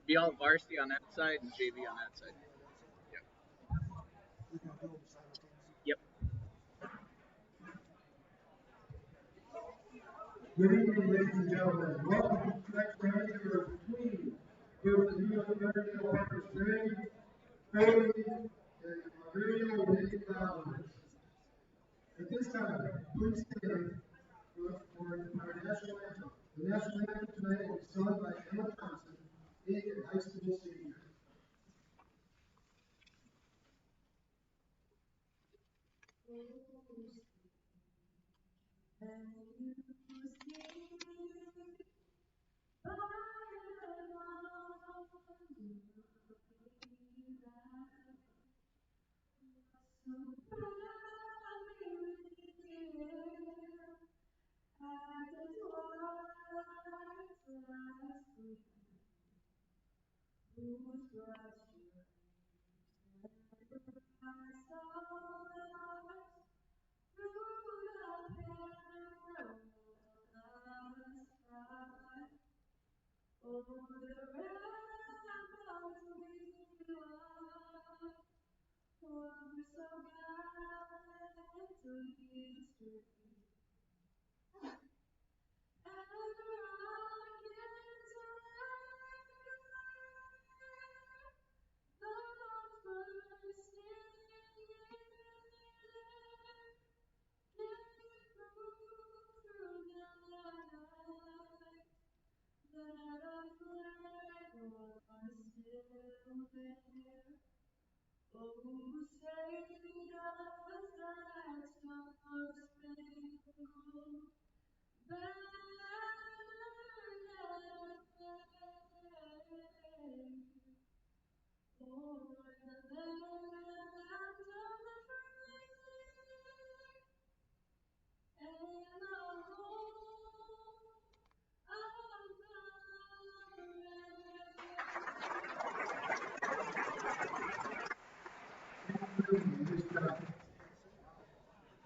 Be all varsity on that side and JV on that side. Yep. Good evening, ladies and gentlemen. Welcome to tonight's round between both the New York American Parker String, Bailey, and Mario Gonzalez. At this time, please stand for our national anthem. The national anthem tonight will be sung by Emma Thompson, Aitkin High School senior.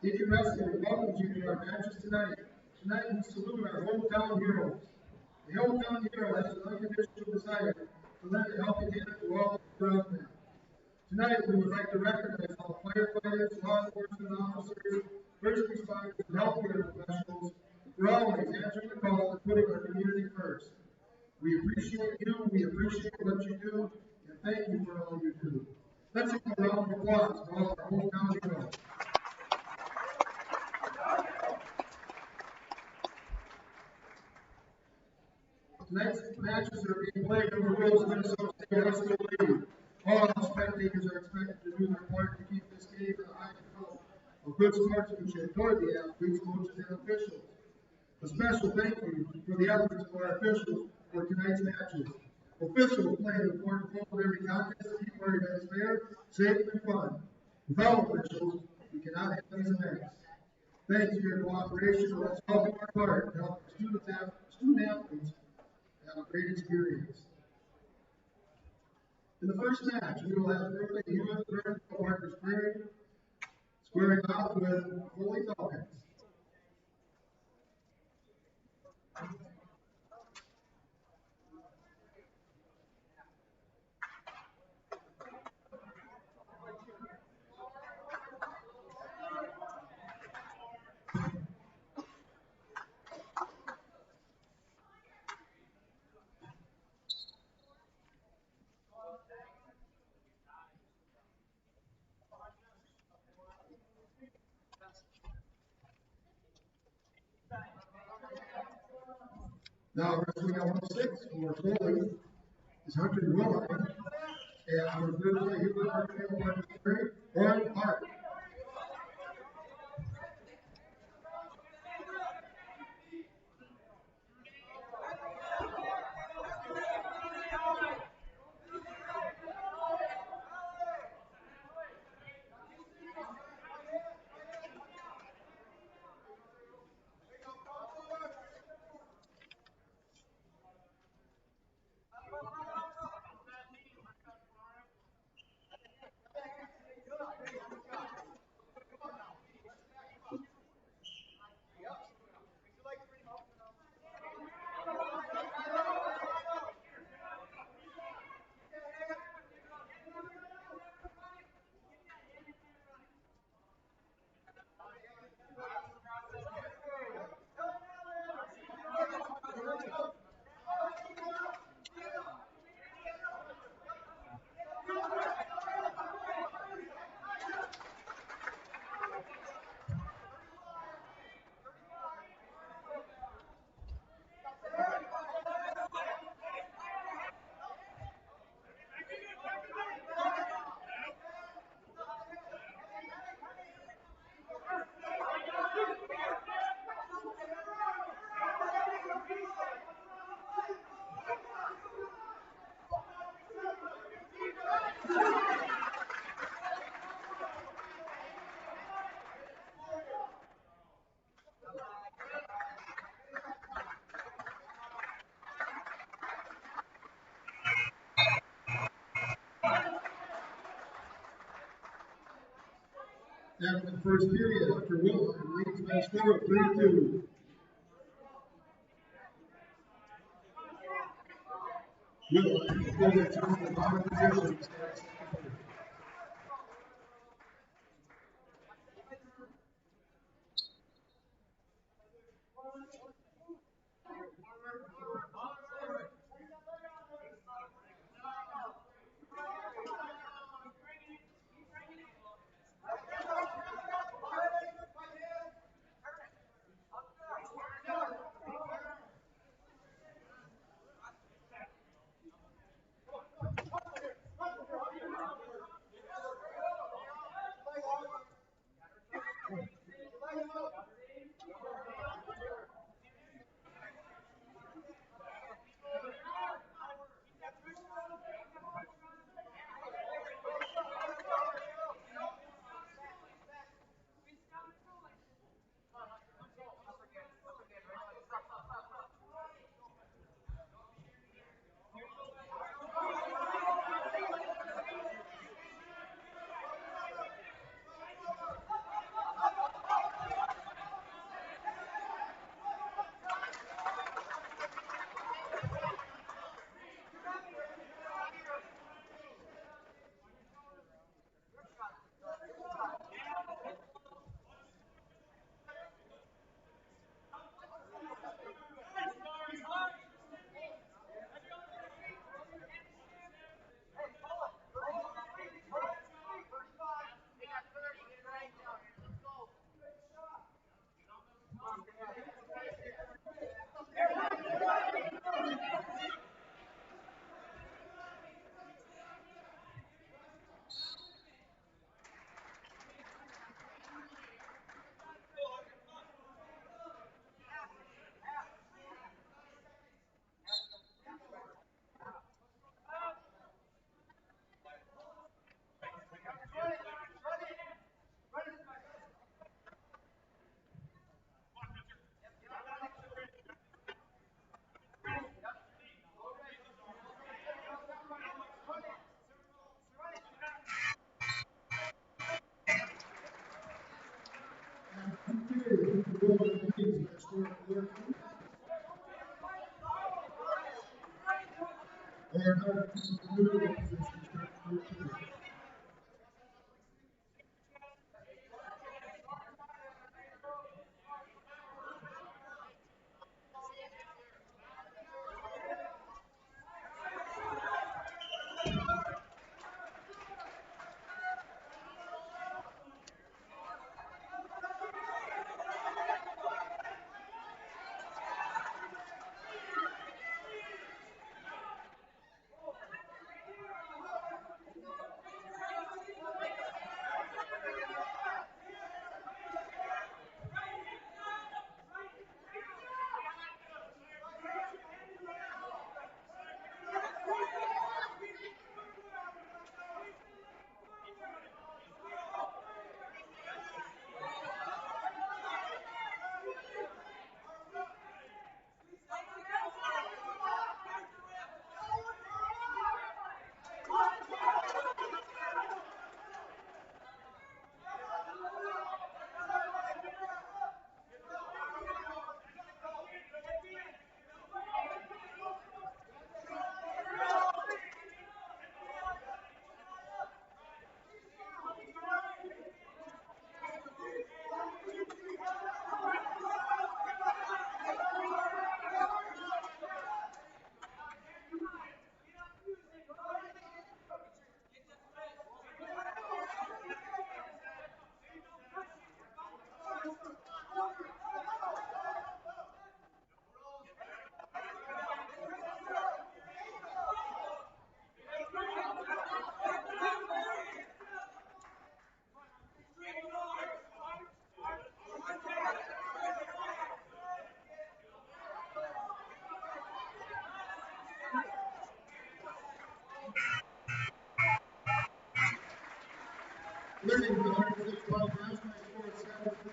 Aitkin Wrestling welcomes you to our matches tonight. Tonight we salute our hometown heroes. The hometown hero has an unconditional desire to lend a helping hand to all the crowd men. Tonight, we would like to recognize all firefighters, law enforcement officers, first responders, and healthcare professionals for always answering the call and putting our community first. We appreciate you, we appreciate what you do, and thank you for all you do. Let's give a round of applause for all our hometown heroes. Tonight's matches are being played in the rules of Minnesota State High School League. All spectators are expected to do their part to keep this game in the high level of good sportsmanship toward the athletes, coaches, and officials. A special thank you for the efforts of our officials for tonight's matches. Officials play an important role in every contest to keep our events fair, safe, and fun. Without officials, we cannot have these events. Thanks for your cooperation, and let's all do our part to help student athletes have a great experience. In the first match, we will have Berkeley Hewitt versus Parker Spring squaring off with Holy Falcons. Now, wrestling at 106 for Foley is Hunter Willine, and for Berkeley Hewitt versus Parker Spring, Warren Park. After the first period, Hunter Willine leads by a score of 3-2. Willine will return to the bottom position. Leading the 106-pound wrestling score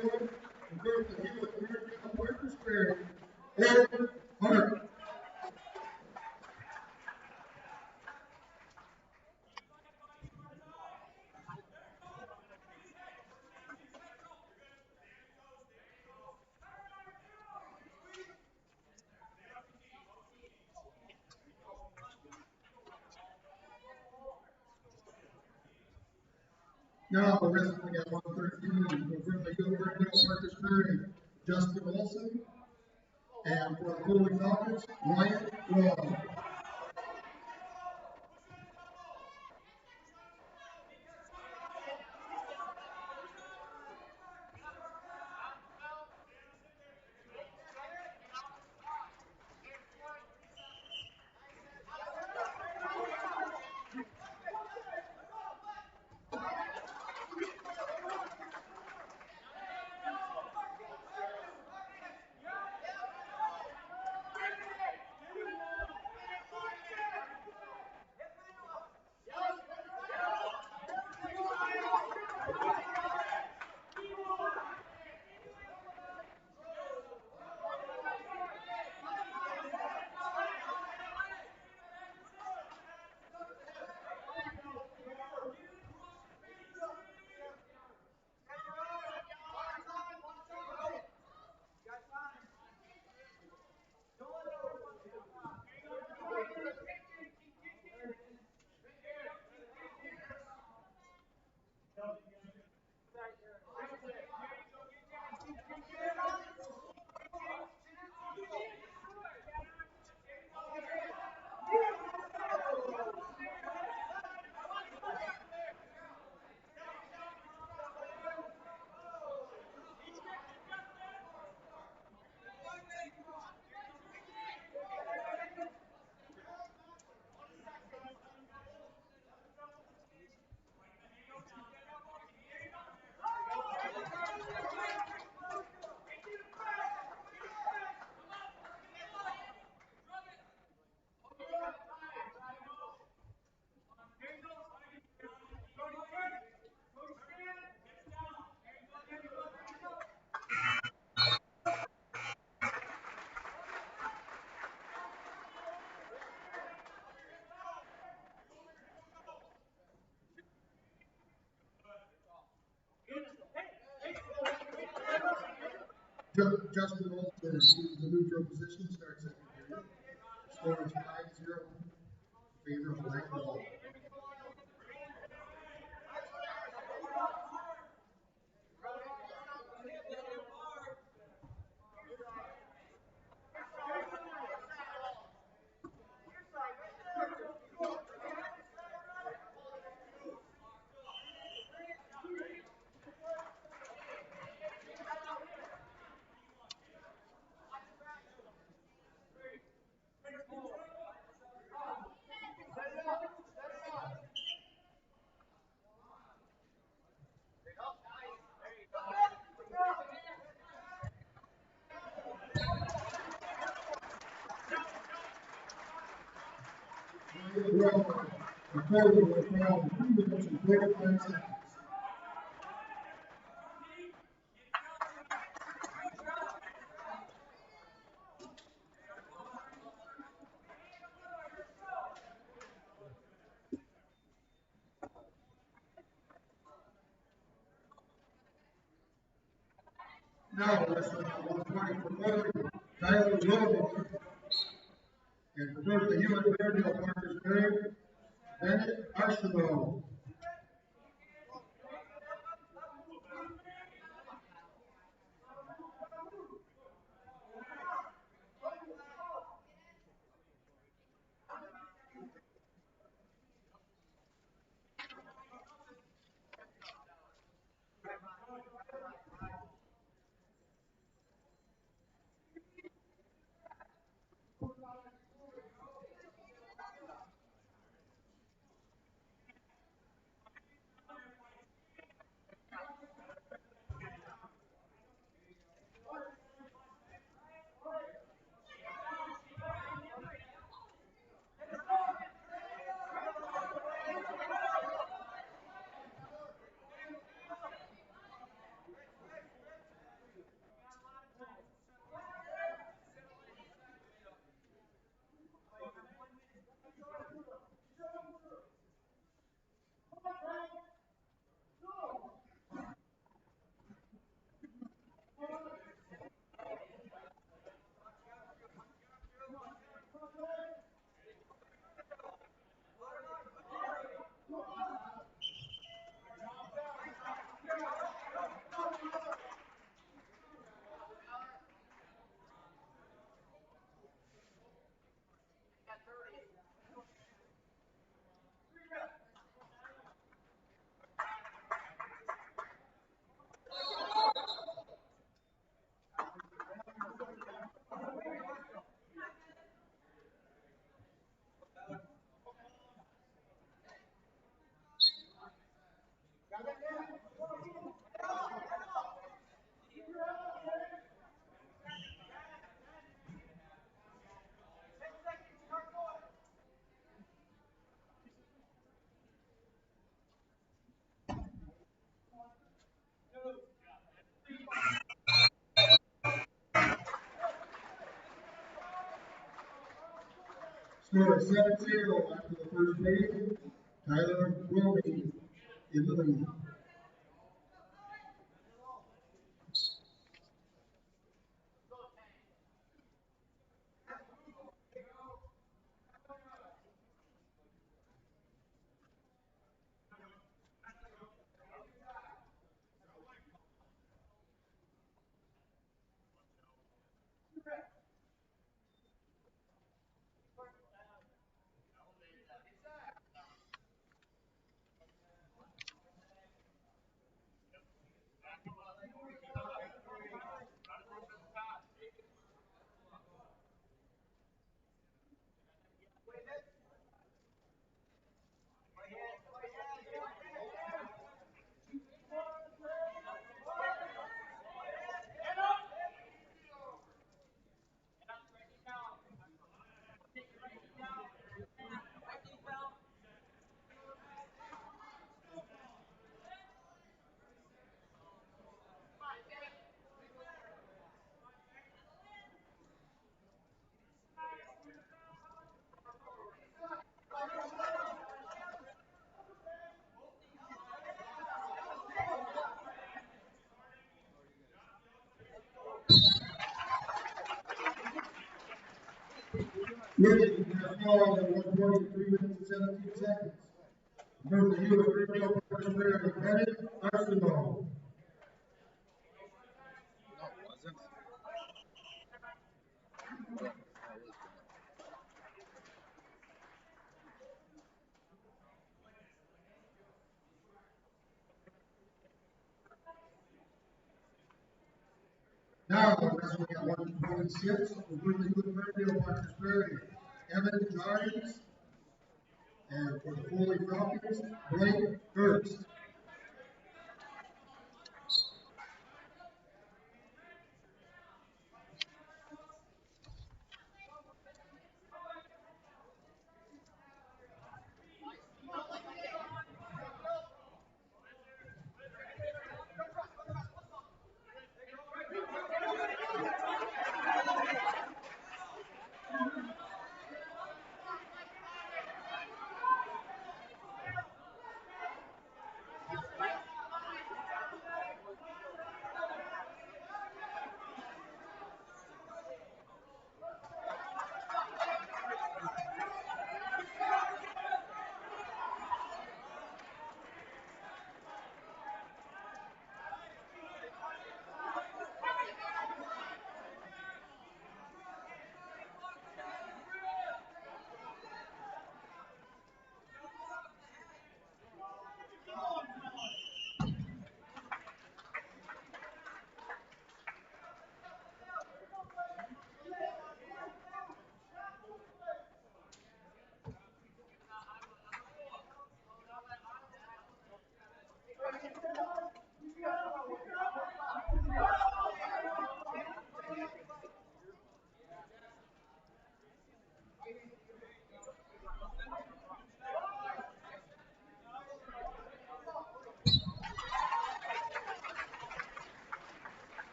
7-4, and goes to Hewitt American Workers Fair, Ed Hart. Now wrestling at 113, from the Hewitt American Workers Fair, Justin Olson, and for the Holy Falcons, Wyatt Raw. Justin Olson receives the neutral position, starts second period. Score is 5-0 favorite black ball. The quarter will fall 3 minutes and 45 seconds. Now, wrestling at 120 for Florida, Tyler Willoughby. And for the Human Burial Partners Grave, Bennett Arsenal. Score 7-0 after the first period. Tyler Willoughby in the lead. Winning by fall in 1:43 minutes and 17 seconds. Move the U.S. Regional Partner Player of Bennett, Arsenal. No, it wasn't. Oh, that was good. Now, wrestling at 126, move the U.S. Regional Partner Player, Evan Giants. And for the Foley Falcons, Blake Hurst.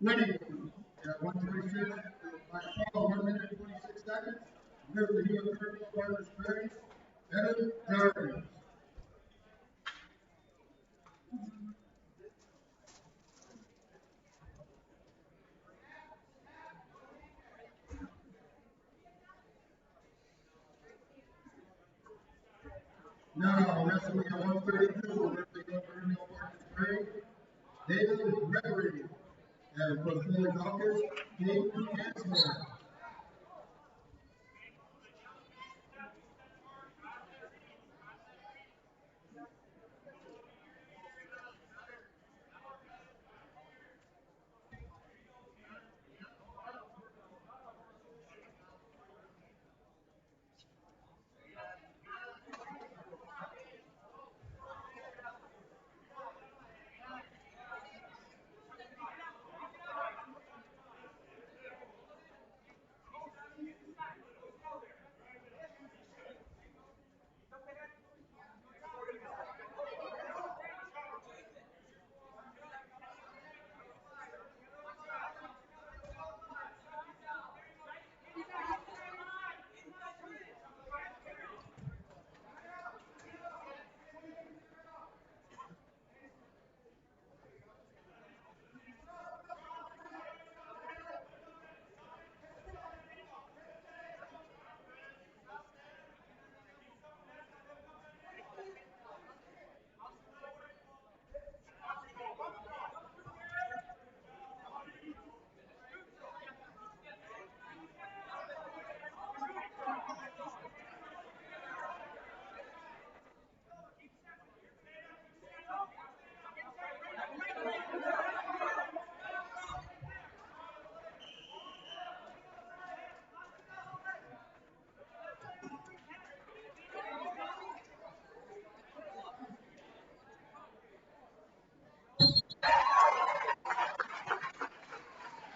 Winning at 126, by fall 1 minute and 26 seconds. Move the U.S. Regional Partner Player, Evan Giants. Now, wrestling at 132, move the U.S. Regional Partner Player, David Gregory. And for the Foley Falcons, Kate Hansman.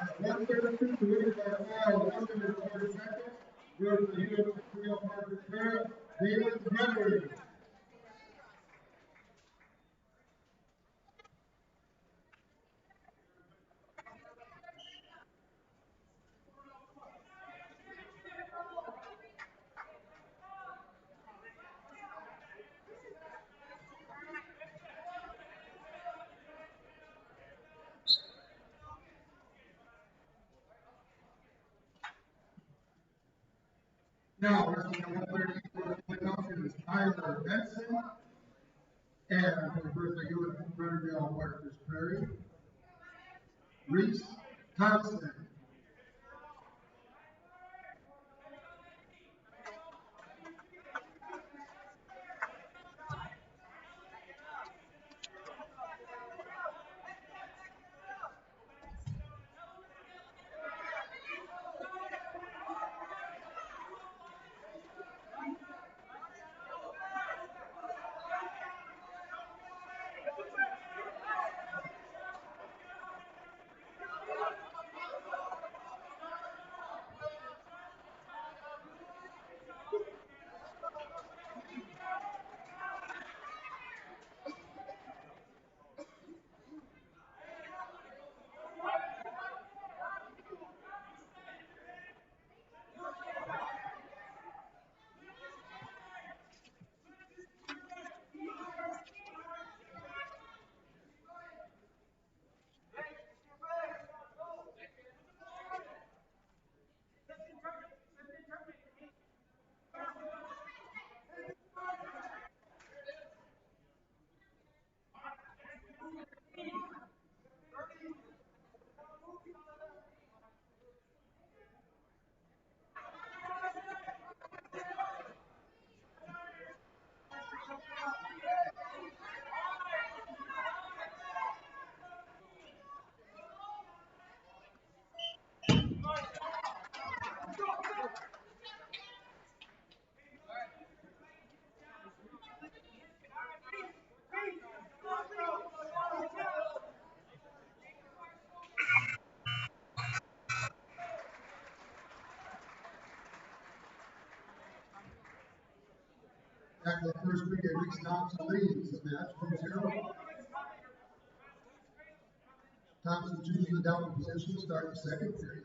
At 132, winning by fall 1 minute and 40 seconds. Move the U.S. Regional Partner Player, David Gregory. Now, wrestling at 130 for the playoff is Tyler Benson. And for the birthday unit from Riverdale, Marcus Perry. Reese Thompson. After the first period, Reese Thompson leads the match 1-0. Thompson chooses the down position to start the second period.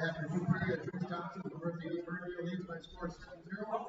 After two periods, Reese Thompson of Birthday Unit leads by a score of 7-0.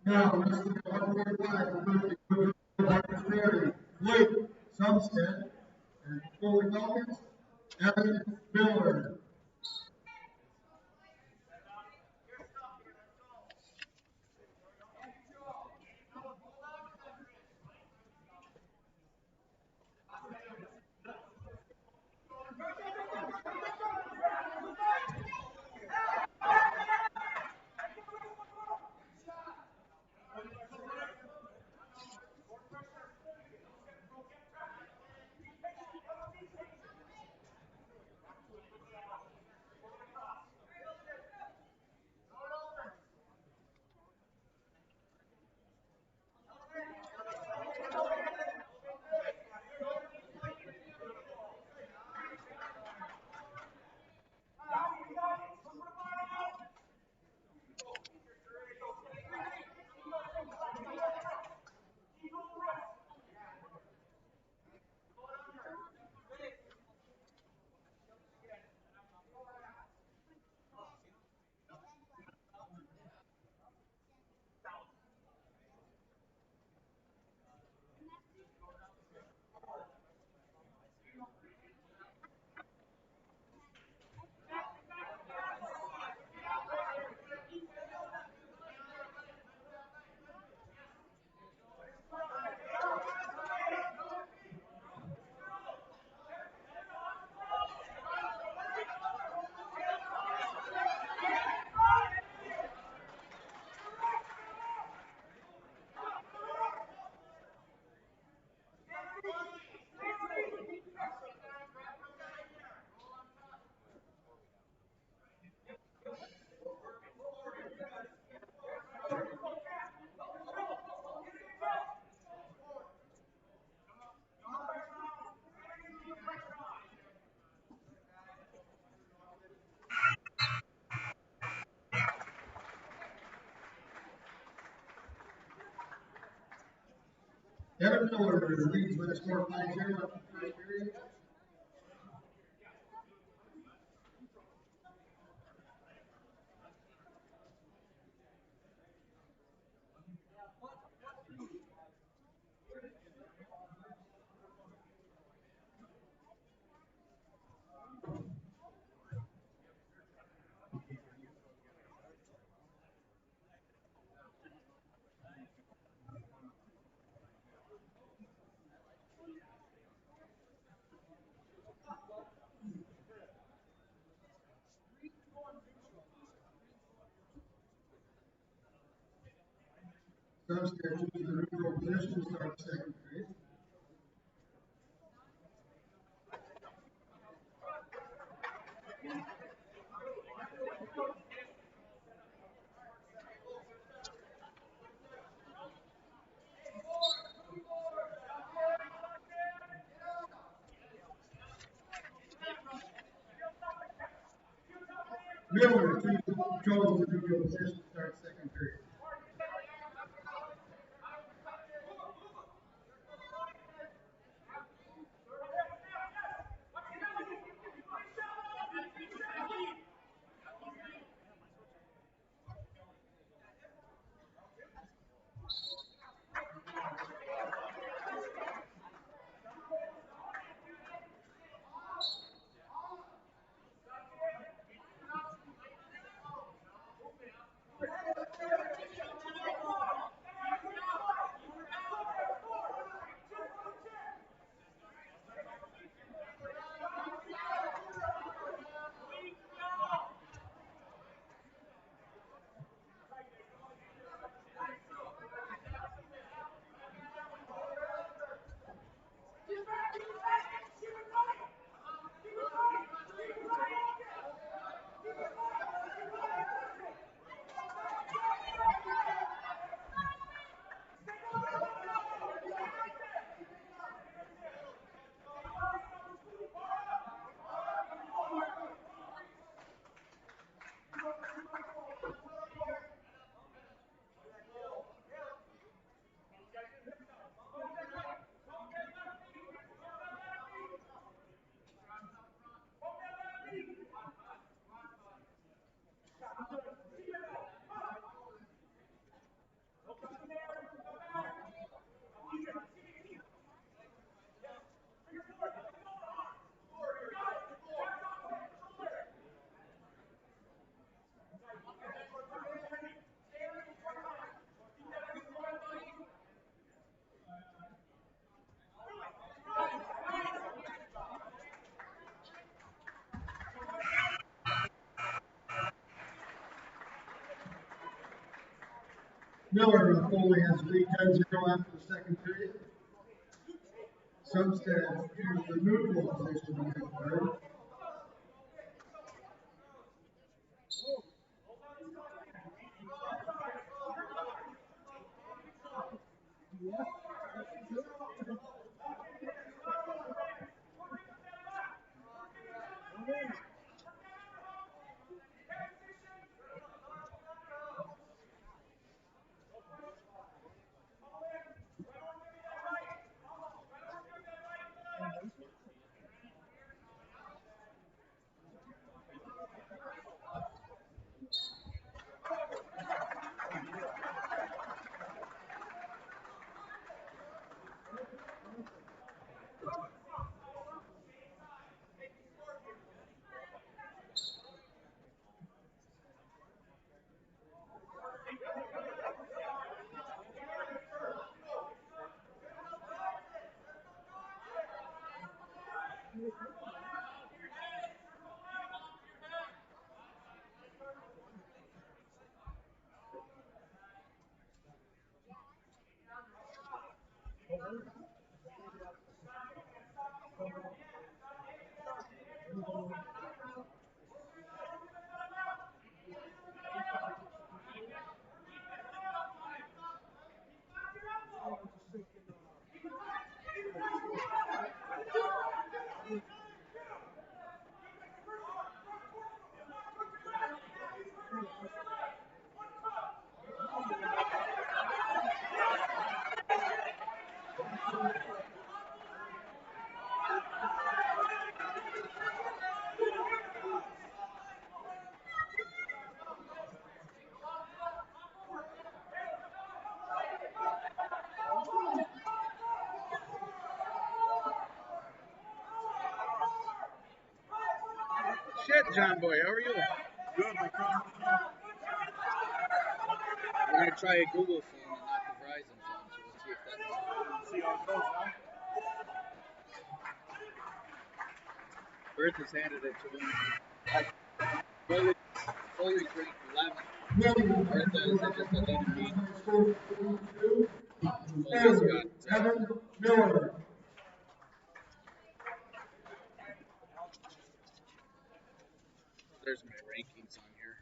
Now, wrestling 145, Marcus Perry, Blake Sumstead, and Foley Falcons, Evan Miller. Evan Miller leads with a score of 5-0 after the first period. Sumstead chooses the neutral position to start the second period. Miller chose the neutral position to start the second period. Miller Foley has lead 10-0 after the second period. Sumstead in the neutral position in the third. Shit, John Boy, how are you? Good, my friend. We're gonna try a Google phone and not the Verizon phone, so we'll see if that works. See how it goes, huh? Berth has handed it to him. Foley's ranked 11th. Miller Bertha is just a lead lead. scored 42. Foley's got Evan Miller. there's my rankings on here.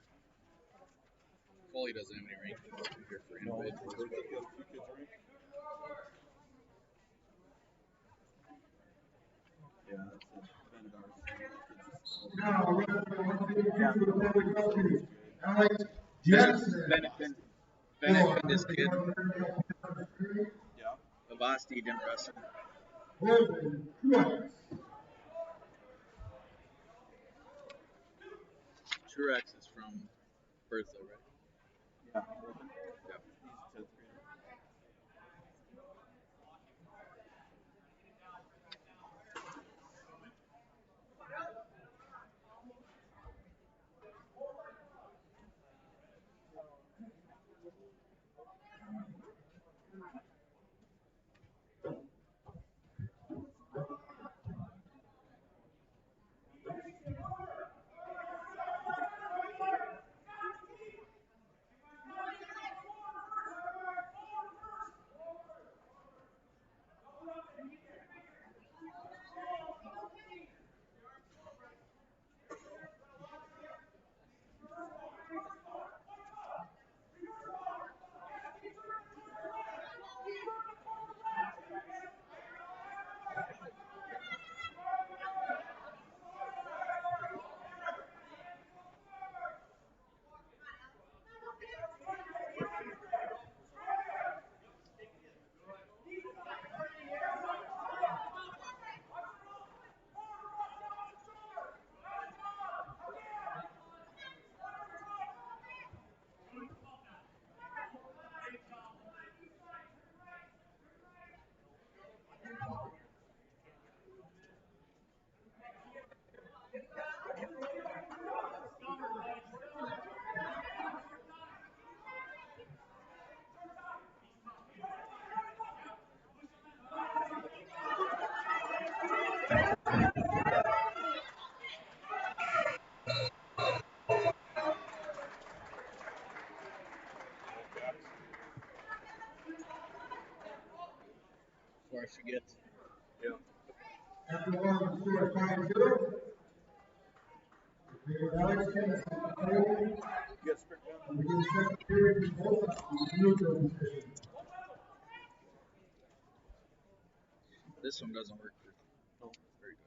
Foley doesn't have any rankings on here for individuals. Bertha got a few kids ranked. Yeah, that's a friend of ours. Now, referee to the public company, Alex Jensen. Bennett pinned his kid. Yeah. Avasti didn't wrestle. Holden Truex. Truex is from Bertha, right? Yeah. Yeah. He's 10th grader. she gets. Yeah. After one, the score is 5-0. Aitkin is on the field. Yes, sir. And we get a second period in both in neutral position. This one doesn't work for very good.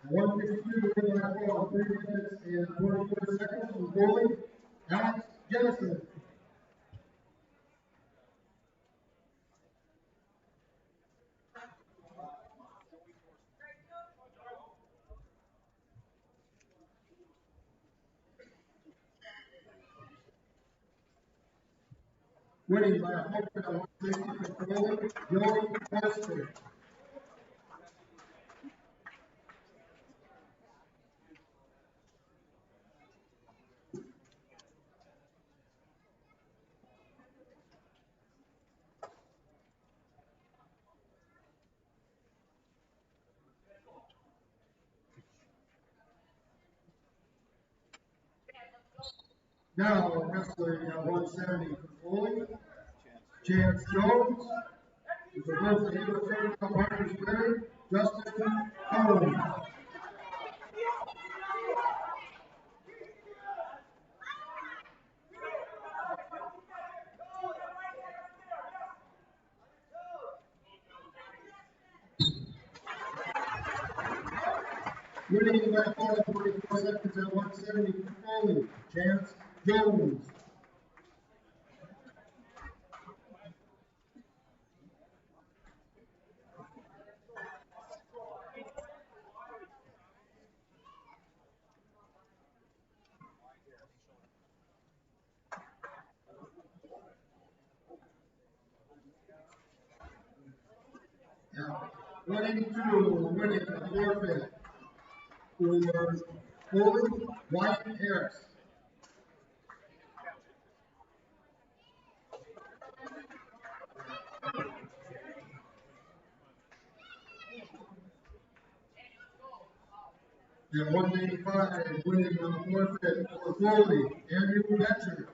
At 1:52 to go in ball, 3 minutes and 24 seconds from goalie, Alex Jennison. Winning by a point at 160 for goalie, Joey Forster. Now wrestling at 170 for goalie, Chance Jones. For both the Hero Third Partners Grade, Justin Cone. Winning by 44 seconds at 170 for goalie, Chance Jones. Now, 182 winning the forfeit for goalie, Wyatt Harris. At 185 winning on the forfeit for goalie, Andrew Betcher.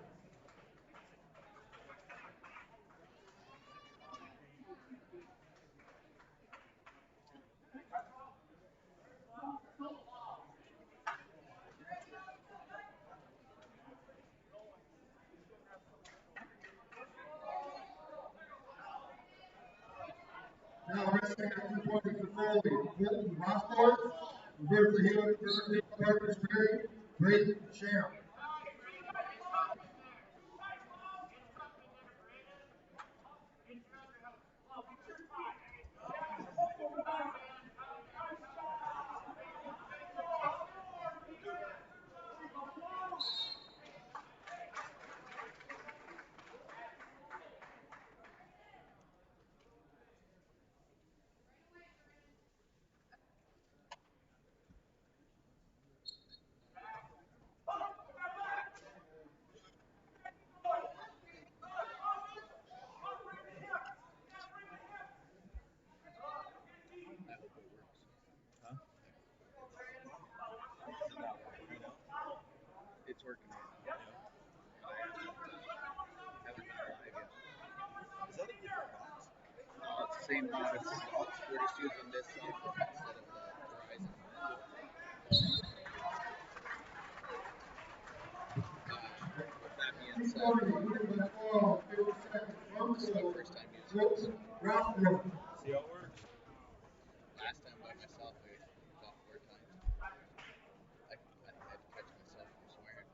Now wrestling at 220 for goalie, Wilton Rothbard. Reverse the heel for the Partners Grade, Brayden Champ. working on it. Yeah. I haven't gone live yet. Is that a different box? It's the same box. We're just using this software instead of the Verizon. With that being said, this is my first time using it. So See how it works? last time by myself, I got 4 times. I had to catch myself from swearing.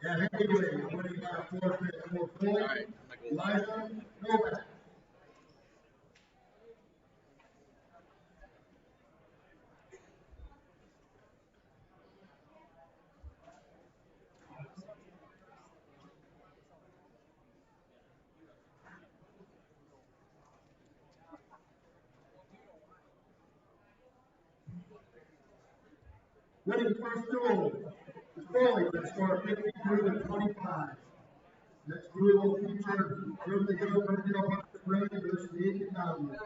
Yeah, heavyweight, winning by forfeit, number 4, All right, I'm gonna go live. Liza Novak. Winning first duel, the Foley will score 52-25. Next duel will feature Bertha Hill, Hunter Spring versus the Aitkin Gobblers.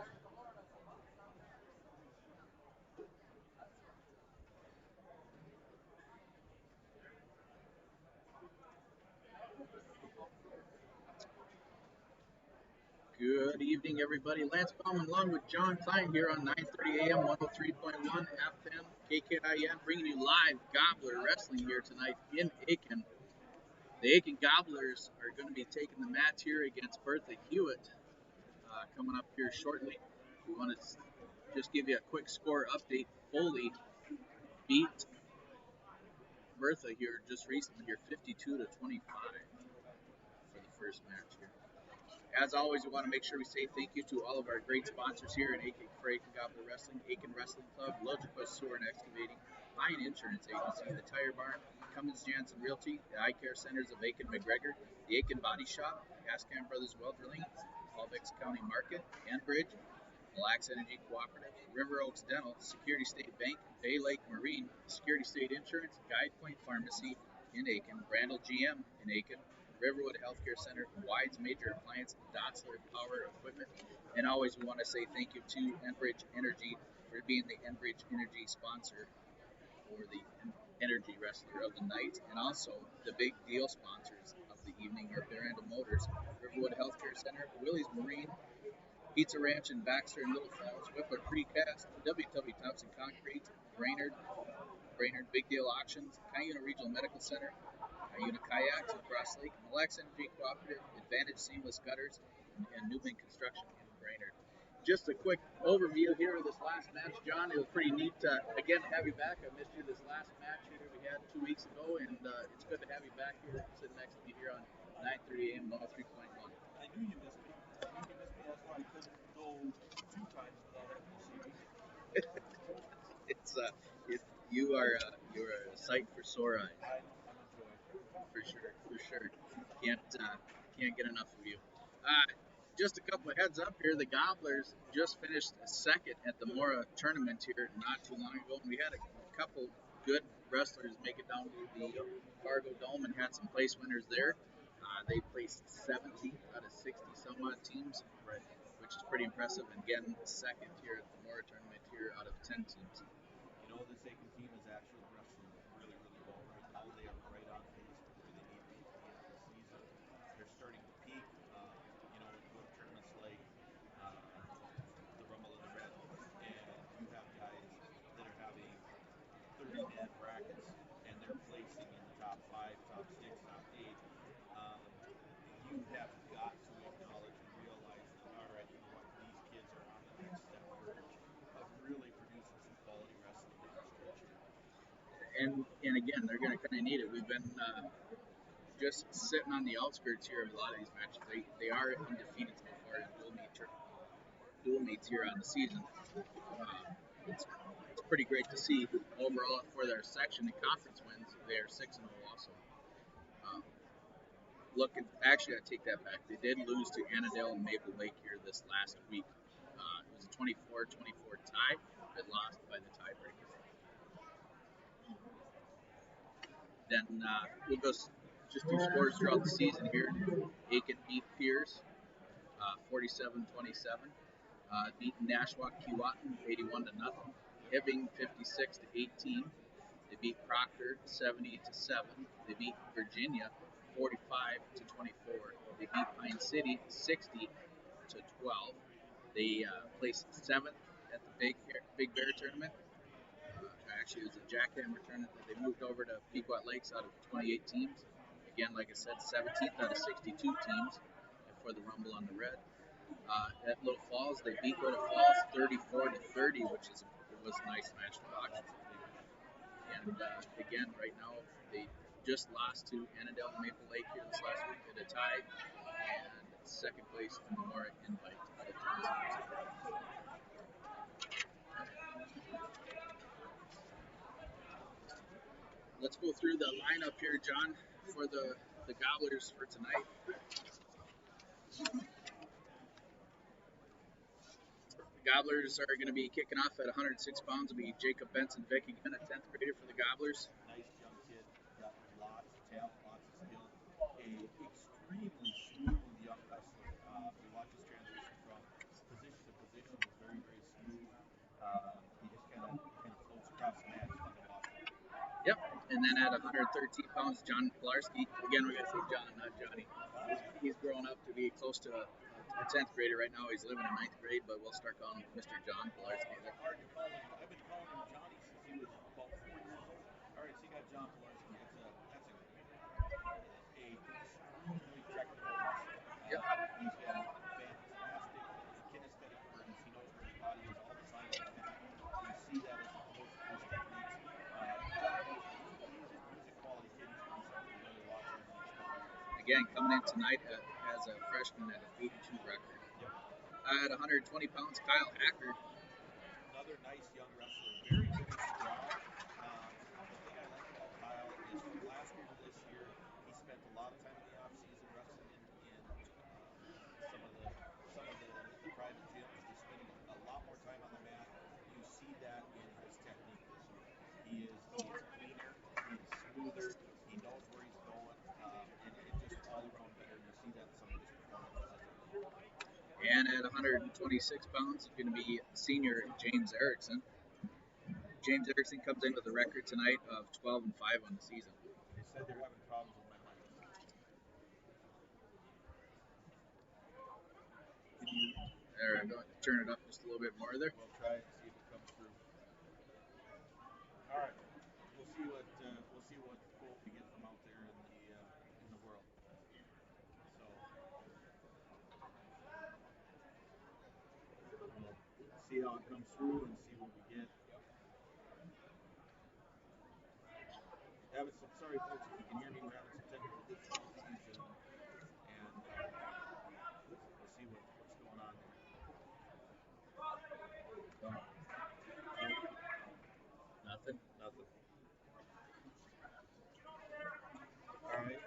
Good evening, everybody. Lance Bauman along with John Klein here on 9:30 a.m. 103.1 FM KKIN, bringing you live Gobbler Wrestling here tonight in Aitkin. The Aitkin Gobblers are going to be taking the match here against Bertha Hewitt coming up here shortly. We want to just give you a quick score update. Foley beat Bertha here just recently here 52-25 for the first match here. As always, we want to make sure we say thank you to all of our great sponsors here at Aitkin for Aitkin Gobbler Wrestling, Aitkin Wrestling Club, Logico Sewer and Excavating, Pine Insurance Agency, the Tire Barn, Cummins Jansen Realty, the Eye Care Centers of Aitkin McGregor, the Aitkin Body Shop, Gascam Brothers Well Drilling, Palvex County Market, Enbridge, Relax Energy Cooperative, River Oaks Dental, Security State Bank, Bay Lake Marine, Security State Insurance, Guide Point Pharmacy in Aitkin, Brandel GM in Aitkin, Riverwood Healthcare Center, Wides Major Appliance, Dotsler Power Equipment, and always we want to say thank you to Enbridge Energy for being the Enbridge Energy sponsor for the Energy Wrestler of the night, and also the big deal sponsors of the evening are Brandel Motors, Riverwood Healthcare Center, Willie's Marine, Pizza Ranch in Baxter and Little Falls, Whippler Precast, WW Thompson Concrete, Brainerd Big Deal Auctions, Cuyuna Regional Medical Center, Cuyuna Kayaks in Cross Lake, Relax Energy Cooperative, Advantage Seamless Gutters, and Newman Construction in Brainerd. Just a quick overview here of this last match, John. It was pretty neat to again have you back. I missed you this last match here we had 2 weeks ago, and it's good to have you back here sitting next to me here on 9:30 a.m. 103.1. I knew you missed me. That's why I couldn't go 2 times without having to see you. You're a sight for sore eyes. I'm enjoying. For sure. Can't get enough of you. Just a couple of heads up here. The Gobblers just finished second at the Mora tournament here not too long ago. We had a couple good wrestlers make it down to the Fargo Dome and had some place winners there. They placed 17th out of 60 some odd teams, Right. which is pretty impressive. And again, second here at the Mora tournament here out of 10 teams. You know, this Aitkin team is actually wrestling really, really well right now. They are right on pace for where they need to be at the end of the season. They're starting to peak. You know, when you go to tournaments like the Rumble in the Red, and you have guys that are having 30-man brackets, and they're placing in the top 5, top 6, top 8. You have got to acknowledge and realize that, all right, you know what, these kids are on the next step verge of really producing some quality wrestling down the stretch here. And again, they're going to kind of need it. We've been just sitting on the outskirts here of a lot of these matches. They are undefeated so far in dual meets here on the season. It's pretty great to see overall for their section and conference wins. They are 6-0 also. Actually, I take that back. They did lose to Annandale and Maple Lake here this last week. It was a 24-24 tie. They lost by the tiebreaker. Then we'll go just do scores throughout the season here. Aitkin beat Pierce 47-27. Beat Nashwauk Keewatin 81-0. Hibbing 56-18. They They beat Proctor 70-7. They beat Virginia 45-24. They beat Pine City 60-12. They placed 7th at the Big Bear tournament. Actually, it was a jackhammer tournament that they moved over to Pequot Lakes out of 28 teams. Again, like I said, 17th out of 62 teams for the Rumble on the Red. At Little Falls, they beat Little Falls 34-30, which was a nice match to watch. And again, right now, they just lost to Annandale and Maple Lake here this last week at a tie, and second place in the Memorial Invite out of 10 teams. Let's go through the lineup here, John, for the Gobblers for tonight. The Gobblers are going to be kicking off at 106 pounds. It'll be Jacob Benson-Vick again, a 10th grader for the Gobblers. Nice young kid, got lots of talent, lots of skill. A extremely smooth young wrestler. You watch his transition from position to position is very, very smooth. He just kind of floats across the mat. It's fun to watch. Yep, and then at 113 pounds, John Pilarski. Again, we're going to say John, not Johnny. He's grown up to be close to a 10th grader right now. He's living in 9th grade, but we'll start calling him Mr. John Pilarski. Hard to call him. I've been calling him Johnny since he was about 4 years old. All right, so you got John Pilarski. That's a extremely technical wrestler. Yep. He's got fantastic kinesthetic awareness. He knows where his body is all the time on the mat. You see that as he flows through his techniques. John Pilarski, he's a quality kid. He's going to be something to really watch here in the next couple of years. Again, coming in tonight as a freshman at an 82 record. Yep. At 120 pounds, Kyle Hacker. Another nice young wrestler, very, very strong. The thing I like about Kyle is from last year to this year, he spent a lot of time in the off season wrestling in some of the private gyms, just spending a lot more time on the mat. You see that in his technique this year. He is cleaner, he is smoother, he knows where he's going, and just all around better. You see that in some of his performances as of late. And at 126 pounds, it's going to be senior James Erickson. James Erickson comes in with a record tonight of 12-5 on the season. They said they're having problems with my mic. There, I'm going to turn it up just a little bit more there. We'll try it and see if it comes through. All right, we'll see what quote we get from out there in the world. So we'll see how it comes through and see what we get. Sorry folks if you can hear me, we're having some technical difficulties and we'll see what's going on there. Nothing. All right.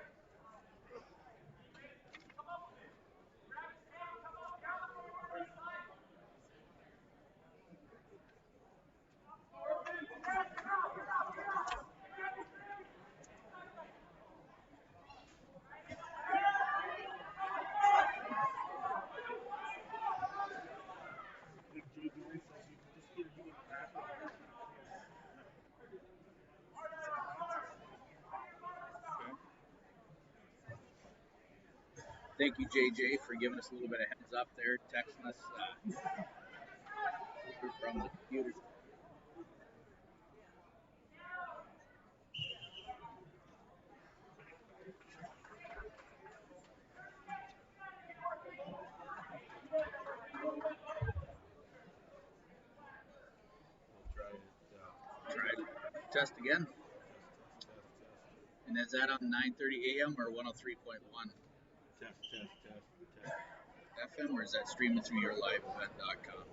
Thank you, JJ, for giving us a little bit of heads up there, texting us from the computer. We'll try it. Test again. Test. And is that on 9:30 a.m. or 103.1? Test. FM, or is that streaming through your liveevent.com?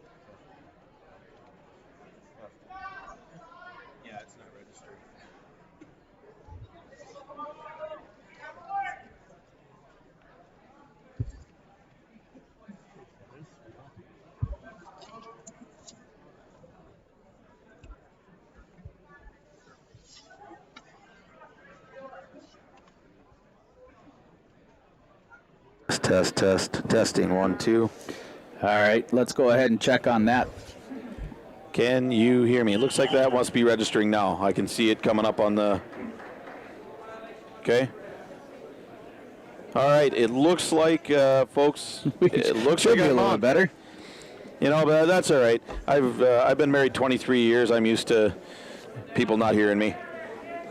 Yeah, it's not registered. Testing 1 2. All right, let's go ahead and check on that. Can you hear me? It looks like that must be registering now. I can see it coming up on the... Okay. All right. It looks like, folks, it looks Should like be a I'm little on. better. You know, but that's all right. I've been married 23 years. I'm used to people not hearing me.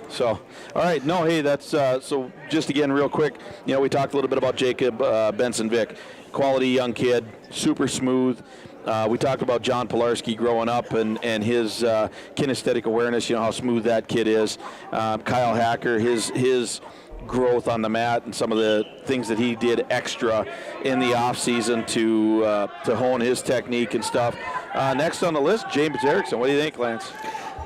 So, all right. No, hey, that's so. Just again, real quick. You know, we talked a little bit about Jacob Benson-Vick, quality young kid, super smooth. We talked about John Pilarski growing up and his kinesthetic awareness. You know how smooth that kid is. Kyle Hacker, his growth on the mat and some of the things that he did extra in the off season to hone his technique and stuff. Next on the list, James Erickson. What do you think, Lance?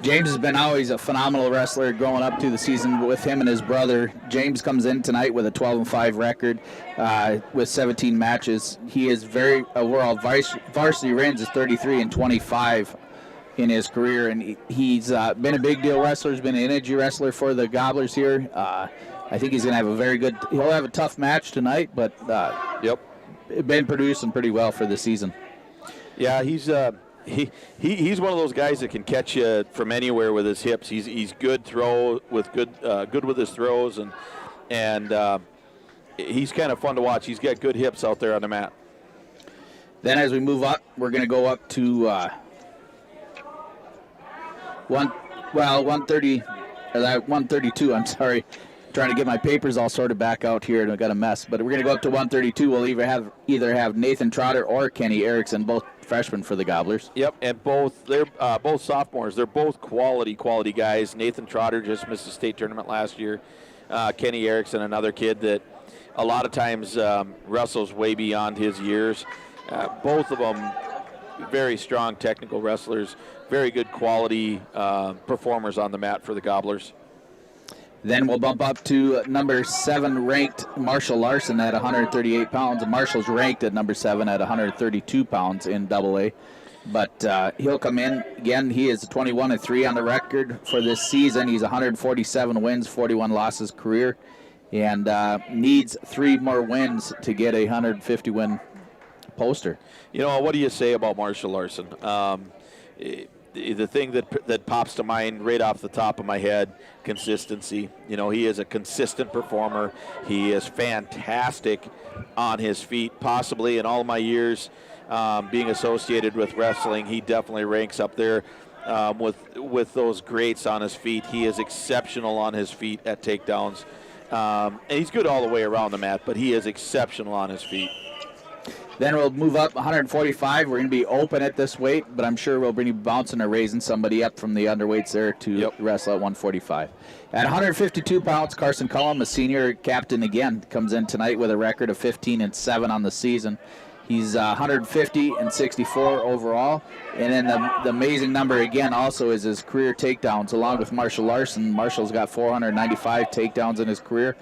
James has been always a phenomenal wrestler growing up through the season with him and his brother. James comes in tonight with a 12-5 record with 17 matches. He is very overall varsity wins is 33-25 in his career, and he's been a big deal wrestler. He's been an energy wrestler for the Gobblers here. I think he's going to have a very good. He'll have a tough match tonight, but been producing pretty well for the season. Yeah, he's one of those guys that can catch you from anywhere with his hips. He's good good with his throws, and he's kind of fun to watch. He's got good hips out there on the mat. Then as we move up, we're going to go up to 132. I'm sorry. Trying to get my papers all sorted back out here, and I got a mess. But we're going to go up to 132. We'll either have Nathan Trotter or Kenny Erickson, both freshmen for the Gobblers. Yep, and they're both sophomores. They're both quality guys. Nathan Trotter just missed the state tournament last year. Kenny Erickson, another kid that a lot of times wrestles way beyond his years. Both of them very strong technical wrestlers, very good quality performers on the mat for the Gobblers. Then we'll bump up to number 7 ranked Marshall Larson at 138 pounds. And Marshall's ranked at number 7 at 132 pounds in AA. But he'll come in. Again, he is 21-3 on the record for this season. He's 147 wins, 41 losses career. And needs 3 more wins to get a 150-win poster. You know, what do you say about Marshall Larson? The thing that pops to mind right off the top of my head, consistency. You know, he is a consistent performer. He is fantastic on his feet. Possibly in all my years being associated with wrestling, he definitely ranks up there with those greats on his feet. He is exceptional on his feet at takedowns. And he's good all the way around the mat, but he is exceptional on his feet. Then we'll move up 145. We're going to be open at this weight, but I'm sure we'll be bouncing or raising somebody up from the underweights there to wrestle at 145. At 152 pounds, Carson Cullum, a senior captain again, comes in tonight with a record of 15-7 on the season. He's 150-64 overall. And then the amazing number again also is his career takedowns, along with Marshall Larson. Marshall's got 495 takedowns in his career.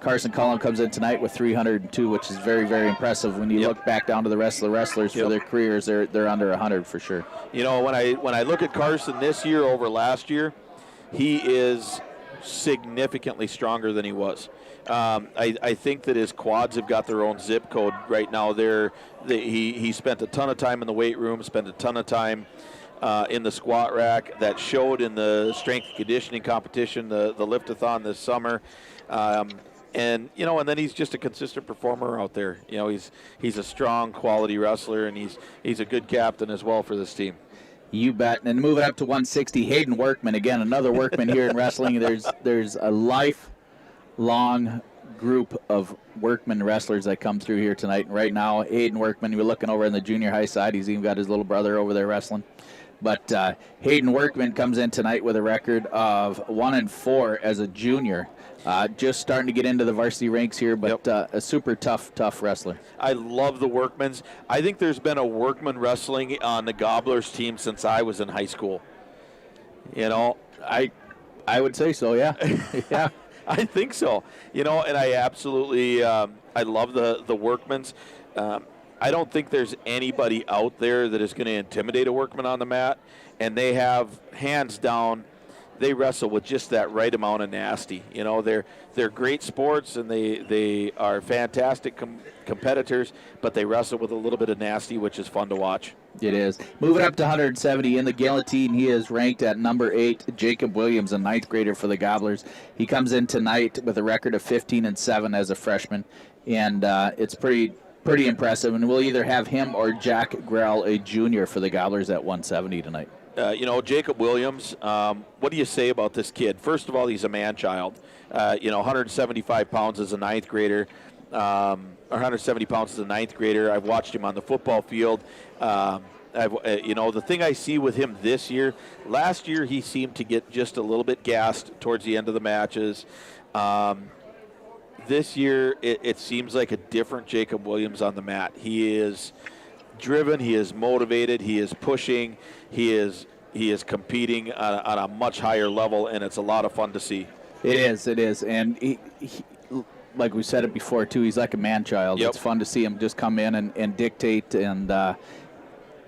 Carson Cullum comes in tonight with 302, which is very, very impressive. When you look back down to the rest of the wrestlers for their careers, they're under 100 for sure. You know, when I look at Carson this year over last year, he is significantly stronger than he was. I think that his quads have got their own zip code right now. He spent a ton of time in the weight room, spent a ton of time in the squat rack. That showed in the strength and conditioning competition, the lift-a-thon this summer. And then he's just a consistent performer out there. You know, he's a strong, quality wrestler, and he's a good captain as well for this team. You bet. And moving up to 160, Hayden Workman. Again, another Workman here in wrestling. There's a lifelong group of Workman wrestlers that come through here tonight. And right now, Hayden Workman, you're looking over in the junior high side. He's even got his little brother over there wrestling. But Hayden Workman comes in tonight with a record of 1-4 as a junior. Just starting to get into the varsity ranks here, but a super tough wrestler. I love the Workmans. I think there's been a Workman wrestling on the Gobblers team since I was in high school. You know, I would say so, yeah. Yeah. I think so. You know, and I absolutely I love the Workmans. I don't think there's anybody out there that is going to intimidate a Workman on the mat, and they have, hands down, they wrestle with just that right amount of nasty. You know, they're great sports and they are fantastic competitors, but they wrestle with a little bit of nasty, which is fun to watch. It is. Moving up to 170 in the guillotine, he is ranked at number 8, Jacob Williams, a 9th grader for the Gobblers. He comes in tonight with a record of 15-7 as a freshman, and it's pretty impressive. And we'll either have him or Jack Grell, a junior, for the Gobblers at 170 tonight. You know, Jacob Williams, what do you say about this kid? First of all, he's a man-child. 175 pounds as a 9th grader. Or 170 pounds as a 9th grader. I've watched him on the football field. The thing I see with him this year, last year he seemed to get just a little bit gassed towards the end of the matches. This year it seems like a different Jacob Williams on the mat. He is driven, he is motivated, he is pushing, he is competing on a much higher level, and it's a lot of fun to see. It is, and he like we said it before too, he's like a man-child. Yep. It's fun to see him just come in and dictate, and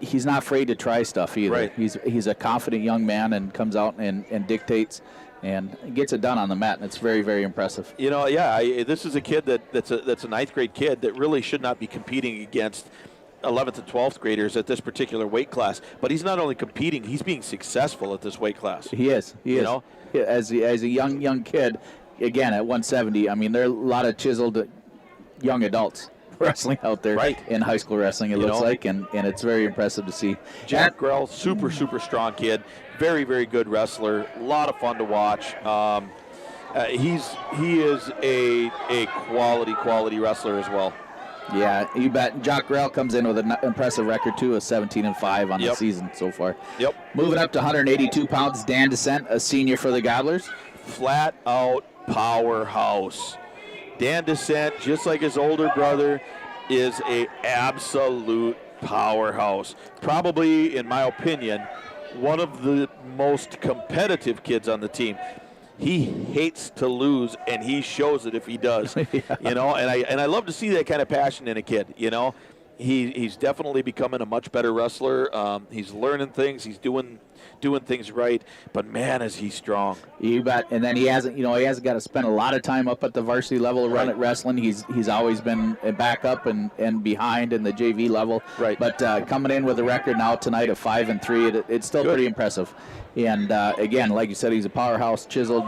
he's not afraid to try stuff either. Right. He's a confident young man and comes out and dictates and gets it done on the mat, and it's very, very impressive. You know, this is a kid that's a 9th grade kid that really should not be competing against 11th and 12th graders at this particular weight class. But he's not only competing, he's being successful at this weight class. He is. You know? As a young kid, again, at 170, I mean, there are a lot of chiseled young adults wrestling out there in high school wrestling, it looks like, and it's very impressive to see. Jack Grell, super strong kid, very, very good wrestler, a lot of fun to watch. He is a quality wrestler as well. Yeah, you bet. Jock Grell comes in with an impressive record, too, of 17-5 on the season so far. Yep. Moving up to 182 pounds, Dan Descent, a senior for the Gobblers. Flat out powerhouse. Dan Descent, just like his older brother, is a absolute powerhouse. Probably, in my opinion, one of the most competitive kids on the team. He hates to lose, and he shows it if he does. You know, and I love to see that kind of passion in a kid. You know, he's definitely becoming a much better wrestler. He's learning things. He's doing things right. But man, is he strong. You bet. And then he hasn't got to spend a lot of time up at the varsity level to run at wrestling. He's always been back up and behind in the JV level. Right. But coming in with a record now tonight of 5-3, it's still pretty impressive. And again, like you said, he's a powerhouse, chiseled,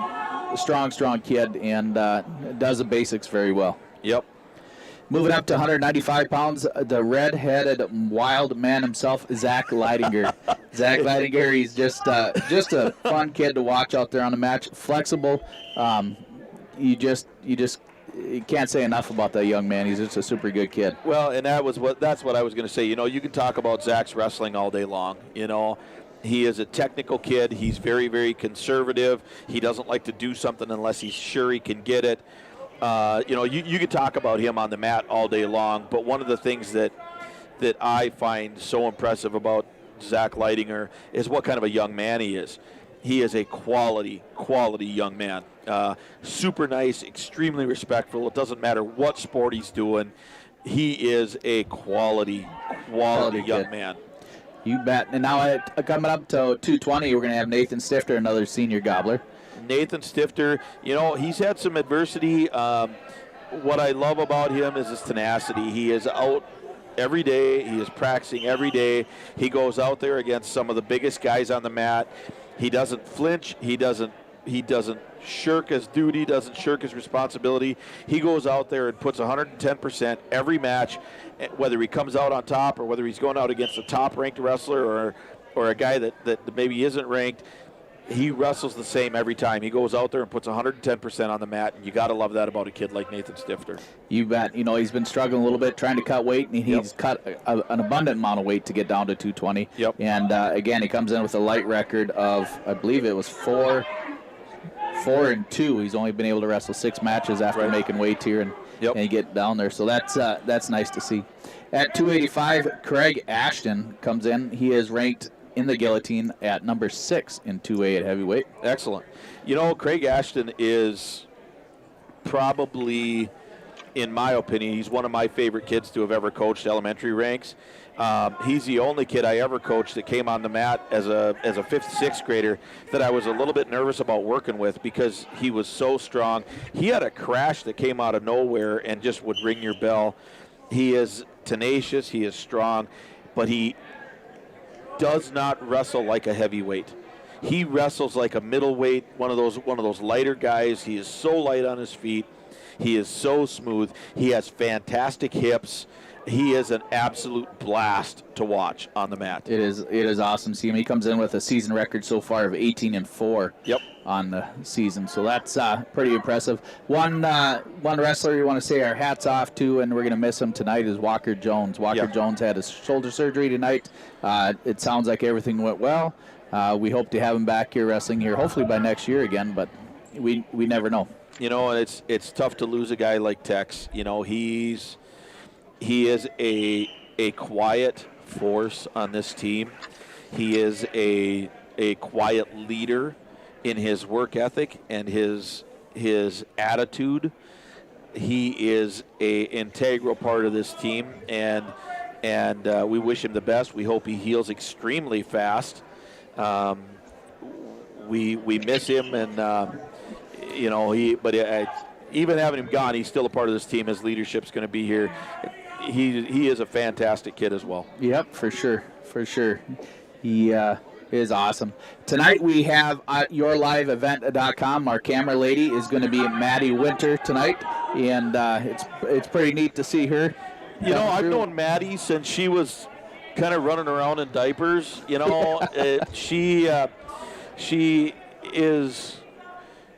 strong kid, and does the basics very well. Yep. Moving up to 195 pounds, the red-headed wild man himself, Zach Leidinger. Zach Leidinger, he's just a fun kid to watch out there on the match. Flexible. You can't say enough about that young man. He's just a super good kid. Well, and that's what I was going to say. You know, you can talk about Zach's wrestling all day long. You know, he is a technical kid. He's very, very conservative. He doesn't like to do something unless he's sure he can get it. You could talk about him on the mat all day long, but one of the things that I find so impressive about Zach Leidinger is what kind of a young man he is. He is a quality young man. Super nice, extremely respectful. It doesn't matter what sport he's doing. He is a quality young man. You bet. And now coming up to 220, we're going to have Nathan Stifter, another senior Gobbler. Nathan Stifter, you know, he's had some adversity. What I love about him is his tenacity. He is out every day. He is practicing every day. He goes out there against some of the biggest guys on the mat. He doesn't flinch. He doesn't shirk his duty, doesn't shirk his responsibility. He goes out there and puts 110% every match, whether he comes out on top or whether he's going out against a top-ranked wrestler or a guy that maybe isn't ranked. He wrestles the same every time. He goes out there and puts 110% on the mat, and you got to love that about a kid like Nathan Stifter. You bet. You know, he's been struggling a little bit trying to cut weight, and he's cut an abundant amount of weight to get down to 220. Yep. And, again, he comes in with a light record of, I believe it was 4-2. He's only been able to wrestle 6 matches after making weight here and get down there. So that's nice to see. At 285, Craig Ashton comes in. He is ranked in the guillotine at number 6 in 2A at heavyweight. Excellent. You know, Craig Ashton is probably in my opinion, he's one of my favorite kids to have ever coached elementary ranks. He's the only kid I ever coached that came on the mat as a 5th, 6th grader that I was a little bit nervous about working with because he was so strong. He had a crash that came out of nowhere and just would ring your bell. He is tenacious, he is strong, but he does not wrestle like a heavyweight. He wrestles like a middleweight, one of those lighter guys. He is so light on his feet. He is so smooth. He has fantastic hips. He is an absolute blast to watch on the mat. It is awesome to see him. He comes in with a season record so far of 18-4 on the season, so that's pretty impressive. One wrestler you want to say our hats off to, and we're going to miss him tonight, is Walker Jones. Walker Jones had his shoulder surgery tonight. It sounds like everything went well. We hope to have him back here wrestling here, hopefully by next year again, but we never know. You know, it's tough to lose a guy like Tex. You know, he is a quiet force on this team. He is a quiet leader in his work ethic and his attitude. He is a integral part of this team, and we wish him the best. We hope he heals extremely fast. We miss him, and you know, even having him gone, he's still a part of this team. His leadership's going to be here. He is a fantastic kid as well. Yep, for sure. He is awesome. Tonight we have at yourliveevent.com. Our camera lady is going to be Maddie Winter tonight, and it's pretty neat to see her. You know, I've known Maddie since she was kind of running around in diapers. You know, she is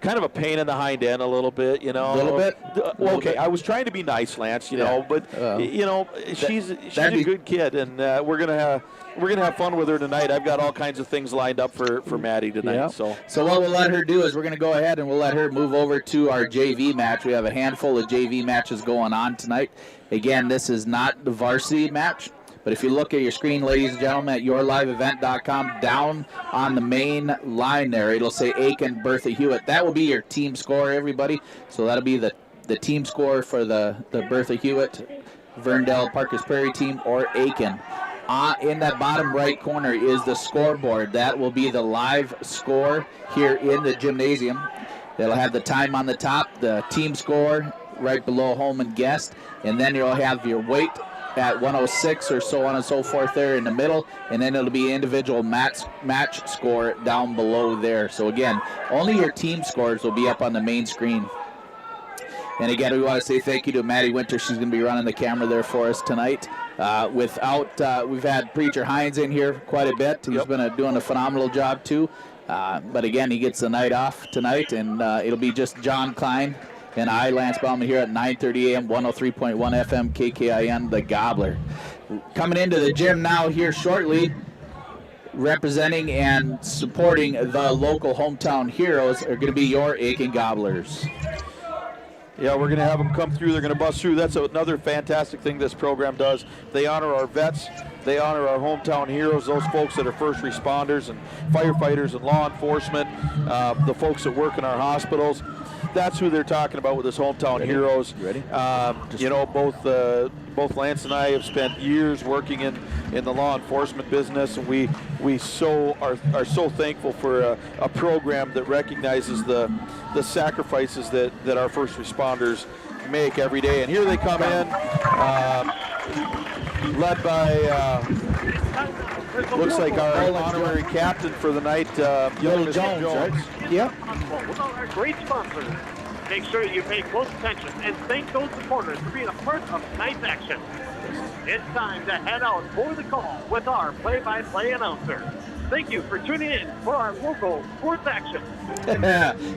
kind of a pain in the hind end a little bit, you know. A little bit? Okay, I was trying to be nice, Lance, you know, but you know, she's a good kid, and we're gonna have fun with her tonight. I've got all kinds of things lined up for Maddie tonight. Yeah. So what we'll let her do is we're gonna go ahead and we'll let her move over to our JV match. We have a handful of JV matches going on tonight. Again, this is not the varsity match. But if you look at your screen, ladies and gentlemen, at yourliveevent.com, down on the main line there, it'll say Aitkin, Bertha Hewitt. That will be your team score, everybody. So that'll be the team score for the Bertha Hewitt, Verndale, Parkers Prairie team, or Aitkin. In that bottom right corner is the scoreboard. That will be the live score here in the gymnasium. It'll have the time on the top, the team score right below home and guest, and then you'll have your weight at 106 or so on and so forth there in the middle, and then it'll be individual match score down below there. So again, only your team scores will be up on the main screen. And again, we want to say thank you to Maddie Winter. She's going to be running the camera there for us tonight. We've had Preacher Hines in here quite a bit. He's been doing a phenomenal job too. But again, he gets the night off tonight, and it'll be just John Klein and I, Lance Bauman, here at 9:30 a.m., 103.1 FM, KKIN, the Gobbler. Coming into the gym now here shortly, representing and supporting the local hometown heroes are going to be your Aitkin Gobblers. Yeah, we're going to have them come through. They're going to bust through. That's another fantastic thing this program does. They honor our vets. They honor our hometown heroes, those folks that are first responders and firefighters and law enforcement, the folks that work in our hospitals. That's who they're talking about with this hometown heroes. Ready? You know, both Lance and I have spent years working in the law enforcement business, and we are so thankful for a program that recognizes the sacrifices that our first responders make every day. And here they come in, led by looks like our honorary captain for the night, Little Jones, right? Yep. With all our great sponsors, make sure you pay close attention and thank those supporters for being a part of tonight's action. It's time to head out for the call with our play-by-play announcer. Thank you for tuning in for our local sports action.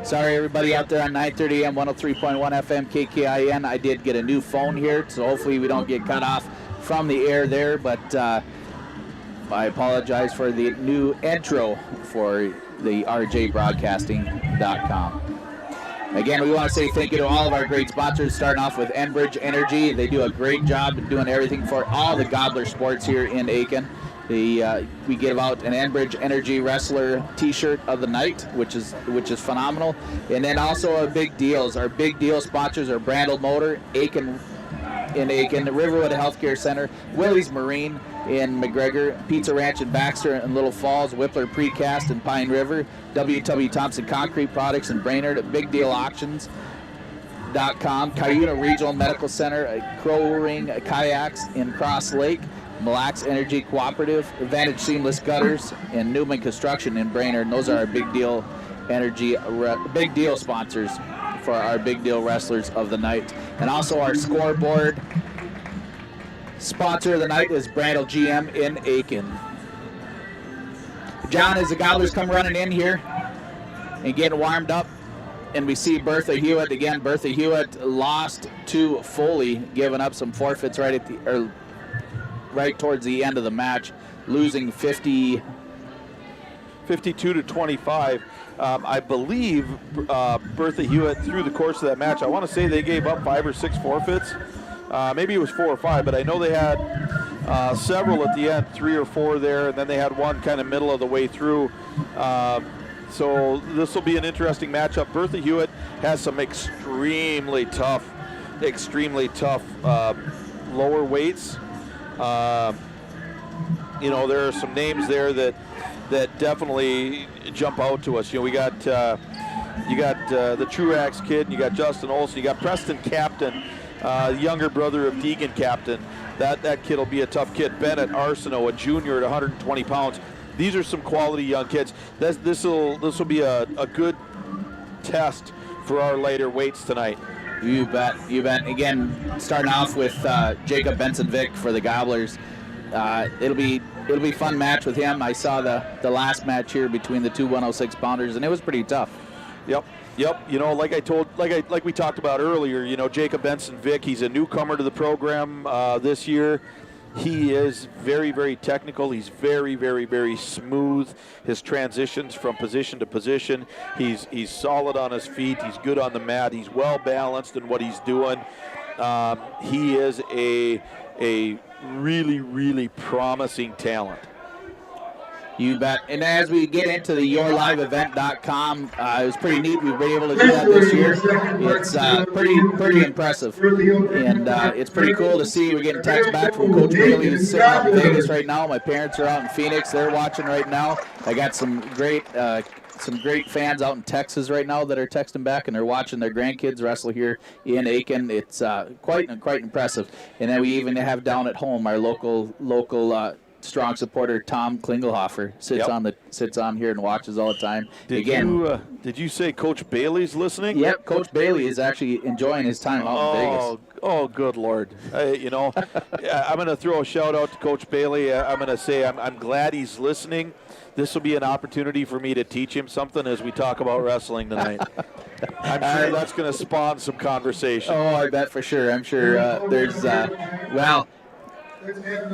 Sorry, everybody out there on 9:30 AM, 103.1 FM, KKIN. I did get a new phone here, so hopefully we don't get cut off from the air there, but I apologize for the new intro for the rjbroadcasting.com. Again, we want to say thank you to all of our great sponsors, starting off with Enbridge Energy. They do a great job of doing everything for all the Gobbler sports here in Aitkin. We give out an Enbridge Energy Wrestler T-shirt of the night, which is phenomenal. And then also our big deals. Our big deal sponsors are Brandel Motor, Aitkin in Aitkin, the Riverwood Healthcare Center, Willie's Marine in McGregor, Pizza Ranch in Baxter and Little Falls, Whippler Precast in Pine River, W.W. Thompson Concrete Products in Brainerd, Big Deal Auctions.com, Cuyuna Regional Medical Center, Crow Ring Kayaks in Cross Lake, Mille Lacs Energy Cooperative, Advantage Seamless Gutters, and Newman Construction in Brainerd. And those are our big deal big deal sponsors for our big deal wrestlers of the night. And also our scoreboard sponsor of the night is Brandel GM in Aitkin. John, as the Gobblers come running in here and getting warmed up, and we see Bertha Hewitt again. Bertha Hewitt lost to Foley, giving up some forfeits right towards the end of the match, losing 52 to 25. I believe Bertha Hewitt, through the course of that match, I want to say they gave up 5 or 6 forfeits. Maybe it was 4 or 5, but I know they had several at the end, 3 or 4 there, and then they had one kind of middle of the way through. So this will be an interesting matchup. Bertha Hewitt has some extremely tough lower weights. There are some names there that definitely jump out to us. We got the Truax kid, and you got Justin Olson, you got Preston Captain, younger brother of Deegan Captain. That kid will be a tough kid. Bennett Arsenault, a junior at 120 pounds. These are some quality young kids. This will be a good test for our lighter weights tonight. You bet. Again, starting off with Jacob Benson-Vick for the Gobblers. It'll be a fun match with him. I saw the last match here between the two 106 pounders, and it was pretty tough. Yep. Like we talked about earlier, Jacob Benson-Vick, he's a newcomer to the program this year. He is very, very technical. He's very, very, very smooth. His transitions from position to position. He's solid on his feet. He's good on the mat. He's well balanced in what he's doing. He is a really, really promising talent. You bet. And as we get into the yourliveevent.com, it was pretty neat. We've been able to do that this year. It's pretty impressive. And it's pretty cool to see. We're getting texts back from Coach Bailey, who's sitting out in Vegas right now. My parents are out in Phoenix. They're watching right now. I got some great fans out in Texas right now that are texting back, and they're watching their grandkids wrestle here in Aitkin. It's quite impressive. And then we even have down at home our local strong supporter Tom Klingelhofer sits on here and watches all the time. Did you say Coach Bailey's listening? Yep, Coach Bailey is actually enjoying his time out in Vegas. Oh, good Lord! I'm going to throw a shout out to Coach Bailey. I'm going to say I'm glad he's listening. This will be an opportunity for me to teach him something as we talk about wrestling tonight. I'm sure that's going to spawn some conversation. Oh, I bet for sure. I'm sure there's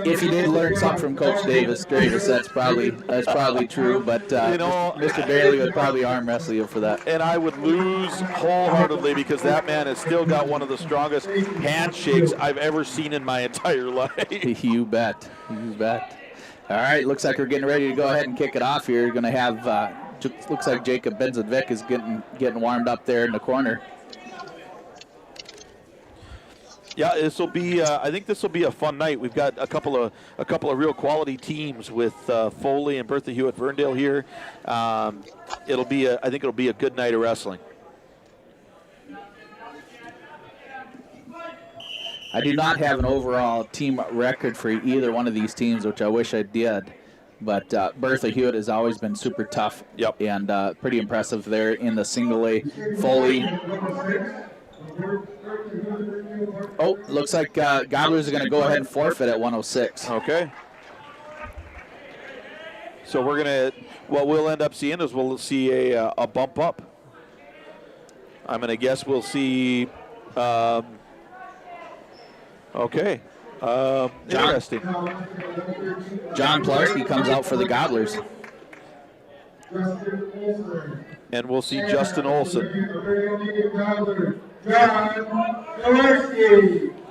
if you did learn something from Coach Davis, that's probably true. But Mr. Bailey would probably arm wrestle you for that. And I would lose wholeheartedly because that man has still got one of the strongest handshakes I've ever seen in my entire life. You bet. All right, looks like we're getting ready to go ahead and kick it off here. We're going to have looks like Jacob Benson-Vick is getting warmed up there in the corner. Yeah, this will be. I think this will be a fun night. We've got a couple of real quality teams with Foley and Bertha Hewitt Verndale here. I think it'll be a good night of wrestling. I do not have an overall team record for either one of these teams, which I wish I did. But Bertha Hewitt has always been super tough. Yep. And pretty impressive there in the single A. Foley. Oh, looks like Gobblers are going to go ahead and forfeit at 106. Okay. So what we'll end up seeing is we'll see a bump up. I'm going to guess we'll see, okay. Interesting. John Plarski comes out for the Gobblers. And we'll see Justin Olson.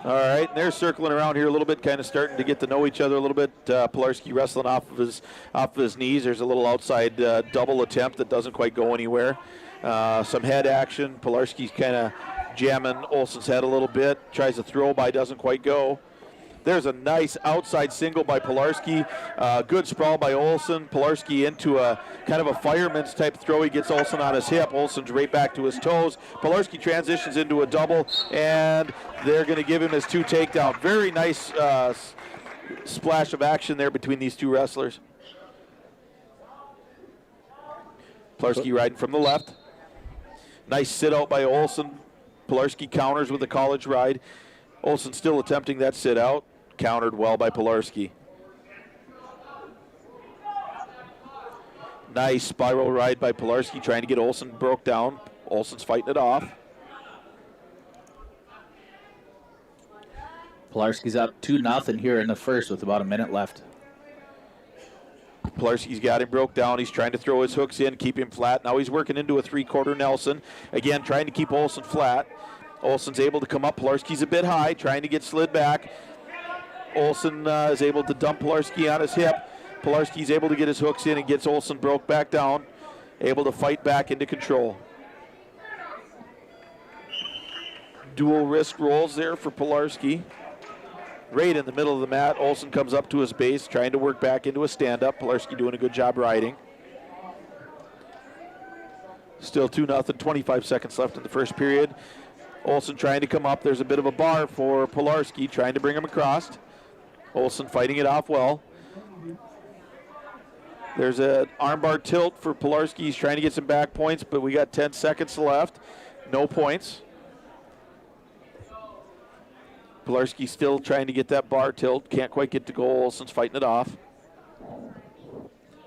All right, and they're circling around here a little bit, kind of starting to get to know each other a little bit. Pilarski wrestling off of his knees. There's a little outside double attempt that doesn't quite go anywhere. Some head action. Pilarski's kind of jamming Olson's head a little bit. Tries to throw by, doesn't quite go. There's a nice outside single by Pilarski. Good sprawl by Olson. Pilarski into a kind of a fireman's type throw. He gets Olson on his hip. Olson's right back to his toes. Pilarski transitions into a double, and they're going to give him his 2 takedown. Very nice splash of action there between these two wrestlers. Pilarski riding from the left. Nice sit out by Olson. Pilarski counters with a college ride. Olson still attempting that sit out. Countered well by Pilarski. Nice spiral ride by Pilarski, trying to get Olson broke down. Olson's fighting it off. Pilarski's up 2-0 here in the first with about a minute left. Pilarski's got him broke down. He's trying to throw his hooks in, keep him flat. Now he's working into a 3/4 Nelson. Again, trying to keep Olson flat. Olson's able to come up. Pilarski's a bit high, trying to get slid back. Olson is able to dump Pilarski on his hip. Pilarski's able to get his hooks in and gets Olson broke back down. Able to fight back into control. Dual wrist rolls there for Pilarski. Right in the middle of the mat. Olson comes up to his base, trying to work back into a stand-up. Pilarski doing a good job riding. Still 2-0, 25 seconds left in the first period. Olson trying to come up. There's a bit of a bar for Pilarski, trying to bring him across. Olson fighting it off well. There's an armbar tilt for Pilarski. He's trying to get some back points, but we got 10 seconds left. No points. Pilarski still trying to get that bar tilt. Can't quite get to goal. Olson's fighting it off.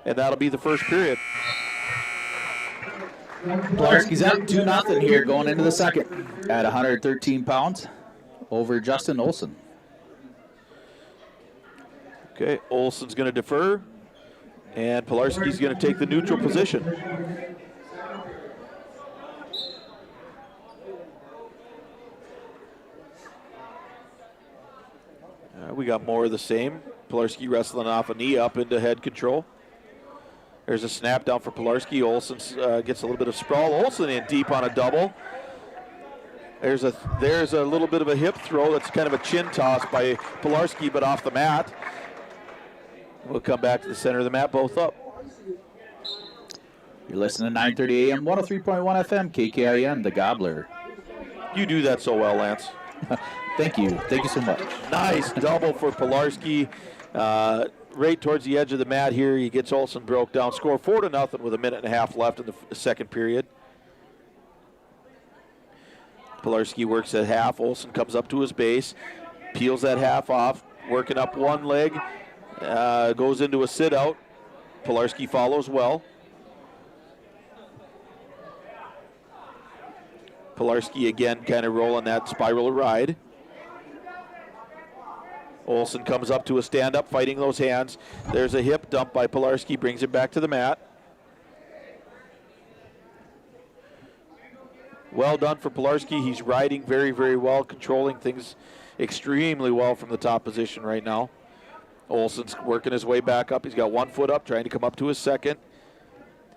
And that'll be the first period. Pilarski's up 2-0 here going into the second at 113 pounds over Justin Olson. Okay, Olson's going to defer, and Pilarski's going to take the neutral position. We got more of the same. Pilarski wrestling off a knee up into head control. There's a snap down for Pilarski. Olson gets a little bit of sprawl. Olson in deep on a double. There's a little bit of a hip throw. That's kind of a chin toss by Pilarski, but off the mat. We'll come back to the center of the mat, both up. You're listening to 930 AM, 103.1 FM, KKIN, The Gobbler. You do that so well, Lance. Thank you. Thank you so much. Nice double for Pilarski. Right towards the edge of the mat here. He gets Olson broke down. Score 4-0 with a minute and a half left in the second period. Pilarski works at half. Olson comes up to his base. Peels that half off. Working up one leg. Goes into a sit out. Pilarski follows well. Pilarski again kind of rolling that spiral ride. Olson comes up to a stand-up, fighting those hands. There's a hip dump by Pilarski, brings it back to the mat. Well done for Pilarski. He's riding very, very well, controlling things extremely well from the top position right now. Olson's working his way back up. He's got one foot up, trying to come up to his second.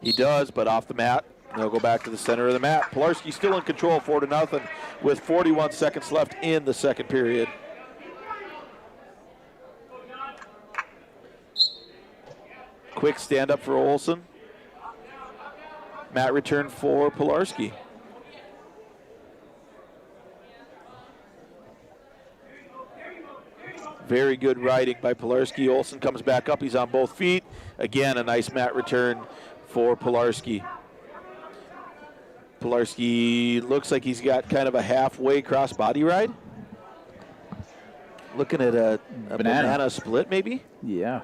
He does, but off the mat. They'll go back to the center of the mat. Pilarski still in control, 4-0, with 41 seconds left in the second period. Quick stand up for Olson. Mat return for Pilarski. Very good riding by Pilarski. Olson comes back up. He's on both feet. Again, a nice mat return for Pilarski. Pilarski looks like he's got kind of a halfway cross body ride. Looking at a banana split, maybe? Yeah.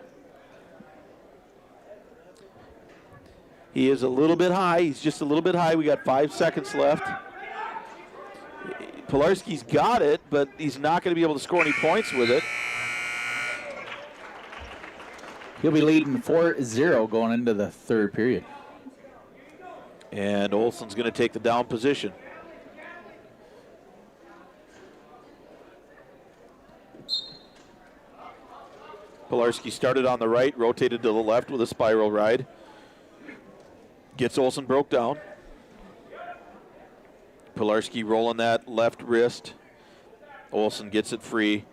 He is a little bit high. He's just a little bit high. We got 5 seconds left. Pilarski's got it, but he's not going to be able to score any points with it. He'll be leading 4-0 going into the third period. And Olson's going to take the down position. Pilarski started on the right, rotated to the left with a spiral ride. Gets Olsen broke down. Pilarski rolling that left wrist. Olsen gets it free.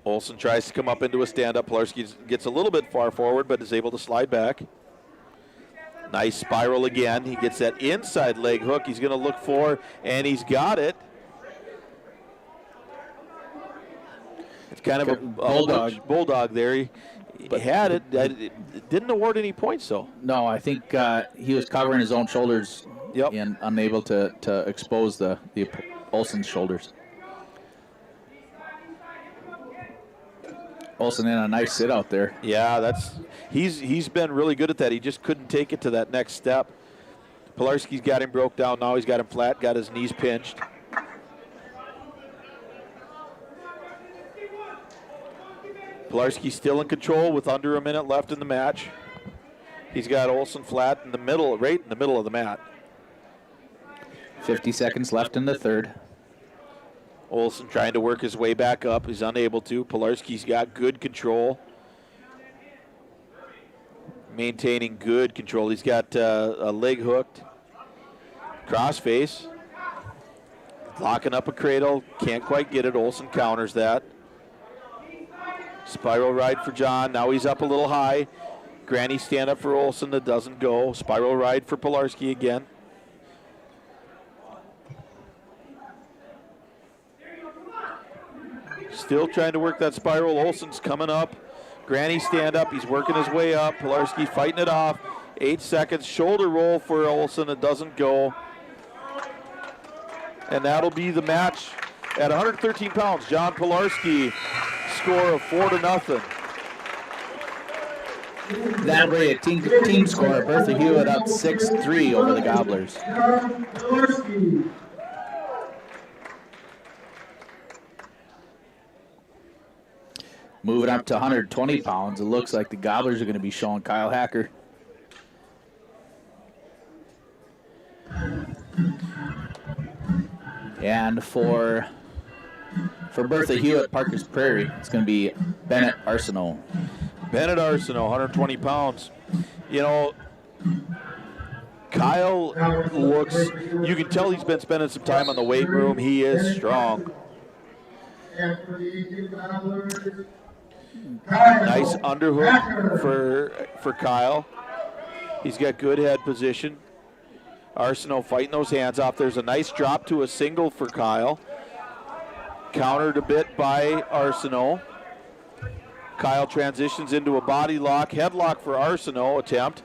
Olsen tries to come up into a stand-up. Pilarski gets a little bit far forward, but is able to slide back. Nice spiral again. He gets that inside leg hook he's going to look for, and he's got it. It's kind of a bulldog there. He had it. It didn't award any points, though. No, I think he was covering his own shoulders and unable to expose the Olsen's shoulders. Olsen in a nice sit out there. Yeah, he's been really good at that. He just couldn't take it to that next step. Pilarski's got him broke down. Now he's got him flat, got his knees pinched. Pilarski still in control with under a minute left in the match. He's got Olsen flat in the middle, right in the middle of the mat. 50 seconds left in the third. Olsen trying to work his way back up. He's unable to. Pilarski's got good control. Maintaining good control. He's got a leg hooked. Crossface. Locking up a cradle. Can't quite get it. Olsen counters that. Spiral ride for John. Now he's up a little high. Granny stand up for Olsen. That doesn't go. Spiral ride for Pilarski again. Still trying to work that spiral. Olsen's coming up. Granny stand up. He's working his way up. Pilarski fighting it off. 8 seconds. Shoulder roll for Olsen. It doesn't go. And that'll be the match at 113 pounds. John Pilarski, score of 4-0. That'll be a team score. Bertha Hewitt up 6-3 over the Gobblers. Moving up to 120 pounds, it looks like the Gobblers are going to be showing Kyle Hacker. And for Bertha Hewitt, Parker's Prairie, it's going to be Bennett Arsenault. Bennett Arsenault, 120 pounds. You know, Kyle looks, you can tell he's been spending some time on the weight room. He is strong. Nice underhook for Kyle. He's got good head position. Arsenault fighting those hands off. There's a nice drop to a single for Kyle. Countered a bit by Arsenault. Kyle transitions into a body lock. Headlock for Arsenault attempt.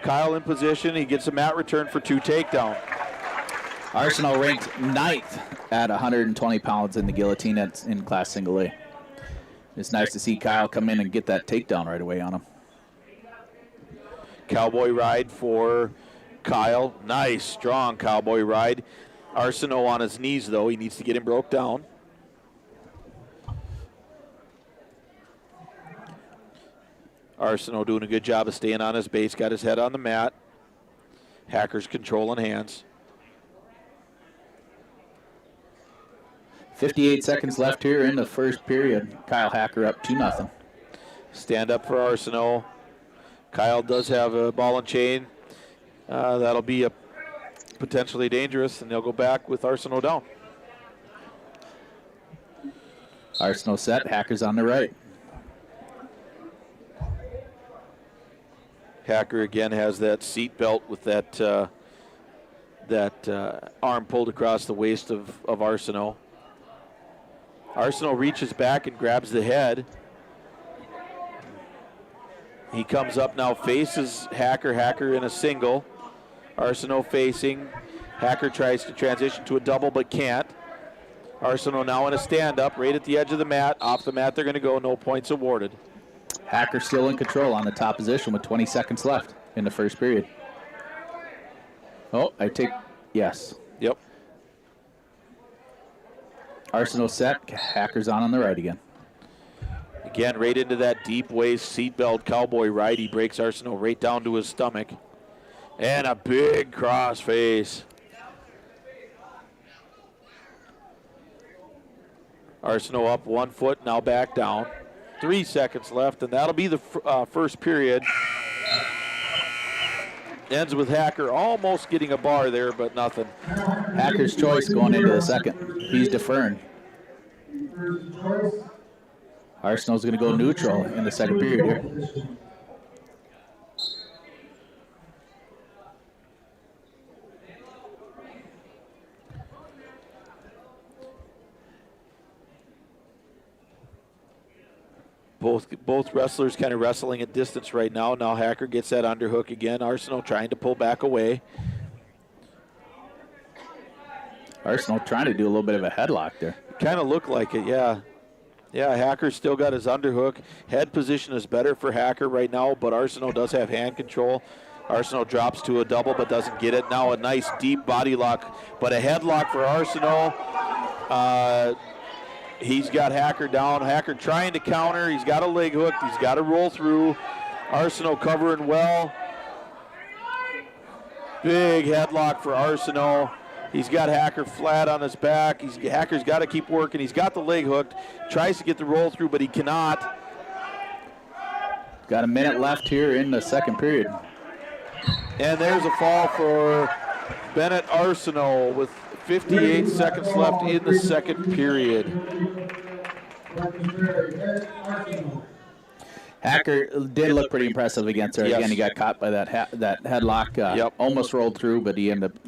Kyle in position. He gets a mat return for 2 takedown. Arsenault ranked 9th at 120 pounds in the guillotine in Class Single A. It's nice to see Kyle come in and get that takedown right away on him. Cowboy ride for Kyle. Nice, strong cowboy ride. Arsenault on his knees, though. He needs to get him broke down. Arsenault doing a good job of staying on his base. Got his head on the mat. Hacker's controlling hands. 58 seconds left here in the first period. Kyle Hacker up 2-0. Stand up for Arsenault. Kyle does have a ball and chain. That'll be potentially dangerous, and they'll go back with Arsenault down. Arsenault set. Hacker's on the right. Hacker again has that seat belt with that arm pulled across the waist of Arsenault. Arsenault reaches back and grabs the head. He comes up now, faces Hacker. Hacker in a single. Arsenault facing. Hacker tries to transition to a double but can't. Arsenault now in a stand-up, right at the edge of the mat. Off the mat they're going to go, no points awarded. Hacker still in control on the top position with 20 seconds left in the first period. Oh, yes. Yep. Arsenault set, Hacker's on the right again. Again, right into that deep waist seatbelt cowboy ride. He breaks Arsenault right down to his stomach. And a big cross face. Arsenault up 1 foot, now back down. 3 seconds left, and that'll be the first period. Ends with Hacker almost getting a bar there, but nothing. Hacker's choice going into the second. He's deferring. Arsenal's going to go neutral in the second period here. Both wrestlers kind of wrestling at distance right now. Now Hacker gets that underhook again. Arsenal trying to pull back away. Arsenal trying to do a little bit of a headlock there. Kind of looked like it, yeah. Yeah, Hacker's still got his underhook. Head position is better for Hacker right now, but Arsenal does have hand control. Arsenal drops to a double but doesn't get it. Now a nice deep body lock, but a headlock for Arsenal. He's got Hacker down. Hacker trying to counter. He's got a leg hook. He's got to roll through. Arsenal covering well. Big headlock for Arsenal. He's got Hacker flat on his back. Hacker's got to keep working. He's got the leg hooked. Tries to get the roll through, but he cannot. Got a minute left here in the second period. And there's a fall for Bennett Arsenal with 58 seconds left in the second period. Hacker did look pretty impressive against her. Yes. Again, he got caught by that headlock. Yep. Almost rolled through, but he ended up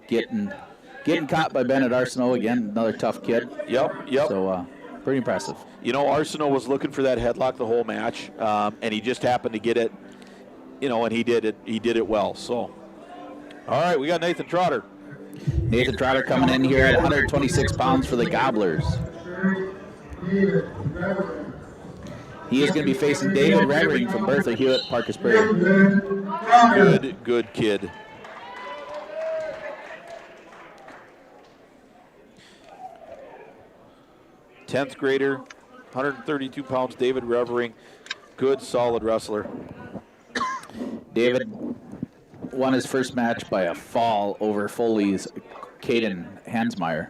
getting caught by Bennett Arsenal. Again, another tough kid. Yep. So pretty impressive. You know, Arsenal was looking for that headlock the whole match, and he just happened to get it. You know, and he did it. He did it well. So, all right, we got Nathan Trotter. Nathan Trotter coming in here at 126 pounds for the Gobblers. He is going to be facing David Revering from Bertha Hewitt, Parkus Prairie. Good kid. Tenth grader, 132 pounds, David Revering. Good, solid wrestler. David won his first match by a fall over Foley's Caden Hansmeyer.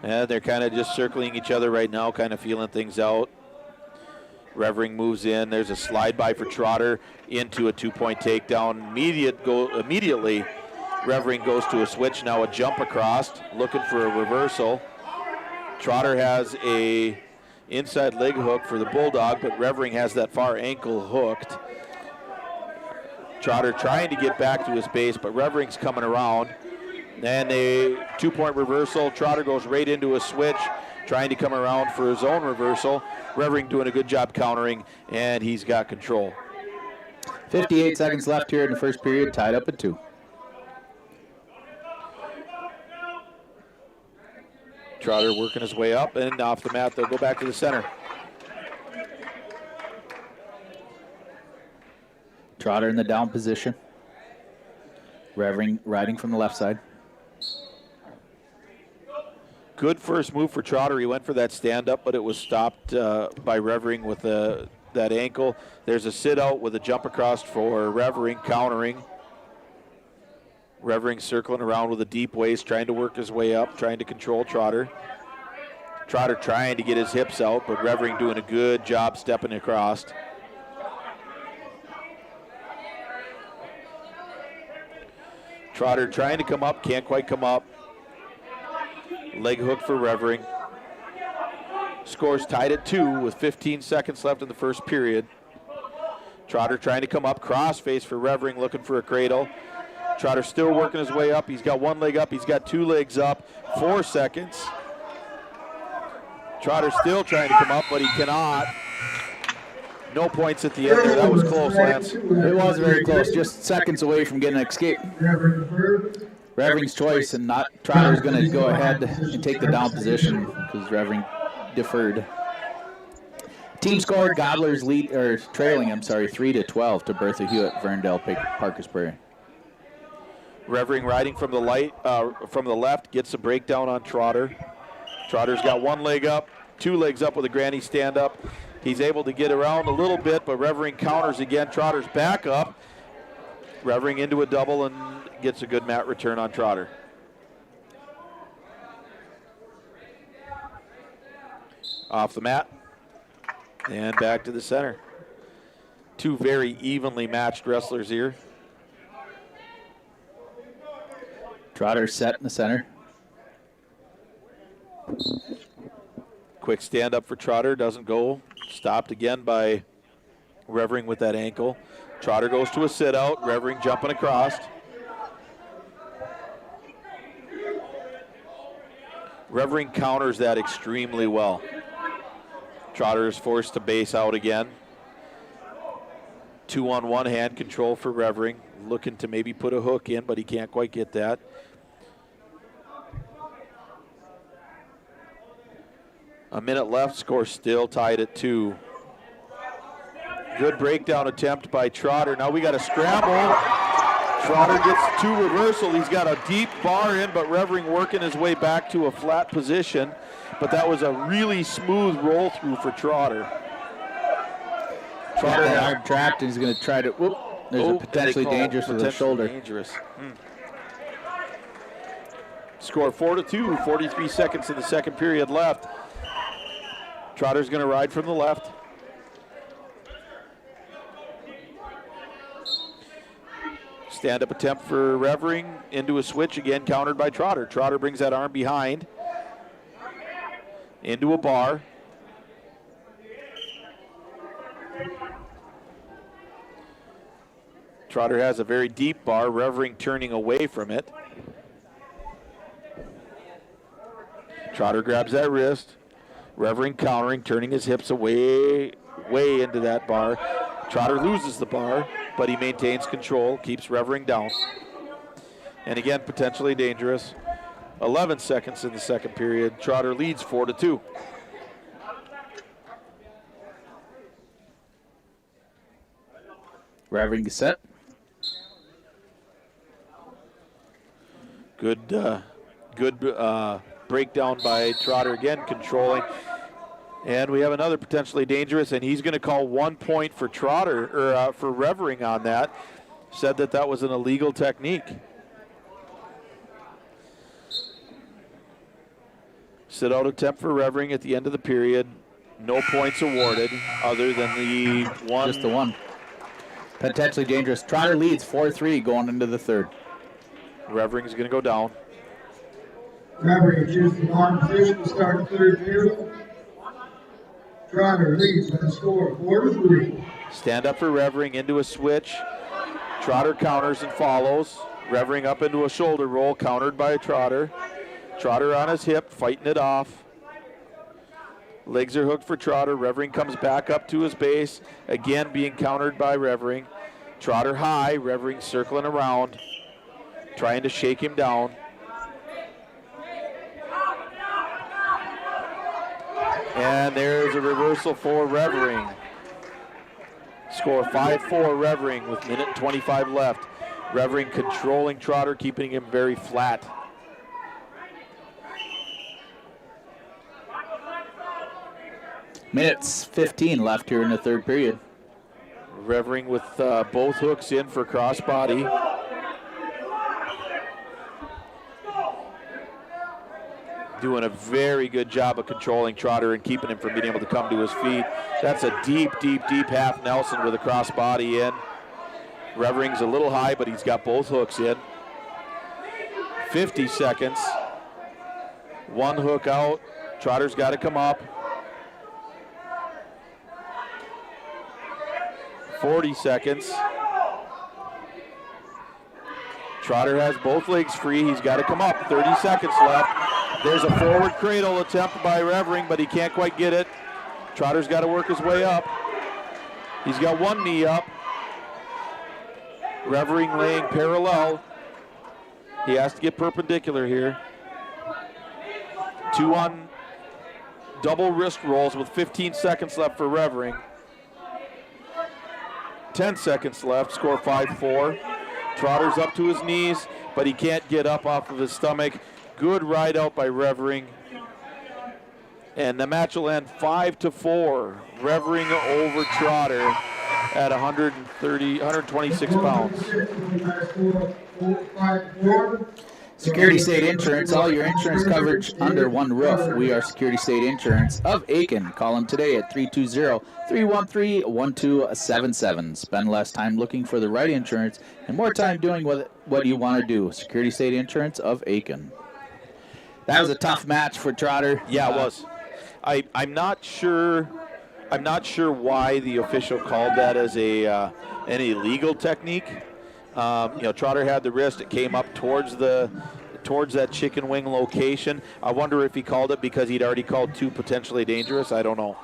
And they're kind of just circling each other right now, kind of feeling things out. Revering moves in. There's a slide by for Trotter into a 2-point takedown. Immediately, Revering goes to a switch. Now a jump across, looking for a reversal. Trotter has a inside leg hook for the Bulldog, but Revering has that far ankle hooked. Trotter trying to get back to his base, but Revering's coming around. And a 2-point reversal. Trotter goes right into a switch, trying to come around for his own reversal. Revering doing a good job countering, and he's got control. 58 seconds left here in the first period, tied up at 2. Trotter working his way up, and off the mat, they'll go back to the center. Trotter in the down position. Revering riding from the left side. Good first move for Trotter. He went for that stand-up, but it was stopped by Revering with that ankle. There's a sit-out with a jump across for Revering, countering. Revering circling around with a deep waist, trying to work his way up, trying to control Trotter. Trotter trying to get his hips out, but Revering doing a good job stepping across. Trotter trying to come up, can't quite come up. Leg hook for Revering. Scores tied at 2 with 15 seconds left in the first period. Trotter trying to come up, cross face for Revering, looking for a cradle. Trotter still working his way up. He's got one leg up, he's got 2 legs up, 4 seconds. Trotter still trying to come up, but he cannot. No points at the end there. That was close, Lance. It was very close, just seconds away from getting an escape. Revering's choice, and not Trotter's going to go ahead and take the down position because Revering deferred. Team scored, Gobblers lead or trailing 3-12 to Bertha Hewitt, Verndale, Parkus Prairie. Revering riding from the left, gets a breakdown on Trotter. Trotter's got one leg up, 2 legs up with a granny stand up. He's able to get around a little bit, but Revering counters again. Trotter's back up. Revering into a double and gets a good mat return on Trotter. Off the mat. And back to the center. Two very evenly matched wrestlers here. Trotter set in the center. Quick stand up for Trotter, doesn't go. Stopped again by Revering with that ankle. Trotter goes to a sit out, Revering jumping across. Revering counters that extremely well. Trotter is forced to base out again. 2-on-1 hand control for Revering. Looking to maybe put a hook in, but he can't quite get that. A minute left, score still tied at 2. Good breakdown attempt by Trotter. Now we got a scramble. Trotter gets 2 reversal. He's got a deep bar in, but Revering working his way back to a flat position. But that was a really smooth roll through for Trotter. Trotter hard trapped, and he's going to try to. Whoop! There's a potentially dangerous with the shoulder. Dangerous. Score 4-2. 43 seconds in the second period left. Trotter's going to ride from the left. Stand-up attempt for Revering into a switch again, countered by Trotter. Trotter brings that arm behind into a bar. Trotter has a very deep bar, Revering turning away from it. Trotter grabs that wrist. Revering countering, turning his hips way into that bar. Trotter loses the bar, but he maintains control, keeps Revering down. And again, potentially dangerous. 11 seconds in the second period. Trotter leads 4-2. Revering set. Good breakdown by Trotter again, controlling. And we have another potentially dangerous, and he's going to call 1 point for Trotter, or for Revering on that. Said that was an illegal technique. Sit out attempt for Revering at the end of the period. No points awarded other than the one. Just the one. Potentially dangerous. Trotter leads 4-3 going into the third. Revering's going to go down. Revering chooses the bottom position to start the third period. Trotter leads with a score of 4-3. Stand up for Revering into a switch. Trotter counters and follows. Revering up into a shoulder roll, countered by Trotter. Trotter on his hip, fighting it off. Legs are hooked for Trotter. Revering comes back up to his base, again being countered by Revering. Trotter high, Revering circling around, trying to shake him down. And there's a reversal for Revering. Score 5-4 Revering with minute and 25 left. Revering controlling Trotter, keeping him very flat. Minutes 15 left here in the third period. Revering with both hooks in for crossbody. Doing a very good job of controlling Trotter and keeping him from being able to come to his feet. That's a deep half Nelson with a crossbody in. Revering's a little high, but he's got both hooks in. 50 seconds. One hook out. Trotter's got to come up. 40 seconds. Trotter has both legs free. He's got to come up. 30 seconds left. There's a forward cradle attempt by Revering, but he can't quite get it. Trotter's got to work his way up. He's got one knee up. Revering laying parallel. He has to get perpendicular here. 2 on double wrist rolls with 15 seconds left for Revering. 10 seconds left, score 5-4. Trotter's up to his knees, but he can't get up off of his stomach. Good ride out by Revering. And the match will end 5-4. Revering over Trotter at 126 pounds. Security State Insurance, all your insurance coverage under one roof. We are Security State Insurance of Aitkin. Call them today at 320-313-1277. Spend less time looking for the right insurance and more time doing what you want to do. Security State Insurance of Aitkin. That was a tough match for Trotter. Yeah, it was. I'm not sure why the official called that as an illegal technique. Trotter had the wrist. It came up towards that chicken wing location. I wonder if he called it because he'd already called 2 potentially dangerous. I don't know.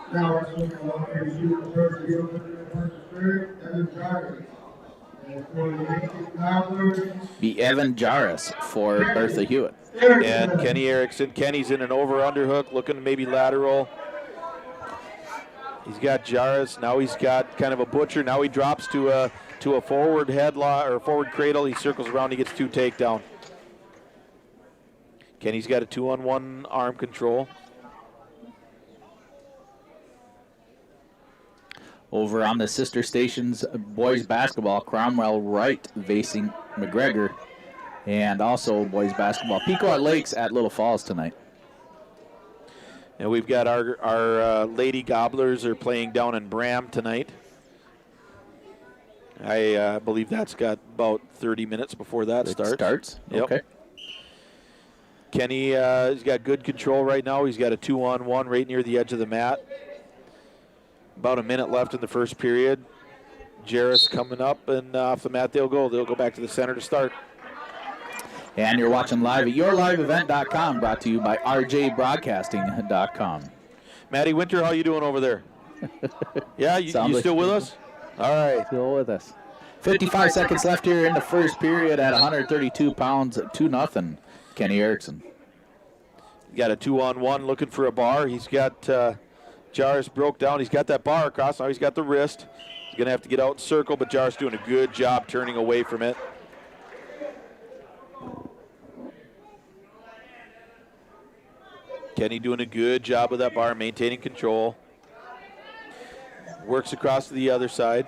Be Evan Jarvis for Bertha Hewitt. And Kenny Erickson. Kenny's in an over-underhook, looking maybe lateral. He's got Jarvis. Now he's got kind of a butcher. Now he drops to a forward headlock or forward cradle. He circles around. He gets 2 takedown. Kenny's got a 2-on-1 arm control. Over on the sister stations, boys basketball, Cromwell Wright facing McGregor. And also boys basketball, Pequot Lakes at Little Falls tonight. And we've got our Lady Gobblers are playing down in Bram tonight. I believe that's got about 30 minutes before that starts. Yep. Okay. Kenny has got good control right now. He's got a 2-on-1 right near the edge of the mat. About a minute left in the first period. Jarris coming up, and off the mat they'll go. They'll go back to the center to start. And you're watching live at yourliveevent.com, brought to you by rjbroadcasting.com. Maddie Winter, how you doing over there? Yeah, you still with us? All right. Still with us. 55 seconds left here in the first period at 132 pounds, 2-0. Kenny Erickson. Got a 2-on-1 looking for a bar. He's got Jarvis broke down. He's got that bar across. Now he's got the wrist. He's going to have to get out and circle, but Jarvis doing a good job turning away from it. Kenny doing a good job with that bar, maintaining control. Works across to the other side.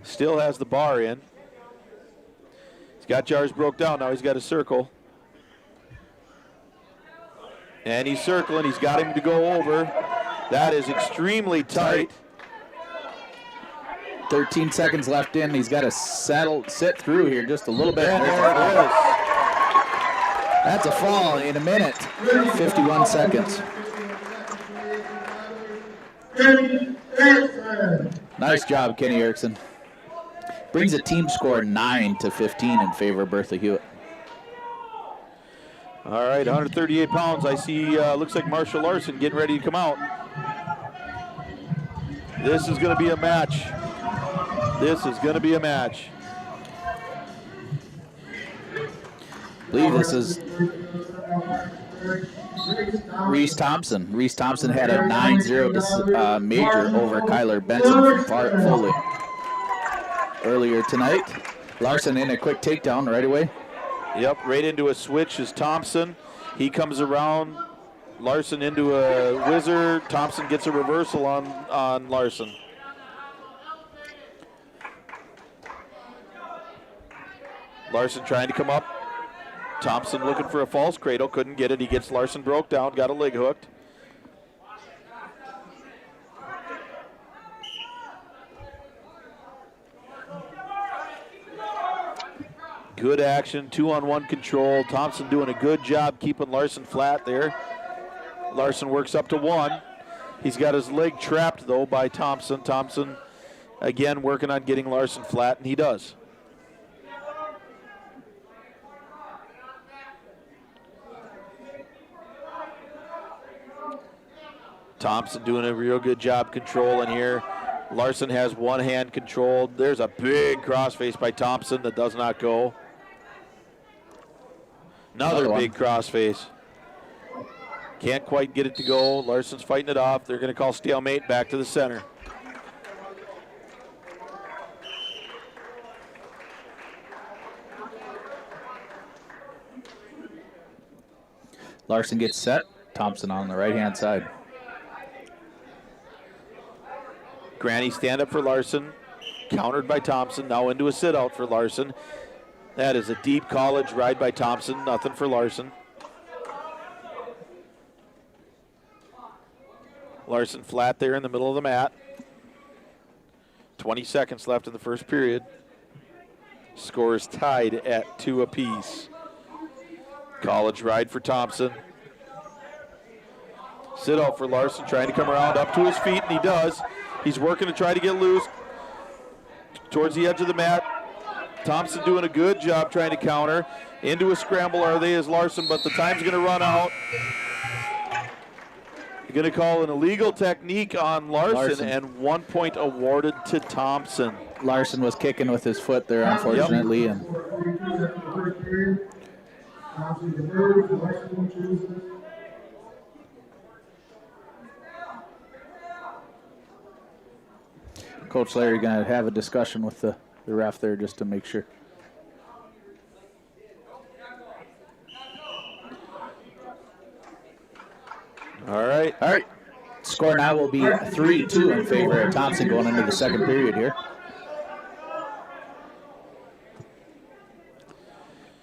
Still has the bar in. He's got Jarvis broke down. Now he's got a circle. And he's circling. He's got him to go over. That is extremely tight. 13 seconds left in. He's got to sit through here just a little bit. And there it is. That's a fall in a minute. 51 seconds. Nice job, Kenny Erickson. Brings a team score 9-15 in favor of Bertha Hewitt. All right, 138 pounds. I see, looks like Marshall Larson getting ready to come out. This is going to be a match. This is going to be a match. I believe this is Reese Thompson. Reese Thompson had a 9-0 major over Kyler Benson from Foley earlier tonight. Larson in a quick takedown right away. Yep, right into a switch is Thompson. He comes around. Larson into a whizzer. Thompson gets a reversal on Larson. Larson trying to come up. Thompson looking for a false cradle, couldn't get it. He gets Larson broke down, got a leg hooked. Good action, 2-on-1 control. Thompson doing a good job keeping Larson flat there. Larson works up to 1. He's got his leg trapped though by Thompson. Thompson again working on getting Larson flat, and he does. Thompson doing a real good job controlling here. Larson has one hand controlled. There's a big crossface by Thompson that does not go. Another big crossface. Can't quite get it to go. Larson's fighting it off. They're going to call stalemate back to the center. Larson gets set. Thompson on the right-hand side. Granny stand up for Larson. Countered by Thompson. Now into a sit out for Larson. That is a deep college ride by Thompson. Nothing for Larson. Larson flat there in the middle of the mat. 20 seconds left in the first period. Score is tied at 2 apiece. College ride for Thompson. Sit out for Larson, trying to come around up to his feet, and he does. He's working to try to get loose towards the edge of the mat. Thompson doing a good job trying to counter. Into a scramble are they as Larson, but the time's going to run out. You're going to call an illegal technique on Larson, and 1 point awarded to Thompson. Larson was kicking with his foot there, unfortunately. Yep. And Coach Larry going to have a discussion with the ref there just to make sure. All right. Score now will be 3-2 in favor of Thompson going into the second period here.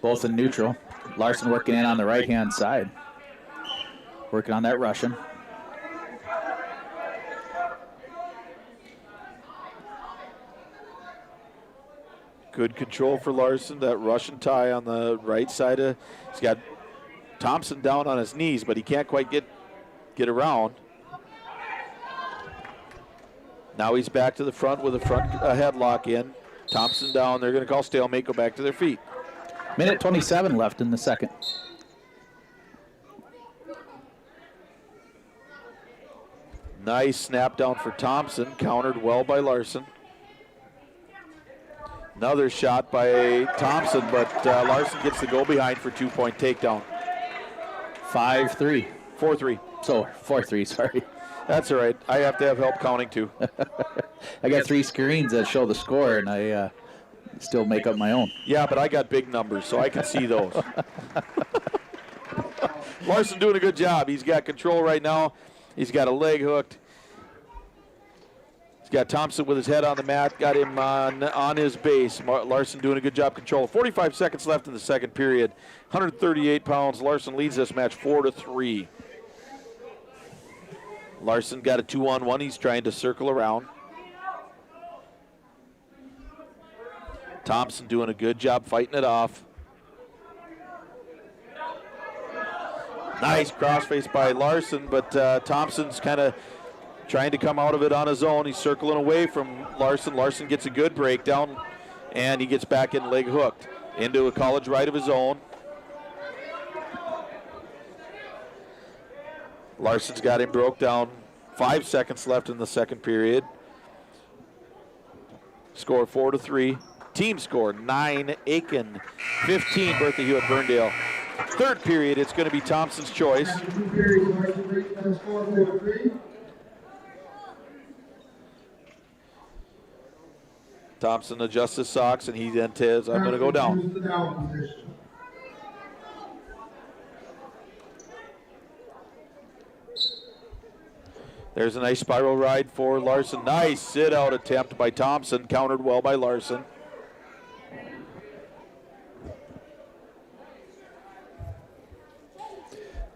Both in neutral. Larson working in on the right-hand side. Working on that Russian. Good control for Larson. That Russian tie on the right side. He's got Thompson down on his knees, but he can't quite get around. Now he's back to the front with a front headlock in. Thompson down. They're going to call stalemate, go back to their feet. Minute 27 left in the second. Nice snap down for Thompson. Countered well by Larson. Another shot by Thompson, but Larson gets the go behind for 2-point takedown. 5-3. 4-3. So, 4-3, sorry. That's all right. I have to have help counting too. I got 3 screens that show the score, and I still make up my own. Yeah, but I got big numbers, so I can see those. Larson doing a good job. He's got control right now. He's got a leg hooked. He's got Thompson with his head on the mat, got him on his base. Larson doing a good job control. 45 seconds left in the second period. 138 pounds. Larson leads this match 4-3. Larson got a 2-on-1. He's trying to circle around. Thompson doing a good job fighting it off. Nice crossface by Larson, but Thompson's kind of trying to come out of it on his own. He's circling away from Larson. Larson gets a good breakdown, and he gets back in leg hooked into a college right of his own. Larson's got him broke down. 5 seconds left in the second period. Score 4-3. Team score 9, Aitkin 15, Bertha Hewitt Burndale. Third period, it's going to be Thompson's choice. Thompson adjusts his socks, and he then says, I'm going to go down. There's a nice spiral ride for Larson. Nice sit-out attempt by Thompson, countered well by Larson.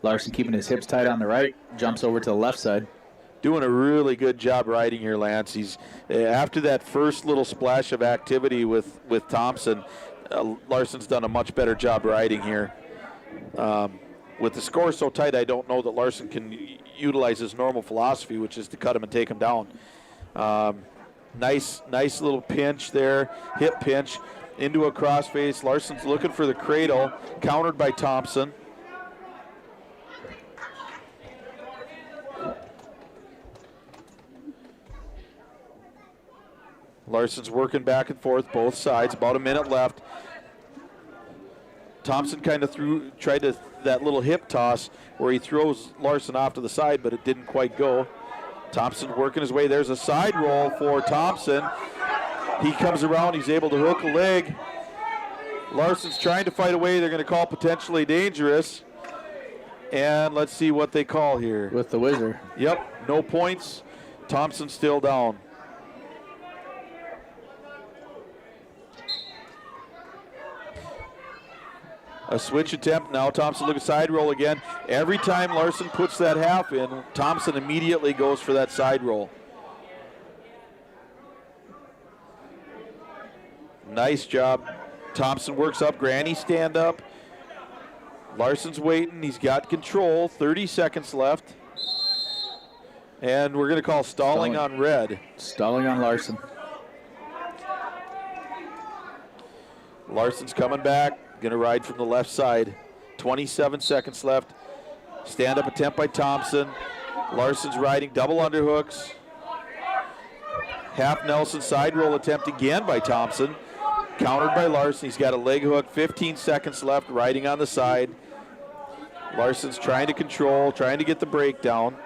Larson keeping his hips tight on the right, jumps over to the left side. Doing a really good job riding here, Lance. He's after that first little splash of activity with Thompson, Larson's done a much better job riding here. With the score so tight, I don't know that Larson can utilize his normal philosophy, which is to cut him and take him down. Nice little pinch there, hip pinch into a crossface. Larson's looking for the cradle, countered by Thompson. Larson's working back and forth, both sides, about a minute left. Thompson kind of tried that little hip toss where he throws Larson off to the side, but it didn't quite go. Thompson working his way. There's a side roll for Thompson. He comes around, he's able to hook a leg. Larson's trying to fight away. They're going to call potentially dangerous. And let's see what they call here. With the whizzer. Yep, no points. Thompson's still down. A switch attempt. Now Thompson looking side roll again. Every time Larson puts that half in, Thompson immediately goes for that side roll. Nice job. Thompson works up. Granny stand up. Larson's waiting. He's got control. 30 seconds left. And we're going to call stalling on red. Stalling on Larson. Larson's coming back. Going to ride from the left side. 27 seconds left. Stand-up attempt by Thompson. Larson's riding double underhooks. Half Nelson side roll attempt again by Thompson. Countered by Larson. He's got a leg hook. 15 seconds left, riding on the side. Larson's trying to control, trying to get the breakdown.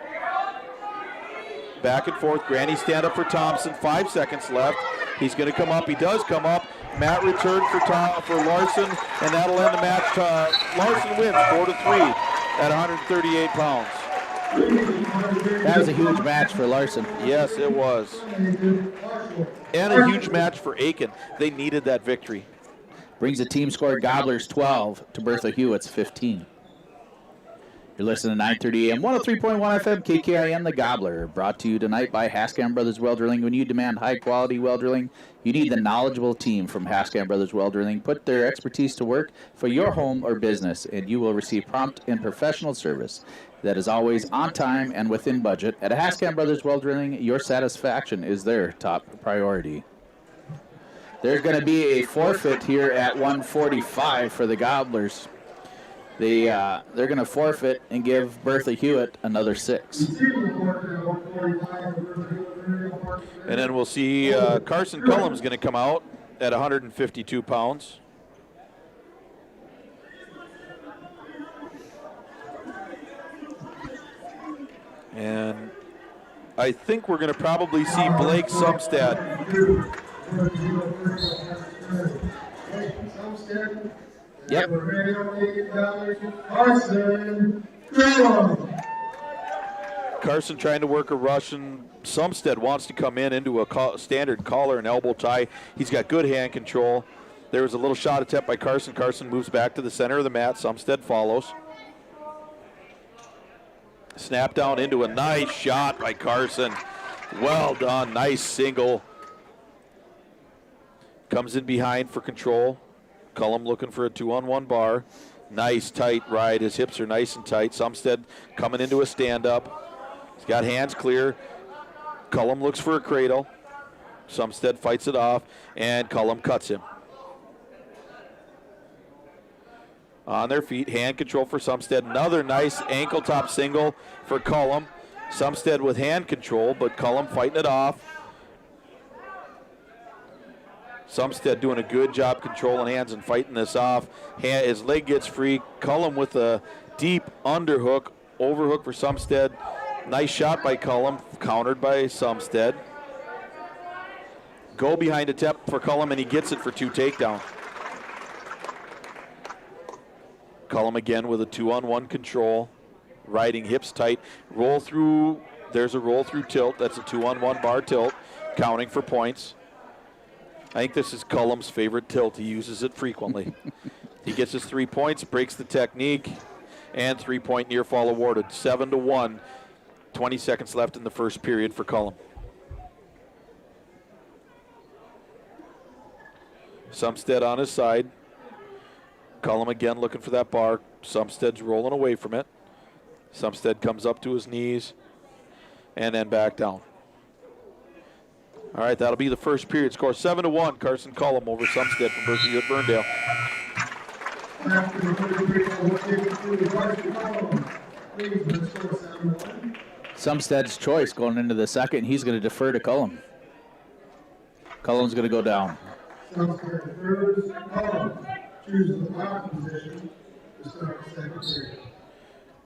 Back and forth. Granny stand up for Thompson. 5 seconds left. He's going to come up. He does come up. Mat return for Larson, and that'll end the match. Larson wins 4-3 at 138 pounds. That was a huge match for Larson. Yes, it was. And a huge match for Aitkin. They needed that victory. Brings the team score Gobblers 12 to Bertha Hewitt's 15. You're listening to 930 AM, 103.1 FM, KKIN, The Gobbler. Brought to you tonight by Hascam Brothers Well Drilling. When you demand high-quality well drilling, you need the knowledgeable team from Hascam Brothers Well Drilling. Put their expertise to work for your home or business, and you will receive prompt and professional service that is always on time and within budget. At Hascam Brothers Well Drilling, your satisfaction is their top priority. There's going to be a forfeit here at 145 for the Gobblers. They're going to forfeit and give Bertha Hewitt another 6. And then we'll see Carson Cullum's going to come out at 152 pounds. And I think we're going to probably see Blake Sumstead. Yep. Carson trying to work a Russian. Sumstead wants to come into a standard collar and elbow tie. He's got good hand control. There was a little shot attempt by Carson. Carson moves back to the center of the mat. Sumstead follows. Snap down into a nice shot by Carson. Well done. Nice single. Comes in behind for control. Cullum looking for a 2-on-1 bar. Nice tight ride. His hips are nice and tight. Sumstead coming into a stand-up. He's got hands clear. Cullum looks for a cradle. Sumstead fights it off, and Cullum cuts him. On their feet, hand control for Sumstead. Another nice ankle top single for Cullum. Sumstead with hand control, but Cullum fighting it off. Sumstead doing a good job controlling hands and fighting this off. His leg gets free. Cullum with a deep underhook, overhook for Sumstead. Nice shot by Cullum, countered by Sumstead. Go behind attempt for Cullum, and he gets it for 2 takedown. Cullum again with a 2-on-1 control. Riding hips tight. Roll through. There's a roll through tilt. That's a 2-on-1 bar tilt. Counting for points. I think this is Cullum's favorite tilt. He uses it frequently. He gets his 3 points, breaks the technique, and 3-point near fall awarded. 7-1. 20 seconds left in the first period for Cullum. Sumstead on his side. Cullum again looking for that bar. Sumstead's rolling away from it. Sumstead comes up to his knees and then back down. All right, that'll be the first period. Score 7-1. Carson Cullum over Sumstead from Bertha Hewitt Burndale. Sumstead's choice going into the second. He's going to defer to Cullum. Cullum's going to go down.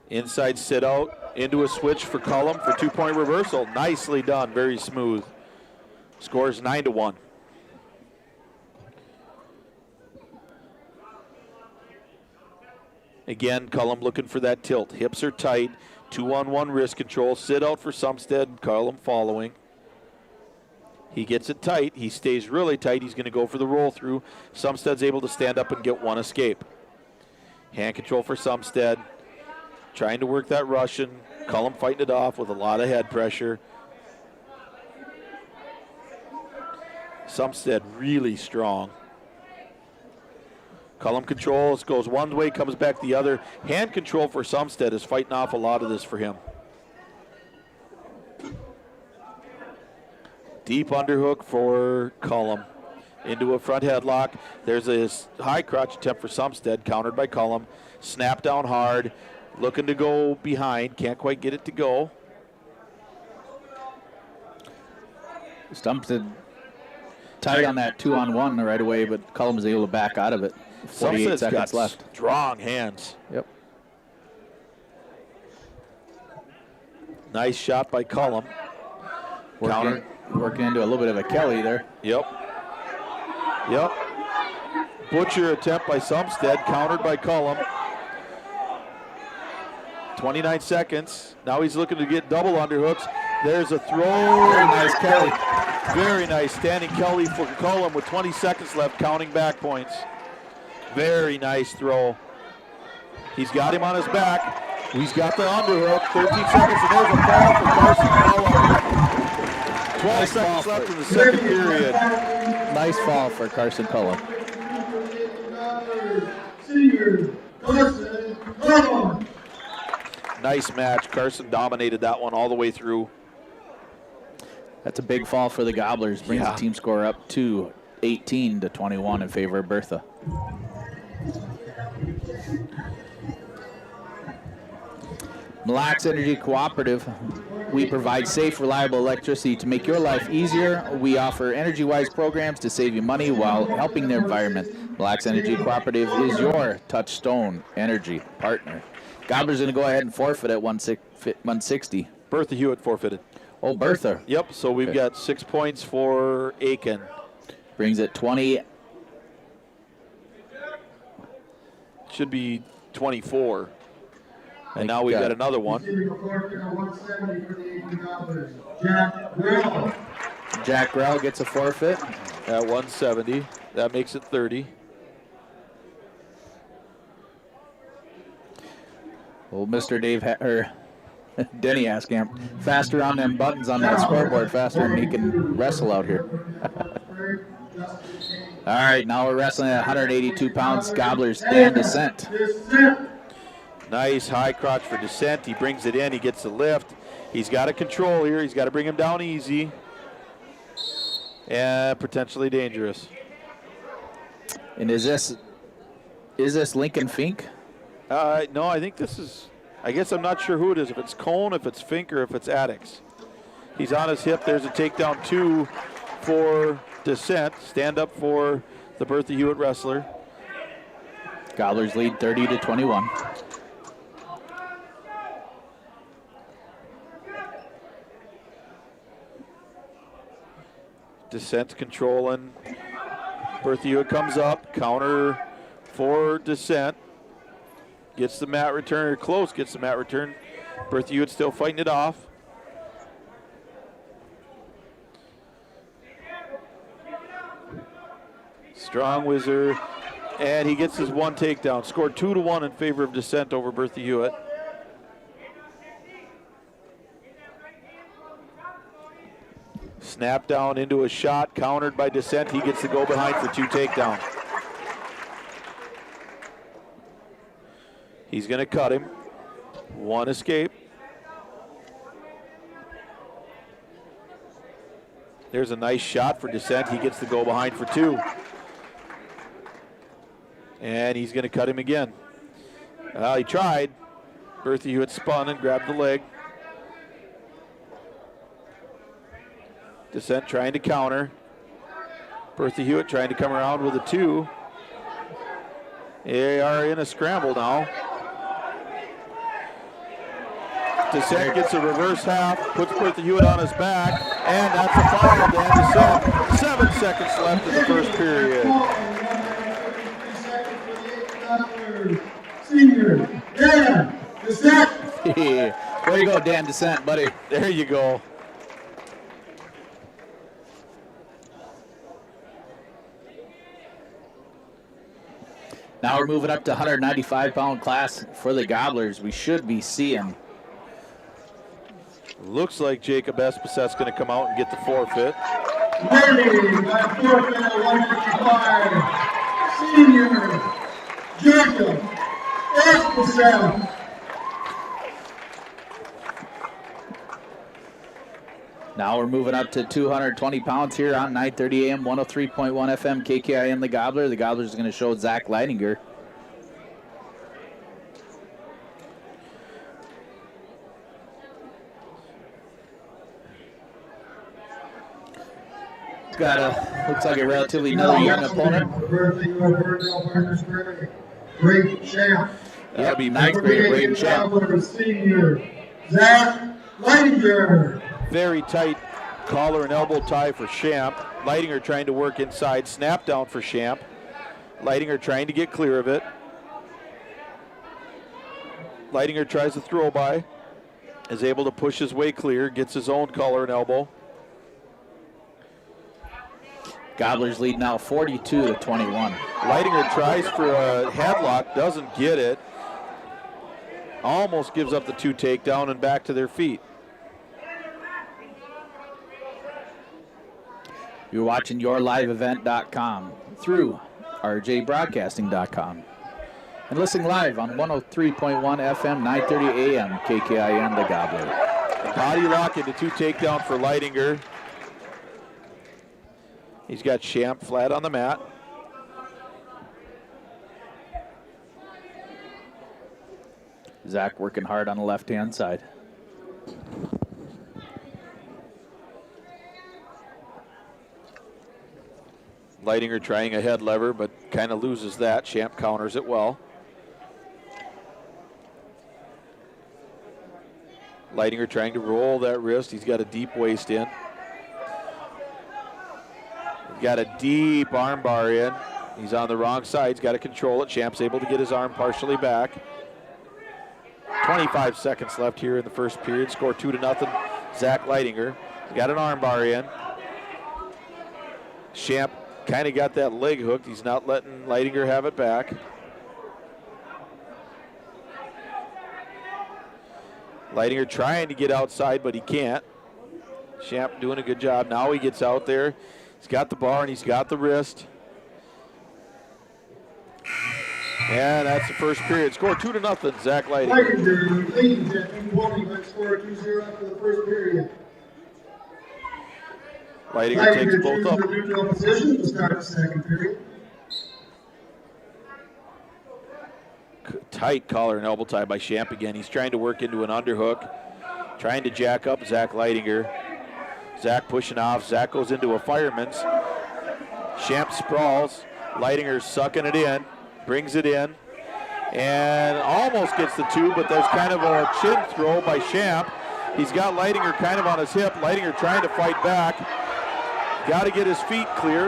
Inside sit out into a switch for Cullum for 2-point reversal. Nicely done, very smooth. Scores 9-1. Again, Cullum looking for that tilt. Hips are tight. 2-on-1 wrist control. Sit out for Sumstead. Cullum following. He gets it tight. He stays really tight. He's going to go for the roll through. Sumstead's able to stand up and get one escape. Hand control for Sumstead. Trying to work that Russian. Cullum fighting it off with a lot of head pressure. Sumstead really strong. Cullum controls, goes one way, comes back the other. Hand control for Sumstead is fighting off a lot of this for him. Deep underhook for Cullum. Into a front headlock. There's a high crotch attempt for Sumstead, countered by Cullum. Snap down hard. Looking to go behind. Can't quite get it to go. Sumstead tied on that 2-on-1 right away, but Cullum is able to back out of it. 48 seconds left. Strong hands. Yep. Nice shot by Cullum. Working into a little bit of a Kelly there. Yep. Butcher attempt by Sumstead, countered by Cullum. 29 seconds. Now he's looking to get double underhooks. There's a throw. Very nice Kelly. Very nice standing Kelly for Cullum with 20 seconds left, counting back points. Very nice throw. He's got him on his back. He's got the underhook. 13 seconds, and there's a fall for Carson Cullum. 12 seconds left in the second period. Nice fall for Carson Cullum. Nice match. Carson dominated that one all the way through. That's a big fall for the Gobblers. Brings the team score up to 18-21 in favor of Bertha. Mille Lacs Energy Cooperative. We provide safe, reliable electricity to make your life easier. We offer energy-wise programs to save you money while helping the environment. Mille Lacs Energy Cooperative is your touchstone energy partner. Gobblers going to go ahead and forfeit at 160. Bertha Hewitt forfeited. Oh, Bertha. Yep, so we've got 6 points for Aitkin. Brings it 20. Should be 24. And now we've got another one. Jack Grell gets a forfeit. At 170. That makes it 30. Well, Mr. Denny Askamp, faster on them buttons on that scoreboard, faster than he can wrestle out here. All right, now we're wrestling at 182 pounds. Gobblers, Dan Descent. Nice high crotch for Descent. He brings it in. He gets the lift. He's got to control here. He's got to bring him down easy. And potentially dangerous. And is this Lincoln Fink? No, I think this is, I guess I'm not sure who it is. If it's Cone, if it's Fink, or if it's Addicts. He's on his hip. There's a takedown 2 for Descent. Stand up for the Bertha Hewitt wrestler. Gobblers lead 30-21. Descent controlling. Bertha Hewitt comes up. Counter for Descent. Gets the mat return, or close gets the mat return. Bertha Hewitt still fighting it off. Strong whizzer. And he gets his one takedown. Scored 2-1 in favor of Descent over Bertha Hewitt. Snap down into a shot, countered by Descent. He gets to go behind for 2 takedowns. He's going to cut him. 1 escape. There's a nice shot for Descent. He gets to go behind for 2. And he's going to cut him again. Well, he tried. Bertha Hewitt spun and grabbed the leg. Descent trying to counter. Bertha Hewitt trying to come around with a 2. They are in a scramble now. Descent gets a reverse half, puts Bertha Hewitt on his back, and that's a foul on Descent. 7 seconds left in the first period. Senior, Dan Descent. Way to go, Dan Descent, buddy. There you go. Now we're moving up to 195-pound class for the Gobblers. We should be seeing. Looks like Jacob Esposset's going to come out and get the forfeit. Winning by forfeit at 155, senior Jacob Esposset. Now we're moving up to 220 pounds here on 930 AM, 103.1 FM, KKIN, the Gobbler. The Gobbler's going to show Zach Leidinger. Looks like a relatively another young opponent. Great champ. That'll be ninth grade Braden Champ. Senior Zach Leidinger. Very tight collar and elbow tie for Champ. Leidinger trying to work inside. Snap down for Champ. Leidinger trying to get clear of it. Leidinger tries to throw by. Is able to push his way clear. Gets his own collar and elbow. Gobblers lead now 42-21. Leidinger tries for a headlock. Doesn't get it. Almost gives up the 2 takedown and back to their feet. You're watching YourLiveEvent.com through RJBroadcasting.com and listening live on 103.1 FM, 930 AM, KKIN, the Gobbler. Body lock into 2 takedown for Leidinger. He's got Champ flat on the mat. Zach working hard on the left-hand side. Leidinger trying a head lever, but kind of loses that. Champ counters it well. Leidinger trying to roll that wrist. He's got a deep waist in. He's got a deep arm bar in. He's on the wrong side. He's got to control it. Champ's able to get his arm partially back. 25 seconds left here in the first period. Score 2-0. Zach Leidinger. He's got an arm bar in. Champ kind of got that leg hooked. He's not letting Leidinger have it back. Leidinger trying to get outside, but he can't. Champ doing a good job. Now he gets out there. He's got the bar and he's got the wrist. And that's the first period. Score 2-0, Zach Leidinger. Leidinger leads at 220 by score 2-0 after the first period. Leidinger takes both up. The neutral position to start the second period. Tight collar and elbow tie by Champ again. He's trying to work into an underhook. Trying to jack up Zach Leidinger. Zach pushing off. Zach goes into a fireman's. Champ sprawls. Leidinger's sucking it in. Brings it in. And almost gets the 2, but there's kind of a chin throw by Champ. He's got Leidinger kind of on his hip. Leidinger trying to fight back. Got to get his feet clear.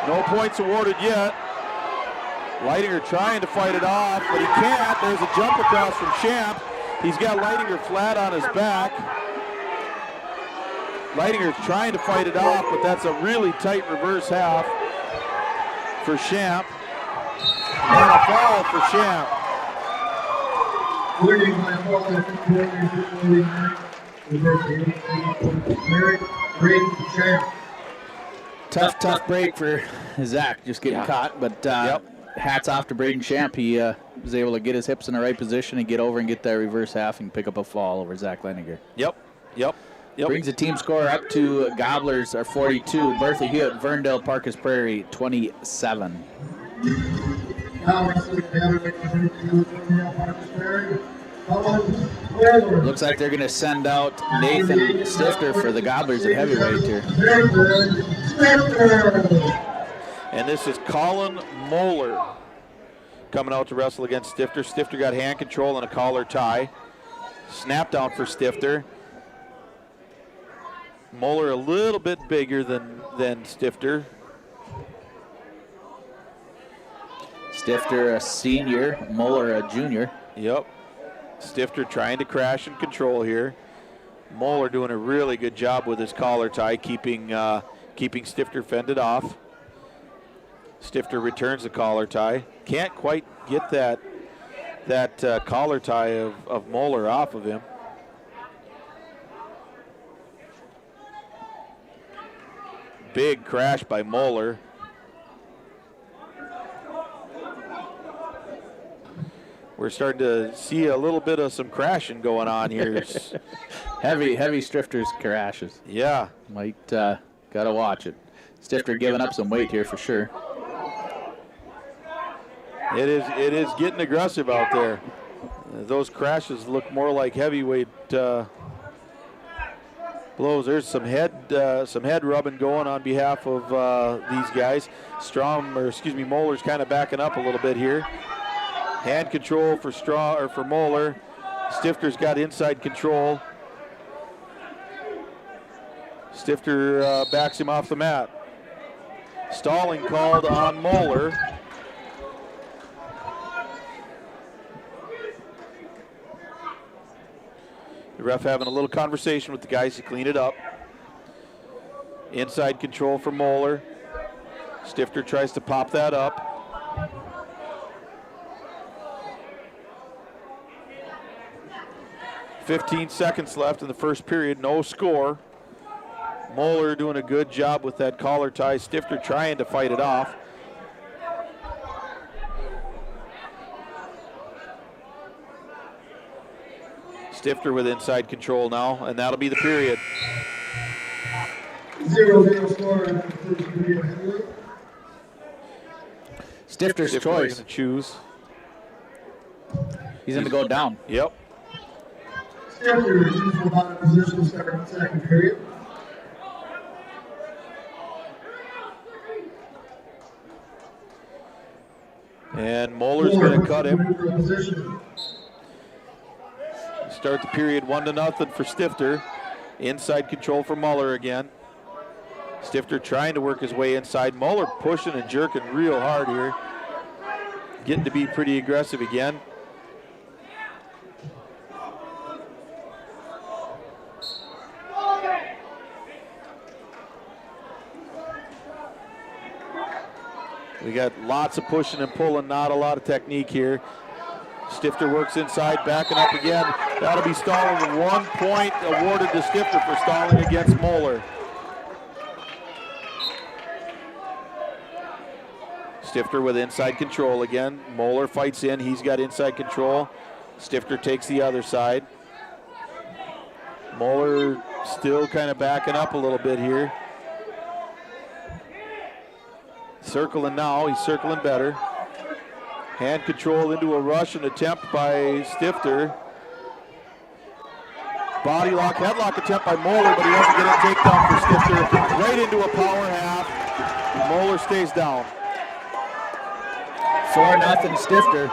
No points awarded yet. Leidinger trying to fight it off, but he can't. There's a jump across from Champ. He's got Leidinger flat on his back. Leidinger's trying to fight it off, but that's a really tight reverse half for Champ. And a fall for Champ. Leading by a fall at 249. Tough break for Zach, just getting caught, but hats off to Braden Champ. He was able to get his hips in the right position and get over and get that reverse half and pick up a fall over Zach Leidinger. Yep. Brings the team score up to Gobblers are 42, Bertha Hewitt, Verndale, Parkus Prairie 27. Looks like they're going to send out Nathan Stifter for the Gobblers at heavyweight here. And this is Colin Moeller coming out to wrestle against Stifter. Stifter got hand control and a collar tie. Snap down for Stifter. Moeller a little bit bigger than Stifter. Stifter a senior, Moeller a junior. Yep. Stifter trying to crash and control here. Moeller doing a really good job with his collar tie, keeping Stifter fended off. Stifter returns the collar tie. Can't quite get that collar tie of Moeller off of him. Big crash by Moeller. We're starting to see a little bit of some crashing going on here. heavy Stifter's crashes. Yeah. Might gotta watch it. Stifter giving up some weight here for sure. It is getting aggressive out there. Those crashes look more like heavyweight blows. There's some head rubbing going on behalf of these guys. Moeller's kind of backing up a little bit here. Hand control for Moeller. Stifter's got inside control. Stifter backs him off the mat. Stalling called on Moeller. The ref having a little conversation with the guys to clean it up. Inside control for Moeller. Stifter tries to pop that up. .15 seconds left in the first period, no score. Moeller doing a good job with that collar tie. Stifter trying to fight it off. Stifter with inside control now, and that'll be the period. 0-0 score in the first period. Stifter's choice. Going to choose. He's going to go down. Yep. Stifter is in the bottom position starting the second period. And Moeller's going to cut him. Start the period 1-0 for Stifter. Inside control for Moeller again. Stifter trying to work his way inside. Moeller pushing and jerking real hard here. Getting to be pretty aggressive again. We got lots of pushing and pulling, not a lot of technique here. Stifter works inside, backing up again. That'll be stalling. 1 point awarded to Stifter for stalling against Moeller. Stifter with inside control again. Moeller fights in. He's got inside control. Stifter takes the other side. Moeller still kind of backing up a little bit here. Circling now. He's circling better. Hand control into a Russian attempt by Stifter. Body lock, headlock attempt by Moeller, but he doesn't get a takedown for Stifter. Right into a power half. Moeller stays down. 4-0 Stifter.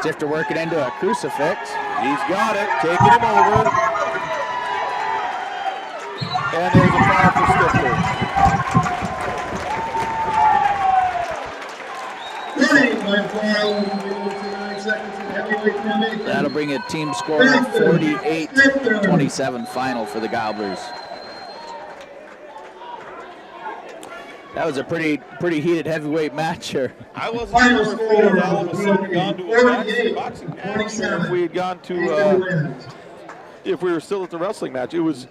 Stifter working into a crucifix. He's got it, taking him over. And there's a foul for Stifter. That'll bring a team score of 48-27 final for the Gobblers. That was a pretty heated heavyweight match here. I wasn't sure if we had all of a sudden gone to a boxing match, or if we had gone to, if we were still at the wrestling match. It was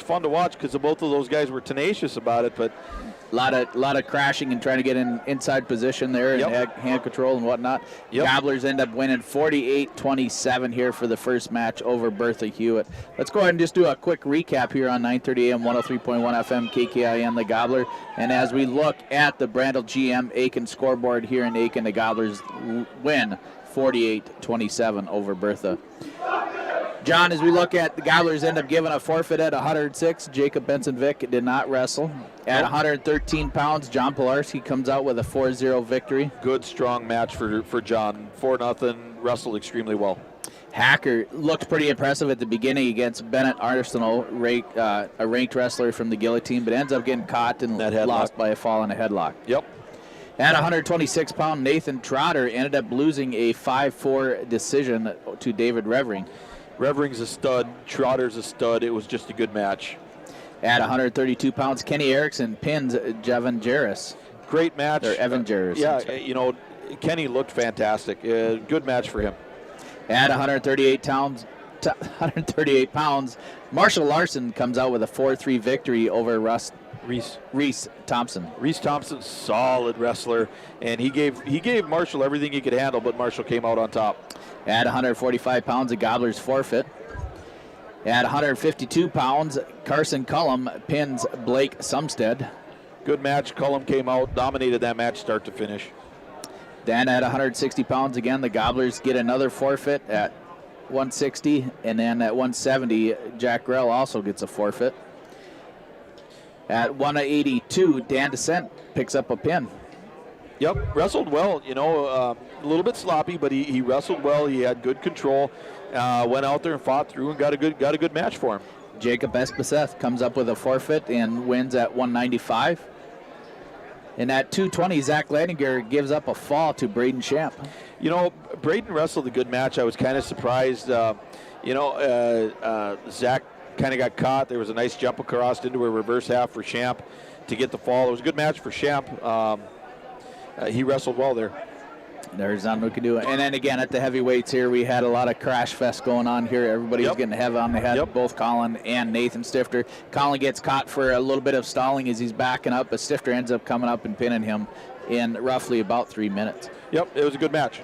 fun to watch because both of those guys were tenacious about it, but a lot of crashing and trying to get in inside position there and hand control and whatnot. Gobblers end up winning 48-27 here for the first match over Bertha Hewitt. Let's go ahead and just do a quick recap here on 930 AM, 103.1 FM, KKIN, the Gobbler. And as we look at the Brandel GM Aitkin scoreboard here in Aitkin, the Gobblers win 48-27 over Bertha. John, as we look at the Gobblers end up giving a forfeit at 106. Jacob Benson-Vick did not wrestle. At 113 pounds, John Pilarski comes out with a 4-0 victory. Good, strong match for John. 4-0, wrestled extremely well. Hacker looked pretty impressive at the beginning against Bennett Arsenal, a ranked wrestler from the Guillotine, but ends up getting caught and lost by a fall in a headlock. Yep. At 126-pound, Nathan Trotter ended up losing a 5-4 decision to David Revering. Revering's a stud. Trotter's a stud. It was just a good match. At 132 pounds, Kenny Erickson pins Jevin Jarris. Great match. Or Evan Jarris. Yeah, you know, Kenny looked fantastic. Good match for him. At 138 pounds, Marshall Larson comes out with a 4-3 victory over Reese Thompson. Reese Thompson, solid wrestler, and he gave Marshall everything he could handle, but Marshall came out on top. At 145 pounds, the Gobblers forfeit. At 152 pounds, Carson Cullum pins Blake Sumstead. Good match. Cullum came out, dominated that match start to finish. Then at 160 pounds again, the Gobblers get another forfeit at 160, and then at 170, Jack Grell also gets a forfeit. At 182, Dan Descent picks up a pin. Yep, wrestled well. You know, a little bit sloppy, but he wrestled well. He had good control. Went out there and fought through and got a good match for him. Jacob Espeseth comes up with a forfeit and wins at 195. And at 220, Zach Leidinger gives up a fall to Braden Champ. You know, Braden wrestled a good match. I was kind of surprised. Zach kind of got caught. There was a nice jump across into a reverse half for Champ to get the fall. It was a good match for Champ. He wrestled well there. There's nothing we can do. And then again, at the heavyweights here, we had a lot of crash fest going on here. Everybody's getting heavy on the head, both Colin and Nathan Stifter. Colin gets caught for a little bit of stalling as he's backing up, but Stifter ends up coming up and pinning him in roughly about 3 minutes. Yep, it was a good match.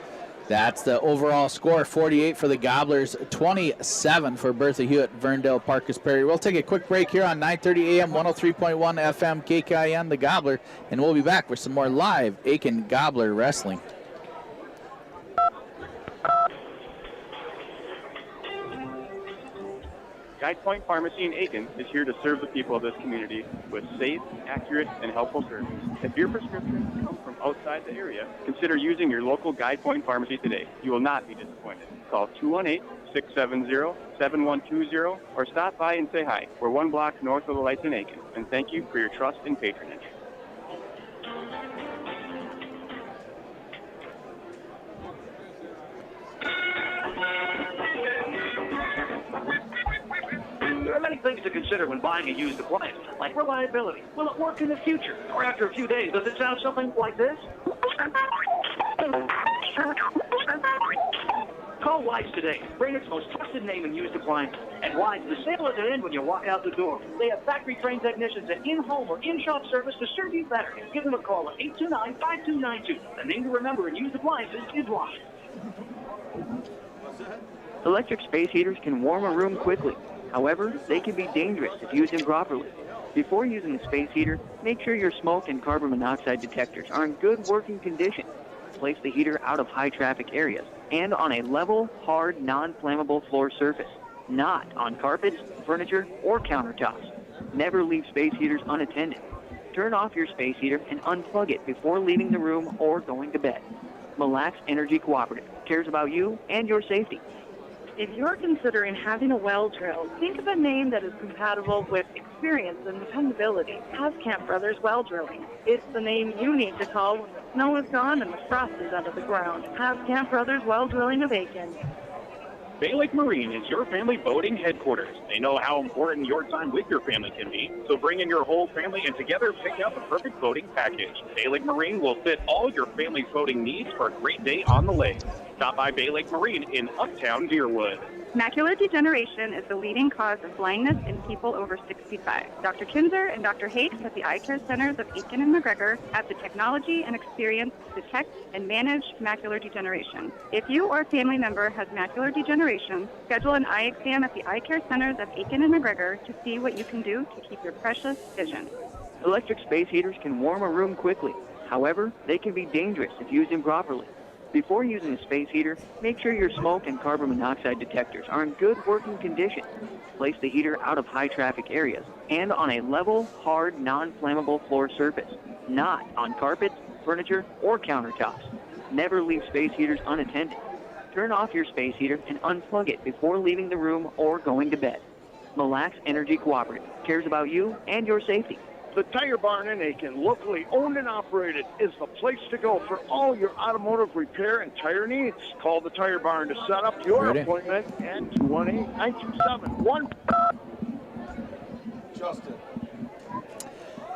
That's the overall score, 48 for the Gobblers, 27 for Bertha Hewitt, Verndale, Parkus Perry. We'll take a quick break here on 930 AM, 103.1 FM, KKIN, the Gobbler, and we'll be back with some more live Aitkin Gobbler wrestling. Guide Point Pharmacy in Aitkin is here to serve the people of this community with safe, accurate, and helpful service. If your prescriptions come from outside the area, consider using your local Guide Point Pharmacy today. You will not be disappointed. Call 218-670-7120 or stop by and say hi. We're 1 block north of the lights in Aitkin, and thank you for your trust and patronage. There are many things to consider when buying a used appliance, like reliability. Will it work in the future? Or after a few days, does it sound something like this? Call Wise today. Brainerd's most trusted name in used appliances. And Wise, the sale isn't in when you walk out the door. They have factory-trained technicians at in-home or in-shop service to serve you better. Give them a call at 829-5292. The name to remember in used appliances is Wise. Electric space heaters can warm a room quickly. However, they can be dangerous if used improperly. Before using a space heater, make sure your smoke and carbon monoxide detectors are in good working condition. Place the heater out of high traffic areas and on a level, hard, non-flammable floor surface, not on carpets, furniture, or countertops. Never leave space heaters unattended. Turn off your space heater and unplug it before leaving the room or going to bed. Mille Lacs Energy Cooperative cares about you and your safety. If you're considering having a well drill, think of a name that is compatible with experience and dependability. Camp Brothers Well Drilling. It's the name you need to call when the snow is gone and the frost is out of the ground. Camp Brothers Well Drilling of Aitkin. Bay Lake Marine is your family boating headquarters. They know how important your time with your family can be, so bring in your whole family and together pick out the perfect boating package. Bay Lake Marine will fit all your family's boating needs for a great day on the lake. Stop by Bay Lake Marine in Uptown Deerwood. Macular degeneration is the leading cause of blindness in people over 65. Dr. Kinzer and Dr. Haight at the Eye Care Centers of Aitkin and McGregor have the technology and experience to detect and manage macular degeneration. If you or a family member has macular degeneration, schedule an eye exam at the Eye Care Centers of Aitkin and McGregor to see what you can do to keep your precious vision. Electric space heaters can warm a room quickly. However, they can be dangerous if used improperly. Before using a space heater, make sure your smoke and carbon monoxide detectors are in good working condition. Place the heater out of high traffic areas and on a level, hard, non-flammable floor surface, not on carpets, furniture, or countertops. Never leave space heaters unattended. Turn off your space heater and unplug it before leaving the room or going to bed. Mille Lacs Energy Cooperative cares about you and your safety. The Tire Barn in Aitkin, locally owned and operated, is the place to go for all your automotive repair and tire needs. Call the Tire Barn to set up your appointment at 218-927-1.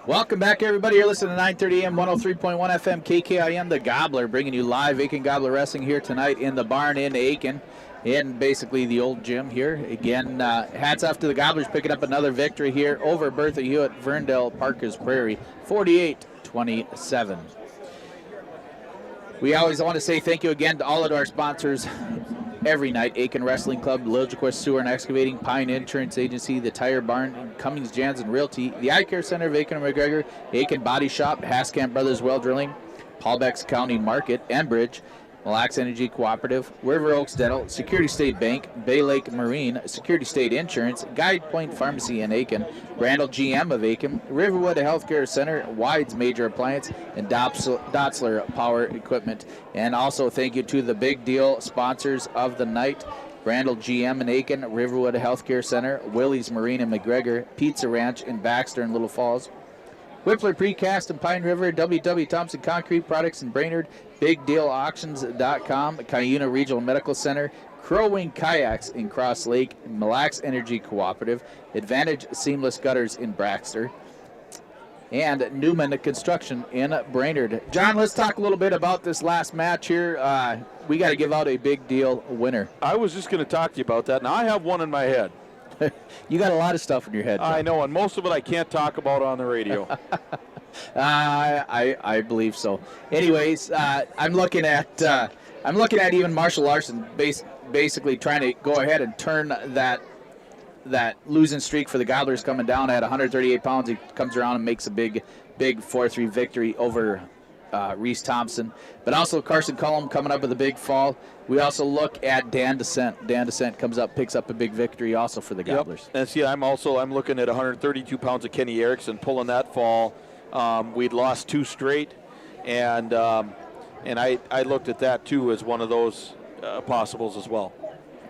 Welcome back, everybody. You're listening to 930 AM, 103.1 FM, KKIN, The Gobbler, bringing you live Aitkin Gobbler Wrestling here tonight in the barn in Aitkin, in basically the old gym here. Again, hats off to the Gobblers picking up another victory here over Bertha Hewitt, Ferndale, Parker's Prairie, 48-27. We always want to say thank you again to all of our sponsors every night: Aitkin Wrestling Club, Liljequist Sewer and Excavating, Pine Insurance Agency, the Tire Barn, Cummings Jansen Realty, the Eye Care Center of Aitkin and McGregor, Aitkin Body Shop, Haskamp Brothers Well Drilling, Paulbeck's County Market, Enbridge, Mille Lacs Energy Cooperative, River Oaks Dental, Security State Bank, Bay Lake Marine, Security State Insurance, Guide Point Pharmacy in Aitkin, Randall GM of Aitkin, Riverwood Healthcare Center, Wides Major Appliance, and Dotzler Power Equipment. And also thank you to the big deal sponsors of the night: Randall GM in Aitkin, Riverwood Healthcare Center, Willie's Marine in McGregor, Pizza Ranch in Baxter and Little Falls, Whippler Precast in Pine River, W.W. Thompson Concrete Products in Brainerd, BigDealAuctions.com, Cuyuna Regional Medical Center, Crow Wing Kayaks in Cross Lake, Mille Lacs Energy Cooperative, Advantage Seamless Gutters in Baxter, and Newman Construction in Brainerd. John, let's talk a little bit about this last match here. We got to give out a big deal winner. I was just going to talk to you about that. Now, I have one in my head. You got a lot of stuff in your head, John. I know, and most of it I can't talk about on the radio. I believe so. Anyways, I'm looking at even Marshall Larson basically trying to go ahead and turn that losing streak for the Gobblers coming down at 138 pounds. He comes around and makes a big 4-3 victory over Reese Thompson. But also Carson Cullum coming up with a big fall. We also look at Dan Descent. Dan Descent comes up, picks up a big victory also for the Gobblers. Yep. And see, I'm looking at 132 pounds of Kenny Erickson pulling that fall. We'd lost 2 straight, and I looked at that too as one of those possibles as well.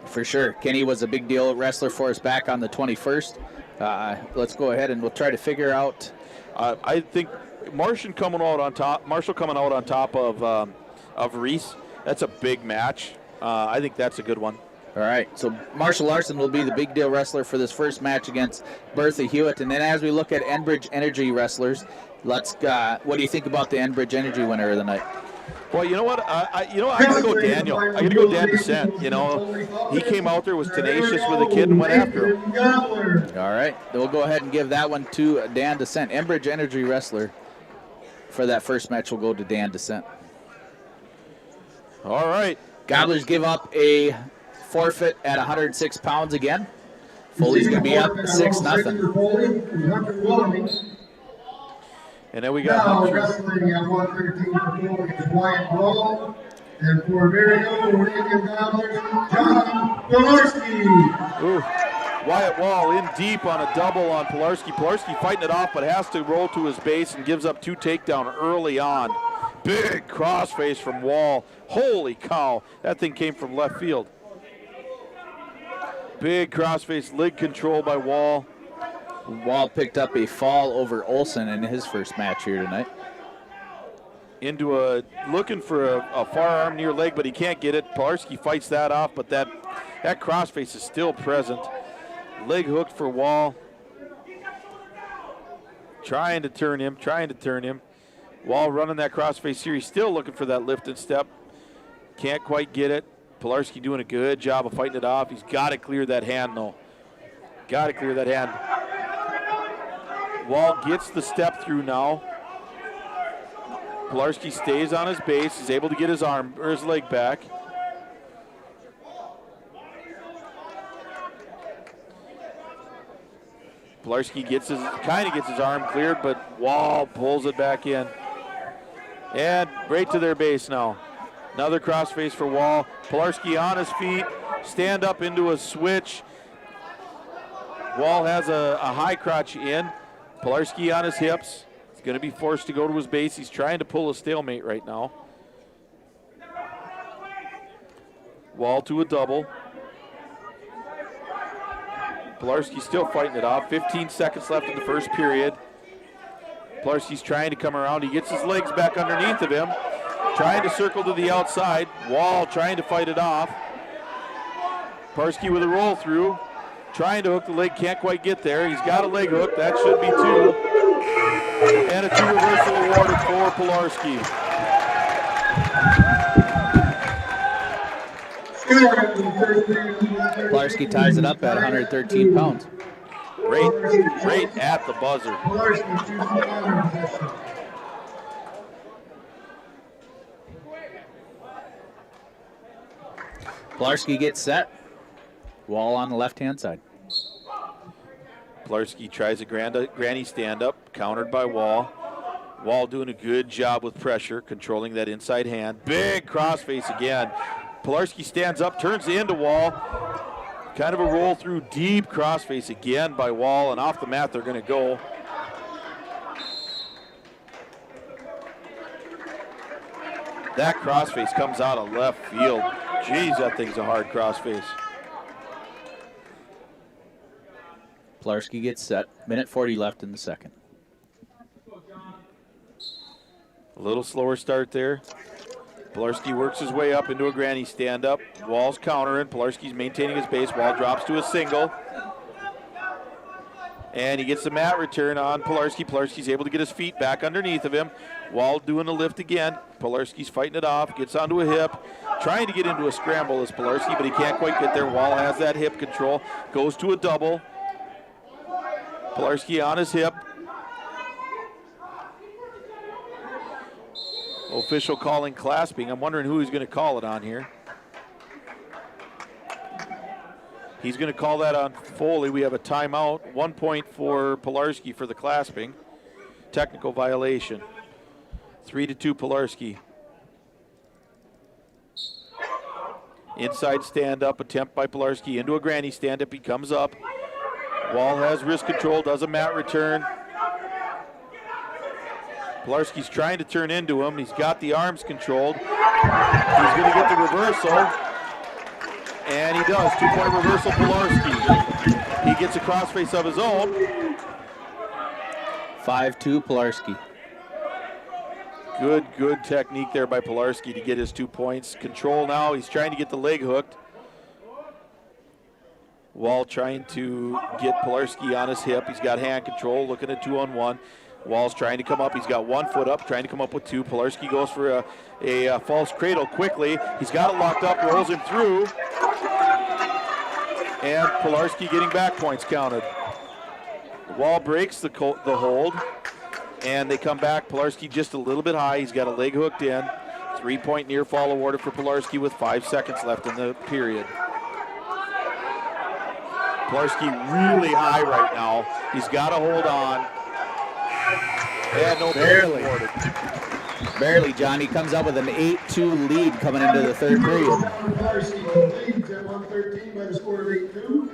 For sure. Kenny was a big deal wrestler for us back on the 21st. Let's go ahead and we'll try to figure out. I think Marshall coming out on top of Reese. That's a big match. I think that's a good one. All right, so Marshall Larson will be the big deal wrestler for this first match against Bertha Hewitt. And then as we look at Enbridge Energy wrestlers, what do you think about the Enbridge Energy winner of the night? Well, you know what? I'm going to go Daniel. I'm going to go Dan Descent. You know, he came out there, was tenacious with a kid, and went after him. All right, we'll go ahead and give that one to Dan Descent. Enbridge Energy wrestler for that first match will go to Dan Descent. All right. Gobblers give up a forfeit at 106 pounds again. Foley's going to be up 6-0. And then we got now wrestling at 113 is Wyatt Ball. And for Marion, Aitkin Gobblers, John Pilarski. Ooh. Wyatt Wall in deep on a double on Pilarski. Pilarski fighting it off, but has to roll to his base and gives up 2 takedown early on. Big crossface from Wall. Holy cow, that thing came from left field. Big crossface, leg control by Wall. Wall picked up a fall over Olsen in his first match here tonight. Looking for a far arm near leg, but he can't get it. Pilarski fights that off, but that crossface is still present. Leg hooked for Wall. Trying to turn him. Wall running that crossface here. He's still looking for that lift and step. Can't quite get it. Pilarski doing a good job of fighting it off. He's got to clear that hand, though. Wall gets the step through now. Pilarski stays on his base. He's able to get his arm or his leg back. Pilarski kind of gets his arm cleared, but Wall pulls it back in. And right to their base now. Another crossface for Wall. Pilarski on his feet. Stand up into a switch. Wall has a high crotch in. Pilarski on his hips. He's going to be forced to go to his base. He's trying to pull a stalemate right now. Wall to a double. Pilarski still fighting it off. 15 seconds left in the first period. Pilarski's trying to come around. He gets his legs back underneath of him. Trying to circle to the outside. Wall trying to fight it off. Pilarski with a roll through. Trying to hook the leg, can't quite get there. He's got a leg hook, that should be 2. And a 2 reversal awarded for Pilarski. Pilarski ties it up at 113 pounds. Right at the buzzer. Pilarski gets set. Wall on the left-hand side. Pilarski tries a granny stand-up, countered by Wall. Wall doing a good job with pressure, controlling that inside hand. Big crossface again. Pilarski stands up, turns into Wall. Kind of a roll through deep crossface again by Wall, and off the mat they're going to go. That crossface comes out of left field. Jeez, that thing's a hard crossface. Pilarski gets set. Minute 40 left in the second. A little slower start there. Pilarski works his way up into a granny stand-up. Wall's countering. Pilarski's maintaining his base. Wall drops to a single. And he gets the mat return on Pilarski. Pilarski's able to get his feet back underneath of him. Wall doing a lift again. Pilarski's fighting it off. Gets onto a hip. Trying to get into a scramble is Pilarski, but he can't quite get there. Wall has that hip control. Goes to a double. Pilarski on his hip. Official calling clasping. I'm wondering who he's going to call it on here. He's going to call that on Foley. We have a timeout. 1 point for Pilarski for the clasping. Technical violation. 3-2 Pilarski. Inside stand-up attempt by Pilarski into a granny stand-up. He comes up. Wall has wrist control, does a mat return. Pilarski's trying to turn into him. He's got the arms controlled. He's going to get the reversal. And he does. 2-point reversal, Pilarski. He gets a crossface of his own. 5-2 Pilarski. Good technique there by Pilarski to get his 2 points. Control now. He's trying to get the leg hooked. Wall trying to get Pilarski on his hip. He's got hand control, looking at 2-on-1. Wall's trying to come up. He's got 1 foot up, trying to come up with 2. Pilarski goes for a false cradle quickly. He's got it locked up, rolls him through. And Pilarski getting back points counted. Wall breaks the hold, and they come back. Pilarski just a little bit high. He's got a leg hooked in. 3-point near fall awarded for Pilarski with 5 seconds left in the period. Pilarski really high right now. He's got to hold on. And no barely. awarded. Barely, John. He comes up with an 8-2 lead coming into the third period. Pilarski leads at 113 by the score of 8-2.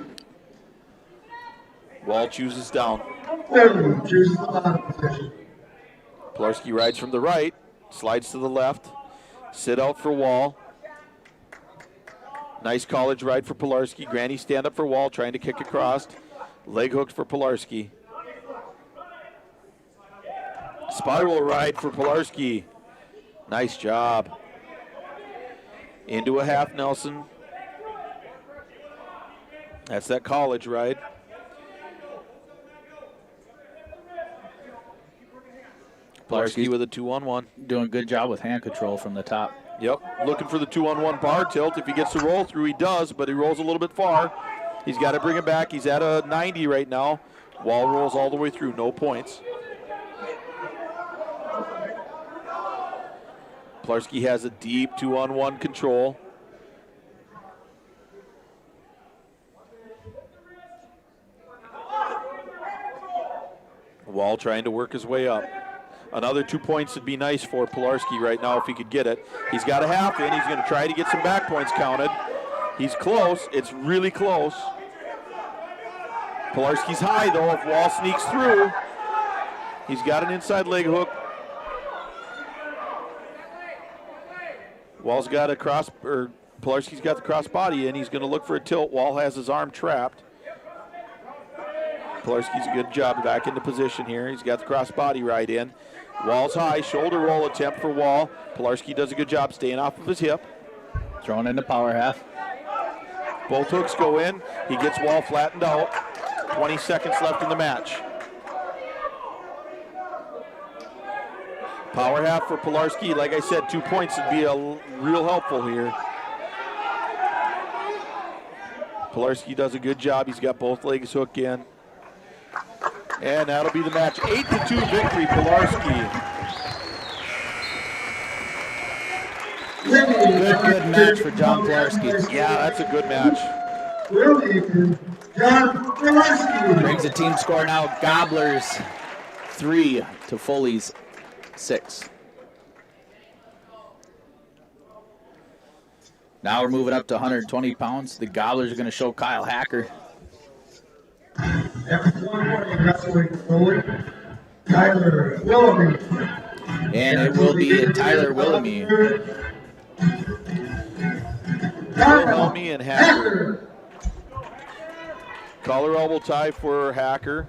Wall chooses down. Everyone chooses the bottom position. Pilarski rides from the right, slides to the left, sit out for Wall. Nice college ride for Pilarski. Granny stand up for Wall, trying to kick across. Leg hooked for Pilarski. Spiral ride for Pilarski. Nice job. Into a half Nelson. That's that college ride. Pilarski with a 2-on-1. Doing a good job with hand control from the top. Yep, looking for the 2-on-1 bar tilt. If he gets the roll through, he does, but he rolls a little bit far. He's got to bring it back. He's at a 90 right now. Wall rolls all the way through, no points. Pilarski has a deep 2-on-1 control. Wall trying to work his way up. Another 2 points would be nice for Pilarski right now if he could get it. He's got a half in. He's going to try to get some back points counted. He's close. It's really close. Pilarski's high, though. If Wall sneaks through, he's got an inside leg hook. Wall's got a cross, or Pilarski's got the cross body in. He's going to look for a tilt. Wall has his arm trapped. Pilarski's a good job back into position here. He's got the cross body right in. Wall's high, shoulder roll attempt for Wall. Pilarski does a good job staying off of his hip. Thrown into power half. Both hooks go in. He gets Wall flattened out. 20 seconds left in the match. Power half for Pilarski. Like I said, 2 points would be real helpful here. Pilarski does a good job. He's got both legs hooked in. And that'll be the match. 8-2 victory, Pilarski. Good match for John Pilarski. Yeah, that's a good match. Brings the team score now. Gobblers 3 to Foley's 6. Now we're moving up to 120 pounds. The Gobblers are going to show Kyle Hacker. Tyler Willoughby. And it will be Tyler Willoughby. Wilhelmy and Hacker. Collar elbow tie for Hacker.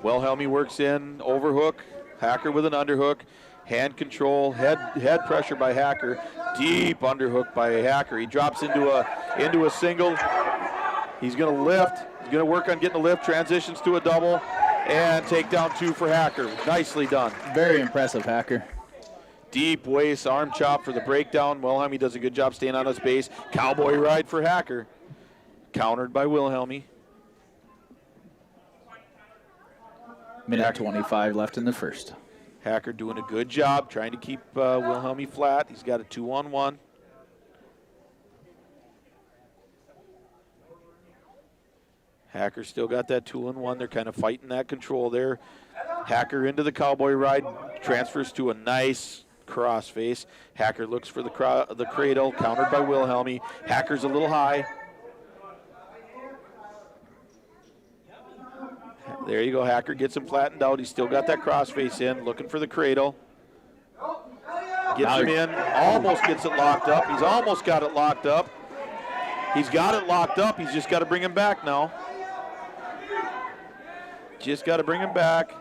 Wilhelmy works in overhook. Hacker with an underhook. Hand control, head pressure by Hacker. Deep underhook by Hacker. He drops into a single. He's going to lift. He's going to work on getting a lift. Transitions to a double. And takedown 2 for Hacker. Nicely done. Very impressive, Hacker. Deep waist, arm chop for the breakdown. Wilhelmy does a good job staying on his base. Cowboy ride for Hacker. Countered by Wilhelmy. Minute 25 left in the first. Hacker doing a good job trying to keep Wilhelmy flat. He's got a 2-on-1. Hacker still got that 2-on-1. They're kind of fighting that control there. Hacker into the cowboy ride, transfers to a nice cross face. Hacker looks for the cradle, countered by Wilhelmy. Hacker's a little high. There you go, Hacker gets him flattened out. He's still got that cross face in, looking for the cradle. Gets him in, almost gets it locked up. He's almost got it locked up. He's got it locked up. He's just got to bring him back now. Just got to bring him back.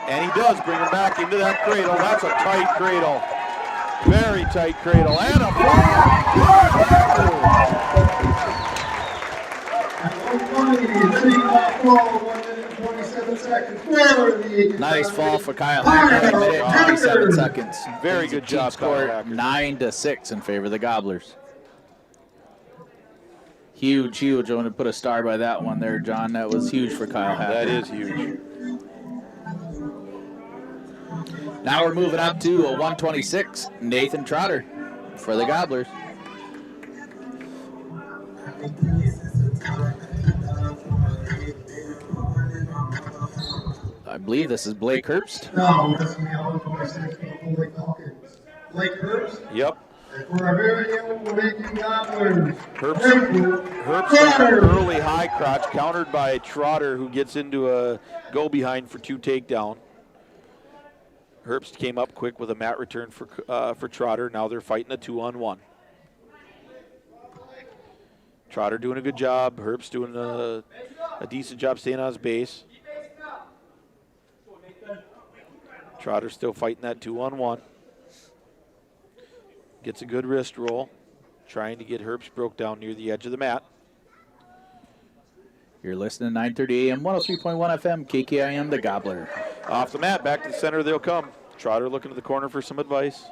And he does bring him back into that cradle. That's a tight cradle. Very tight cradle. And a Nice fall for Kyle Hacker. 27 seconds. Very good job, score 9-6 in favor of the Gobblers. Huge. I want to put a star by that one there, John. That was huge for Kyle Hacker. That is huge. Now we're moving up to a 126. Nathan Trotter for the Gobblers. I believe this is Blake Herbst. No, that's the 126 Blake Hawkins. Blake Herbst. Yep. For our very own Lincoln Gobblers. Herbst early high crotch, countered by Trotter, who gets into a go behind for 2 takedown. Herbst came up quick with a mat return for Trotter. Now they're fighting a 2-on-1. Trotter doing a good job. Herbst doing a decent job staying on his base. Trotter still fighting that 2-on-1. Gets a good wrist roll, trying to get Herbst broke down near the edge of the mat. You're listening to 930 AM, 103.1 FM, KKIM, the Gobbler. Off the mat, back to the center they'll come. Trotter looking to the corner for some advice.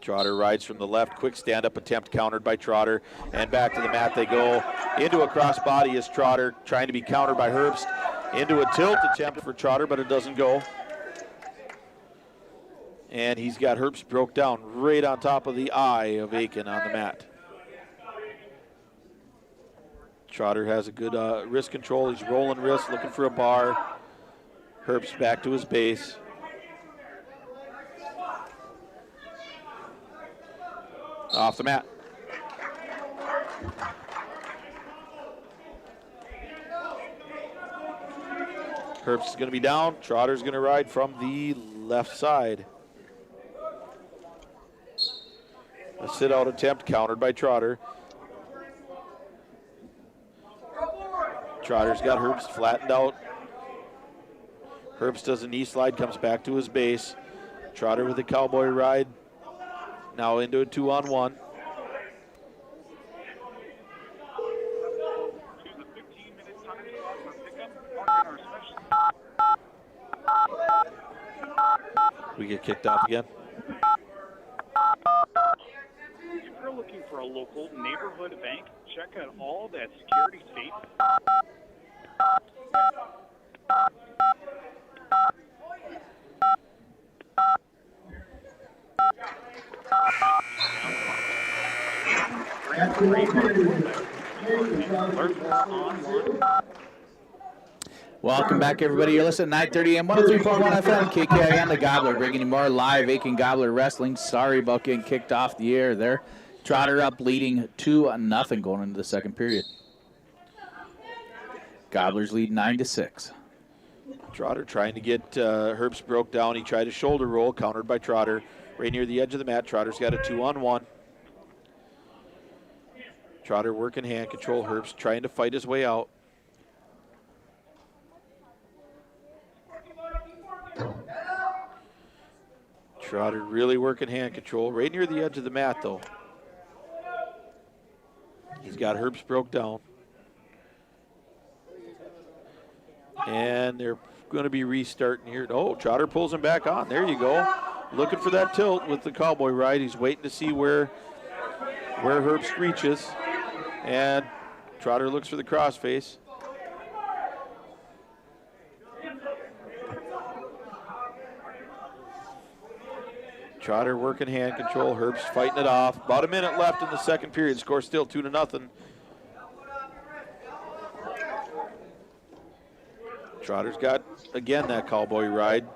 Trotter rides from the left, quick stand-up attempt countered by Trotter, and back to the mat they go. Into a crossbody is Trotter, trying to be countered by Herbst. Into a tilt attempt for Trotter, but it doesn't go. And he's got Herbst broke down right on top of the eye of Aitkin on the mat. Trotter has a good wrist control. He's rolling wrist, looking for a bar. Herbst back to his base. Off the mat. Herbst is going to be down. Trotter's going to ride from the left side. A sit-out attempt countered by Trotter. Trotter's got Herbst flattened out. Herbst does a knee slide, comes back to his base. Trotter with the cowboy ride. Now into a 2-on-1. We get kicked off again. If you're looking for a local neighborhood bank, check out all that security state. Welcome back, everybody. You're listening to 930 AM, 103.1 FM, KKIN, the Gobbler, bringing you more live Aitkin Gobbler wrestling. Sorry about getting kicked off the air there. Trotter up leading 2-0 going into the second period. Gobblers lead 9-6. Trotter trying to get Herbst broke down. He tried a shoulder roll, countered by Trotter. Right near the edge of the mat, Trotter's got a 2-on-1. Trotter working hand control. Herbst trying to fight his way out. Trotter really working hand control. Right near the edge of the mat, though. He's got Herbst broke down. And they're going to be restarting here. Oh, Trotter pulls him back on. There you go. Looking for that tilt with the cowboy ride. He's waiting to see where Herbst reaches. And Trotter looks for the crossface. Trotter working hand control. Herbst fighting it off. About a minute left in the second period. Score still 2-0. Trotter's got, again, that cowboy ride.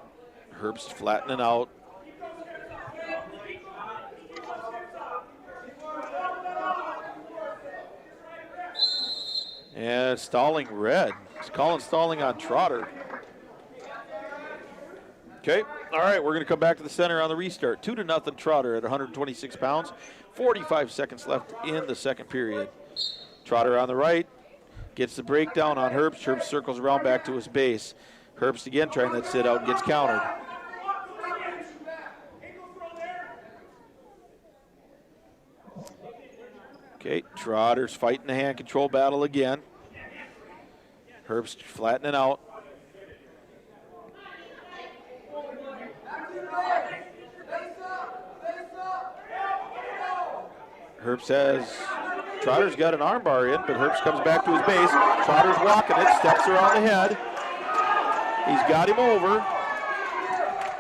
Herbst flattening out. And stalling red. He's calling stalling on Trotter. Okay, all right, we're going to come back to the center on the restart. 2-0 Trotter at 126 pounds. 45 seconds left in the second period. Trotter on the right. Gets the breakdown on Herbst. Herbst circles around back to his base. Herbst again trying that sit out and gets countered. Okay, Trotter's fighting the hand control battle again. Herbst flattening out. Herbst has, Trotter's got an armbar in, but Herbst comes back to his base. Trotter's walking it, steps around the head. He's got him over.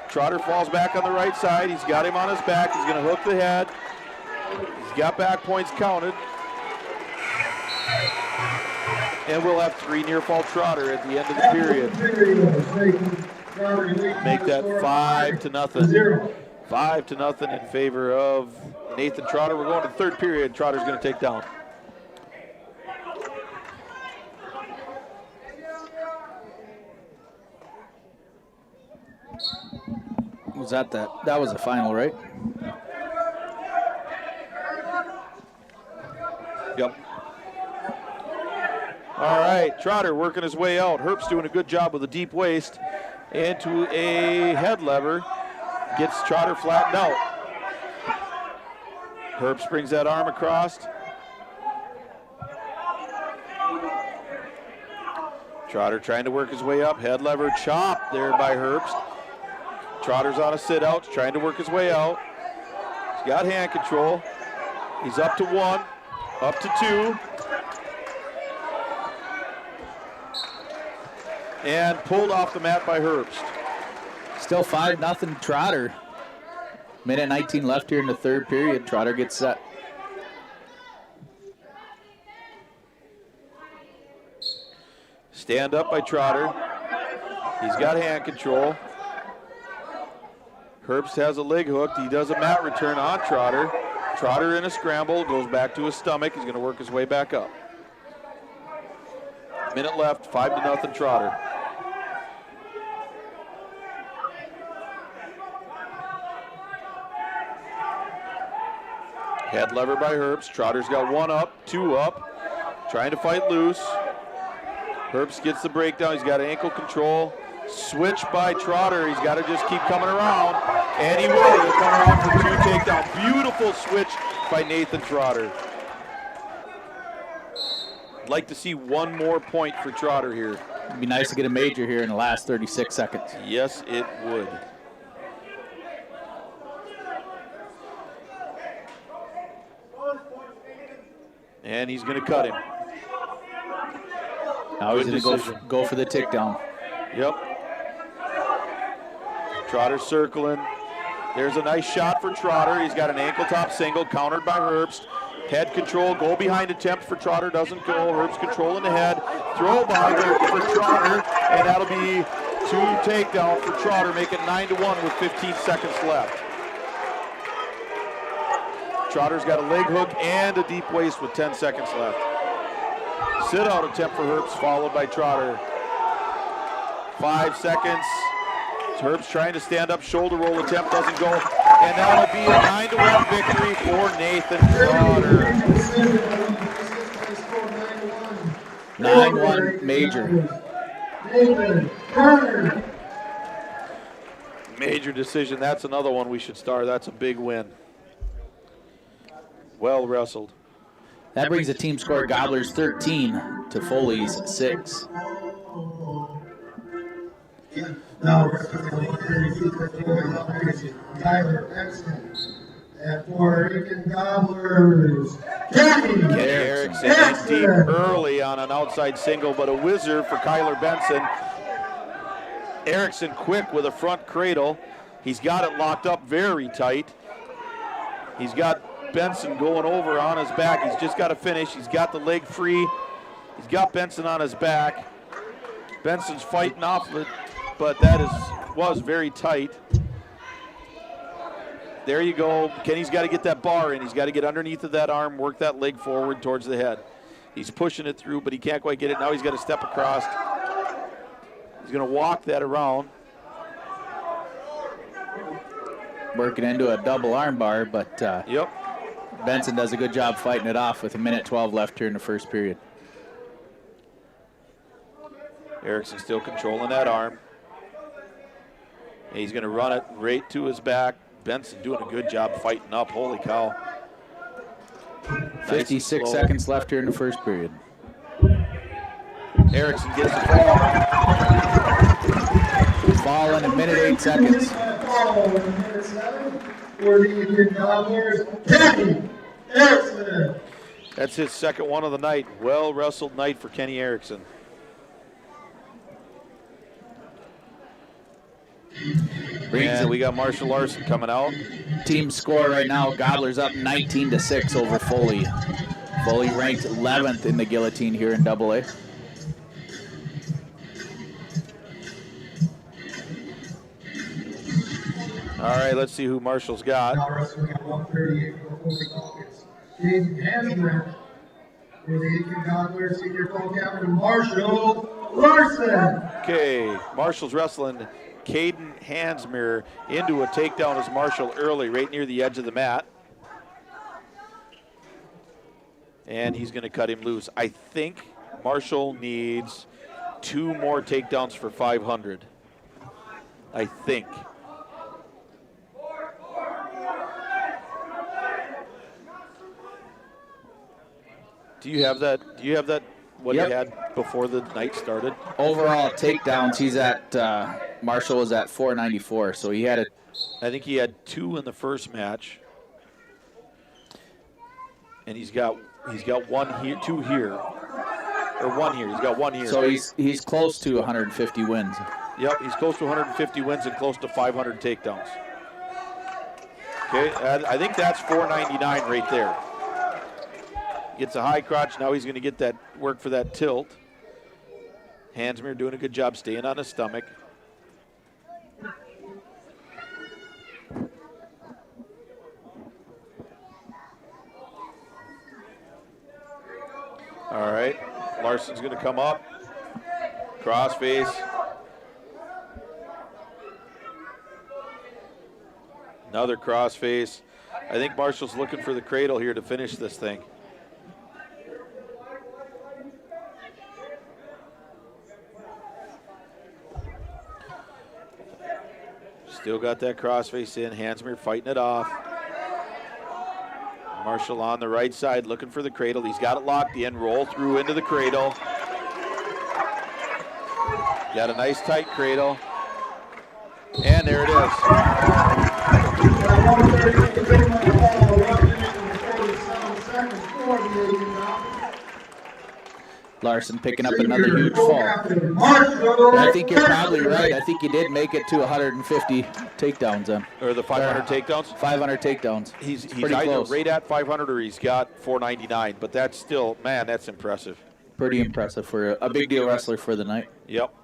Trotter falls back on the right side. He's got him on his back. He's going to hook the head. He's got back points counted. And we'll have 3 near fall Trotter at the end of the period. Make that 5-0. 5-0 in favor of Nathan Trotter. We're going to the third period. Trotter's going to take down. Was that was the final, right? Yep. All right, Trotter working his way out. Herbst doing a good job with a deep waist into a head lever. Gets Trotter flattened out. Herbst brings that arm across. Trotter trying to work his way up. Head lever chop there by Herbst. Trotter's on a sit out, trying to work his way out. He's got hand control. He's up to 1, up to 2. And pulled off the mat by Herbst. Still 5-0 Trotter. Minute 19 left here in the third period. Trotter gets set. Stand up by Trotter. He's got hand control. Herbst has a leg hooked. He does a mat return on Trotter. Trotter in a scramble, goes back to his stomach. He's going to work his way back up. Minute left, 5-0 Trotter. Head lever by Herbst. Trotter's got 1 up, 2 up. Trying to fight loose. Herbst gets the breakdown. He's got ankle control. Switch by Trotter. He's got to just keep coming around. And he will. He'll come around for 2 takedowns. Beautiful switch by Nathan Trotter. Like to see one more point for Trotter here. It'd be nice to get a major here in the last 36 seconds. Yes, it would. And he's going to cut him. Now he's going to go for the takedown. Yep. Trotter circling. There's a nice shot for Trotter. He's got an ankle top single countered by Herbst. Head control, go behind attempt for Trotter, doesn't go. Herbst controlling the head. Throw behind for Trotter, and that'll be 2 takedown for Trotter, make it 9-1 with 15 seconds left. Trotter's got a leg hook and a deep waist with 10 seconds left. Sit out attempt for Herbst, followed by Trotter. 5 seconds. Herbst trying to stand up, shoulder roll attempt, doesn't go. And that'll be a 9-1 victory for Nathan Trotter. 9-1 major. Major decision. That's another one we should star. That's a big win. Well wrestled. That brings the team score Gobblers 13 to Foley's 6. Now, Tyler Exton. And for Aitkin Gobblers, Kenny Erickson in deep early on an outside single, but a whizzer for Kyler Benson. Erickson quick with a front cradle. He's got it locked up very tight. He's got Benson going over on his back. He's just got to finish. He's got the leg free. He's got Benson on his back. Benson's fighting off of it, but that was very tight. There you go. Kenny's got to get that bar in. He's got to get underneath of that arm, work that leg forward towards the head. He's pushing it through, but he can't quite get it. Now he's got to step across. He's going to walk that around. Working into a double arm bar, but yep. Benson does a good job fighting it off with 1:12 left here in the first period. Erickson still controlling that arm. And he's going to run it right to his back. Benson doing a good job fighting up. Holy cow. 56 seconds left here in the first period. Erickson gets the fall. Fall in 1:08 seconds. That's his second one of the night. Well wrestled night for Kenny Erickson. And we got Marshall Larson coming out. Team score right now, Gobblers up 19-6 over Foley. Foley ranked 11th in the guillotine here in AA. All right, let's see who Marshall's got. Marshall Larson. Okay, Marshall's wrestling Caden Hansmere into a takedown as Marshall early, right near the edge of the mat. And he's going to cut him loose. I think Marshall needs 2 more takedowns for 500. I think. Do you have that? What Yep. he had before the night started? Overall takedowns, he's at Marshall was at 494, so he had I think he had 2 in the first match, and he's got 1 here, 2 here, or 1 here. He's got 1 here. So he's close to 150 wins. Yep, he's close to 150 wins and close to 500 takedowns. Okay, I think that's 499 right there. Gets a high crotch. Now he's going to get that work for that tilt. Hansmere doing a good job staying on his stomach. All right, Larson's going to come up. Cross face. Another cross face. I think Marshall's looking for the cradle here to finish this thing. Still got that crossface in. Hansmere fighting it off. Marshall on the right side looking for the cradle. He's got it locked in. Roll through into the cradle. Got a nice tight cradle. And there it is. Larson picking up another huge fall. And I think you're probably right. I think he did make it to 150 takedowns then. Or the 500 takedowns? 500 takedowns. He's pretty either close. right at 500 or he's got 499, but that's still, man, that's impressive. Pretty impressive for a big deal wrestler for the night. Yep.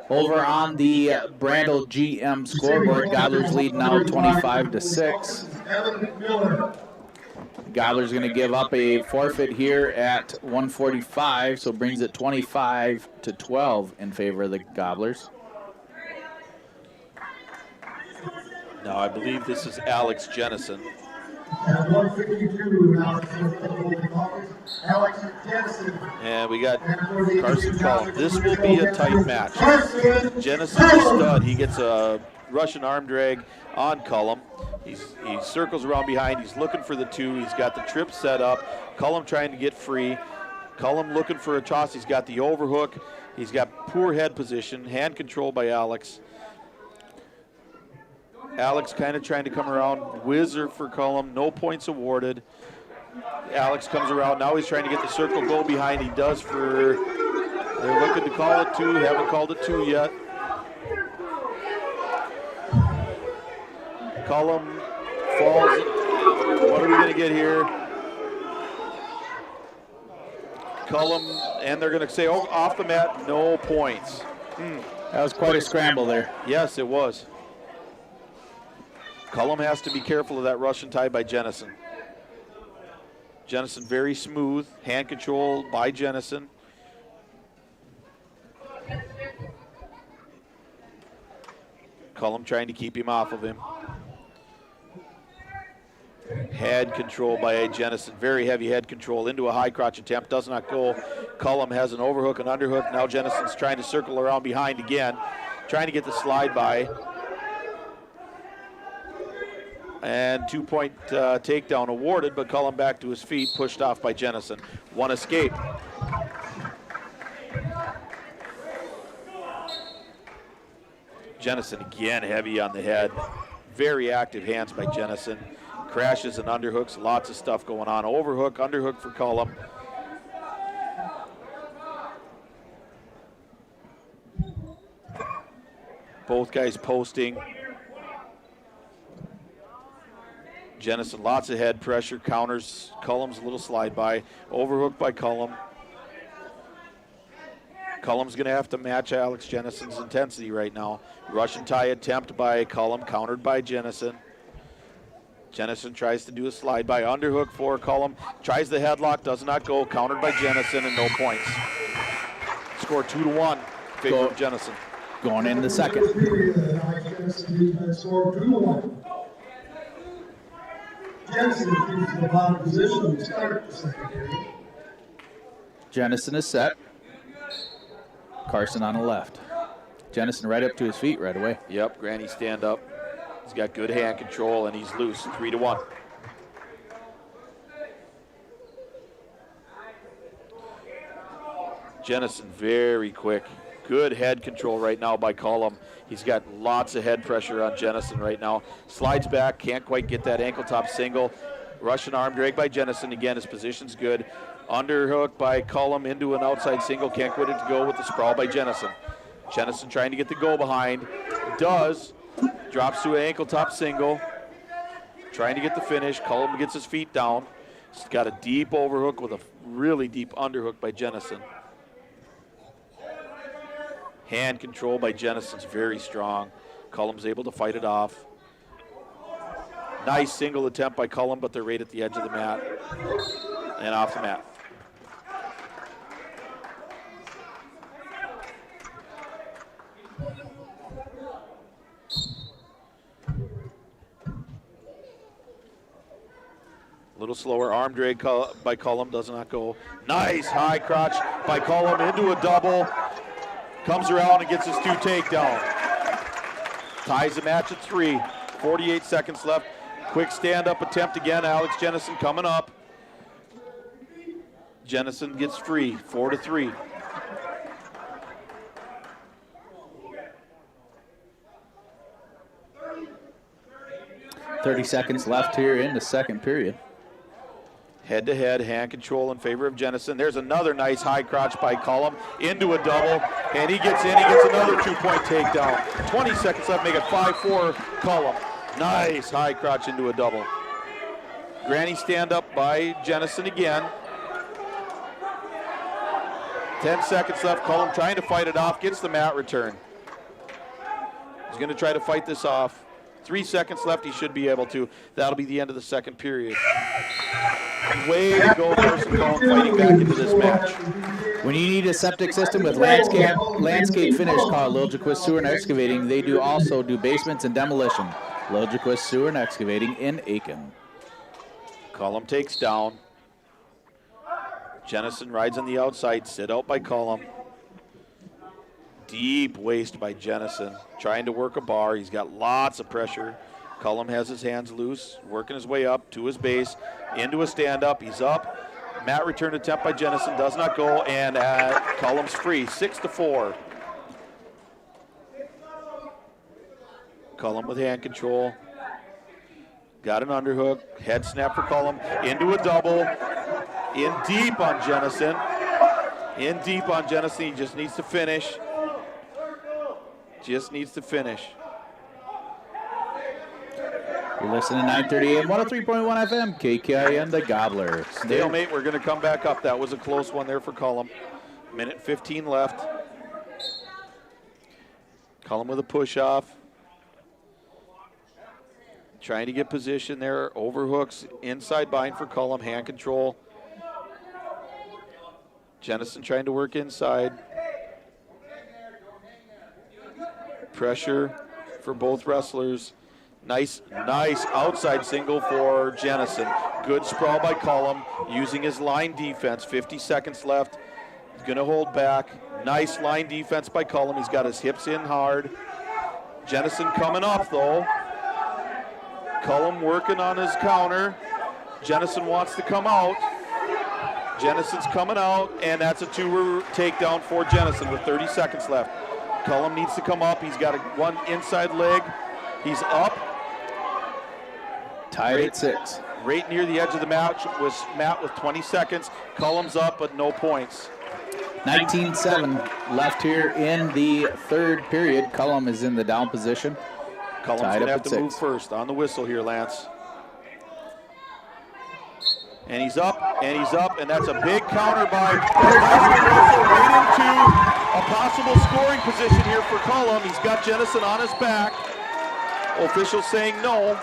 Over on the Brandel GM scoreboard, Gobblers lead now 25-6. Gobbler's going to give up a forfeit here at 145, so brings it 25-12 in favor of the Gobblers. Now I believe this is Alex Jennison. At 152, Alex Jennison. And we got Carson Cullum. This will be a tight match. Jennison's a stud. He gets a Russian arm drag on Cullum. He circles around behind. He's looking for the two. He's got the trip set up. Cullum trying to get free. Cullum looking for a toss. He's got the overhook. He's got poor head position. Hand control by Alex. Alex kind of trying to come around. Whizzer for Cullum. No points awarded. Alex comes around. Now he's trying to get the circle go behind. He does for... They're looking to call it two. Haven't called it two yet. Cullum falls. What are we going to get here? Cullum, and they're going to say, oh, off the mat, no points. That was quite a scramble there. Yes, it was. Cullum has to be careful of that Russian tie by Jennison. Jennison very smooth, hand control by Jennison. Cullum trying to keep him off of him. Head control by Jennison, very heavy head control into a high crotch attempt, does not go. Cullum has an overhook and underhook. Now Jennison's trying to circle around behind again, trying to get the slide by. And 2-point takedown awarded, but Cullum back to his feet, pushed off by Jennison. One escape. Jennison again heavy on the head. Very active hands by Jennison. Crashes and underhooks, lots of stuff going on. Overhook, underhook for Cullum. Both guys posting. Jennison, lots of head pressure, counters. Cullum's a little slide by. Overhook by Cullum. Cullum's going to have to match Alex Jennison's intensity right now. Russian tie attempt by Cullum, countered by Jennison. Jennison tries to do a slide by, underhook for Cullum. Tries the headlock, does not go. Countered by Jennison and no points. Score 2-1 in favor of Jennison. Going in the second. Jennison keeps the bottom position to start the second period. Jennison is set. Carson on the left. Jennison right up to his feet right away. Yep, Granny stand up. He's got good hand control and he's loose. 3-1. Jennison very quick. Good head control right now by Cullum. He's got lots of head pressure on Jennison right now. Slides back, can't quite get that ankle top single. Russian arm drag by Jennison. Again, his position's good. Underhook by Cullum into an outside single. Can't quit it to go with the sprawl by Jennison. Jennison trying to get the go behind. Does. Drops to an ankle top single. Trying to get the finish. Cullum gets his feet down. He's got a deep overhook with a really deep underhook by Jennison. Hand control by Jennison's very strong. Cullum's able to fight it off. Nice single attempt by Cullum, but they're right at the edge of the mat and off the mat. A little slower arm drag by Cullum, does not go. Nice high crotch by Cullum into a double. Comes around and gets his 2 takedown. ties the match at 3. 48 seconds left. Quick stand-up attempt again. Alex Jennison coming up. Jennison gets free, 4-3. 30 seconds left here in the second period. Head-to-head, hand control in favor of Jennison. There's another nice high crotch by Cullum into a double, and he gets in. He gets another 2-point takedown. 20 seconds left, make it 5-4 Cullum. Nice high crotch into a double. Granny stand-up by Jennison again. 10 seconds left. Cullum trying to fight it off, gets the mat return. He's going to try to fight this off. 3 seconds left, he should be able to. That'll be the end of the second period. Way to go, Carson Cullum, fighting back into this match. When you need a septic system with landscape finish called Liljequist Sewer and Excavating, they also do basements and demolition. Liljequist Sewer and Excavating in Aitkin. Cullum takes down. Jennison rides on the outside, sit out by Cullum. Deep waist by Jennison, trying to work a bar. He's got lots of pressure. Cullum has his hands loose, working his way up to his base, into a stand-up. He's up. Mat return attempt by Jennison does not go, and Cullum's free, 6-4. Cullum with hand control. Got an underhook, head snap for Cullum, into a double. In deep on Jennison. In deep on Jennison, he just needs to finish. Just needs to finish. You're listening to 930 AM, 103.1 FM, KKIN, the Gobbler. Stalemate, we're going to come back up. That was a close one there for Cullum. Minute 15 left. Cullum with a push-off. Trying to get position there. Overhooks, inside bind for Cullum, hand control. Jennison trying to work inside. Pressure for both wrestlers. Nice outside single for Jennison. Good sprawl by Cullum, using his line defense. 50 seconds left. He's going to hold back. Nice line defense by Cullum. He's got his hips in hard. Jennison coming up, though. Cullum working on his counter. Jennison wants to come out. Jennison's coming out, and that's a 2 takedown for Jennison with 30 seconds left. Cullum needs to come up. He's got one inside leg. He's up. Tied at 6. Right near the edge of the match was Matt with 20 seconds. Cullum's up, but no points. 19-7 left here in the third period. Cullum is in the down position. Cullum's going to have to move first on the whistle here, Lance. And he's up, and that's a big counter by right into a possible scoring position here for Cullum. He's got Jennison on his back. Officials saying no.